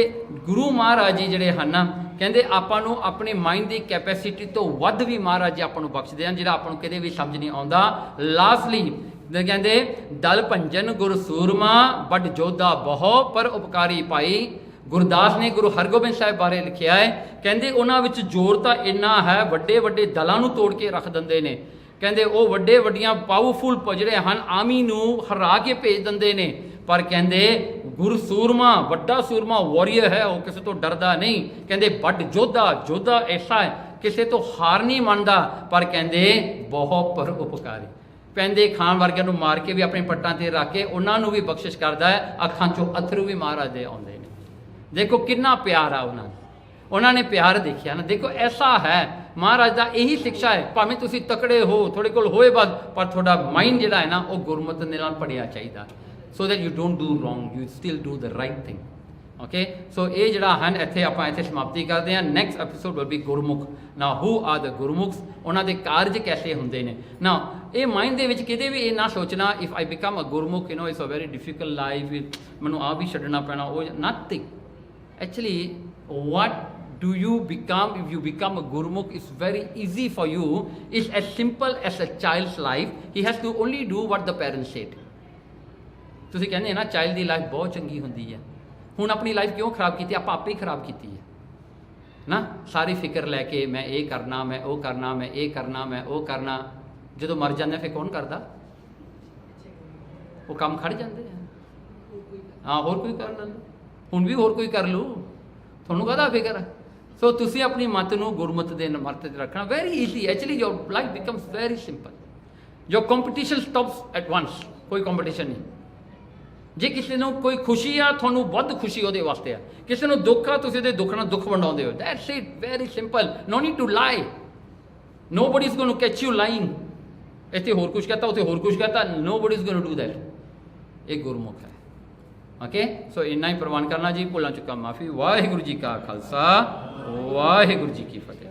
ਗੁਰੂ ਮਹਾਰਾਜ ਜੀ ਜਿਹੜੇ ਹਨ ਨਾ, ਕਹਿੰਦੇ ਆਪਾਂ ਨੂੰ ਆਪਣੇ ਮਾਈਂਡ ਦੀ ਕੈਪੈਸਿਟੀ ਤੋਂ ਵੱਧ ਵੀ ਮਹਾਰਾਜ ਜੀ ਆਪਾਂ ਨੂੰ ਬਖਸ਼ਦੇ ਹਨ, ਜਿਹੜਾ ਆਪਾਂ ਨੂੰ ਕਦੇ ਵੀ ਸਮਝ ਨਹੀਂ ਆਉਂਦਾ। ਲਾਸਟਲੀ ਕਹਿੰਦੇ ਦਲ ਭੰਜਨ ਗੁਰ ਸੂਰਮਾ ਵੱਡ ਜੋਧਾ ਬਹੁ ਪਰ ਉਪਕਾਰੀ ਭਾਈ। ਗੁਰਦਾਸ ਨੇ ਗੁਰੂ ਹਰਗੋਬਿੰਦ ਸਾਹਿਬ ਬਾਰੇ ਲਿਖਿਆ ਹੈ, ਕਹਿੰਦੇ ਉਹਨਾਂ ਵਿੱਚ ਜ਼ੋਰ ਤਾਂ ਇੰਨਾ ਹੈ, ਵੱਡੇ ਵੱਡੇ ਦਲਾਂ ਨੂੰ ਤੋੜ ਕੇ ਰੱਖ ਦਿੰਦੇ ਨੇ। ਕਹਿੰਦੇ ਉਹ ਵੱਡੇ ਵੱਡੀਆਂ ਪਾਵਰਫੁਲ ਜਿਹੜੇ ਹਨ ਆਰਮੀ ਨੂੰ ਹਰਾ ਕੇ ਭੇਜ ਦਿੰਦੇ ਨੇ। ਪਰ ਕਹਿੰਦੇ ਗੁਰ ਸੂਰਮਾ, ਵੱਡਾ ਸੂਰਮਾ ਵਾਰੀਅਰ ਹੈ, ਉਹ ਕਿਸੇ ਤੋਂ ਡਰਦਾ ਨਹੀਂ। ਕਹਿੰਦੇ ਵੱਡ ਜੋਧਾ ਐਸਾ ਹੈ ਕਿਸੇ ਤੋਂ ਹਾਰ ਨਹੀਂ ਮੰਨਦਾ। ਪਰ ਕਹਿੰਦੇ ਬਹੁਤ ਪਰ ਉਪਕਾਰੀ, ਪੈਂਦੇ ਖਾਨ ਵਰਗਿਆਂ ਨੂੰ ਮਾਰ ਕੇ ਵੀ ਆਪਣੇ ਪੱਟਾਂ ਤੇ ਰੱਖ ਕੇ ਉਹਨਾਂ ਨੂੰ ਵੀ ਬਖਸ਼ਿਸ਼ ਕਰਦਾ ਹੈ। ਅੱਖਾਂ 'ਚੋਂ ਅਥਰੂ ਵੀ ਮਹਾਰਾਜ ਦੇ ਆਉਂਦੇ ਨੇ। ਦੇਖੋ ਕਿੰਨਾ ਪਿਆਰ ਆ ਉਹਨਾਂ ਨੇ ਪਿਆਰ ਦੇਖਿਆ ਨਾ। ਦੇਖੋ ਐਸਾ ਹੈ ਮਹਾਰਾਜ ਦਾ ਇਹੀ ਸਿੱਖਿਆ ਹੈ। ਭਾਵੇਂ ਤੁਸੀਂ ਤਕੜੇ ਹੋ, ਤੁਹਾਡੇ ਕੋਲ ਹੋਏ ਬਾਅਦ, ਪਰ ਤੁਹਾਡਾ ਮਾਈਂਡ ਜਿਹੜਾ ਹੈ ਨਾ ਉਹ ਗੁਰਮਤਿ ਦੇ ਨਾਲ ਪੜਿਆ ਚਾਹੀਦਾ। so that you don't do wrong, you still do the right thing. Okay, so ਇਹ ਜਿਹੜਾ ਹਨ ਇੱਥੇ ਆਪਾਂ ਇੱਥੇ ਸਮਾਪਤੀ ਕਰਦੇ ਹਾਂ. Next episode will be gurmukh. Now who are the gurmukhs, ਉਹਨਾਂ ਦੇ ਕਾਰਜ ਕੈਸੇ ਹੁੰਦੇ ਨੇ. ਨਾਓ ਇਹ ਮਾਈਂਡ ਦੇ ਵਿੱਚ ਕਿਤੇ ਵੀ ਇਹ ਨਾ ਸੋਚਣਾ if I become a Gurmukh, it's a very difficult life, ਮੈਨੂੰ ਆ ਵੀ ਛੱਡਣਾ ਪੈਣਾ, ਉਹ nothing. Actually what do you become if you become a gurmukh is very easy for you. It's as simple as a child's life. He has to only do what the parents said. ਤੁਸੀਂ ਕਹਿੰਦੇ ਨਾ child ਦੀ life ਬਹੁਤ ਚੰਗੀ ਹੁੰਦੀ ਹੈ. ਹੁਣ ਆਪਣੀ life ਕਿਉਂ ਖਰਾਬ ਕੀਤੀ? ਆਪਾਂ ਆਪੇ ਹੀ ਖਰਾਬ ਕੀਤੀ ਹੈ ਨਾ. ਸਾਰੀ ਫਿਕਰ ਲੈ ਕੇ ਮੈਂ ਇਹ ਕਰਨਾ, ਮੈਂ ਉਹ ਕਰਨਾ, ਮੈਂ ਇਹ ਕਰਨਾ, ਮੈਂ ਉਹ ਕਰਨਾ. ਜਦੋਂ ਮਰ ਜਾਂਦੇ ਫਿਰ ਕੌਣ ਕਰਦਾ? ਉਹ ਕੰਮ ਖੜ ਜਾਂਦੇ ਆ. ਹਾਂ, ਹੋਰ ਕੋਈ ਕਰ ਲੈਂਦਾ. ਹੁਣ ਵੀ ਹੋਰ ਕੋਈ ਕਰ ਲੂ, ਤੁਹਾਨੂੰ ਕਾਹਦਾ ਫਿਕਰ? ਸੋ ਤੁਸੀਂ ਆਪਣੀ ਮੱਤ ਨੂੰ ਗੁਰਮਤ ਦੇ ਮੱਤ 'ਤੇ ਰੱਖਣਾ. Very easy. Actually your life becomes very simple. Your competition stops at once. ਕੋਈ ਕੰਪੀਟੀਸ਼ਨ ਨਹੀਂ. ਜੇ ਕਿਸੇ ਨੂੰ ਕੋਈ ਖੁਸ਼ੀ ਆ, ਤੁਹਾਨੂੰ ਵੱਧ ਖੁਸ਼ੀ ਉਹਦੇ ਵਾਸਤੇ ਆ. ਕਿਸੇ ਨੂੰ ਦੁੱਖ ਆ, ਤੁਸੀਂ ਉਹਦੇ ਦੁੱਖ ਨਾਲ ਦੁੱਖ ਵੰਡਾਉਂਦੇ ਹੋ. That's it, very simple. No need to lie. Nobody is going to catch you lying. ਇੱਥੇ ਹੋਰ ਕੁਛ ਕਹਤਾ, ਉੱਥੇ ਹੋਰ ਕੁਛ ਕਹਤਾ. Nobody is going to do that. ਇਹ ਗੁਰਮੁਖ ਹੈ. ਓਕੇ, ਸੋ ਇੰਨਾ ਹੀ ਪ੍ਰਵਾਨ ਕਰਨਾ ਜੀ. ਭੁੱਲਾਂ ਚੁੱਕਾਂ ਮਾਫੀ. ਵਾਹਿਗੁਰੂ ਜੀ ਕਾ ਖਾਲਸਾ, ਵਾਹਿਗੁਰੂ ਜੀ ਕੀ ਫਤਿਹ.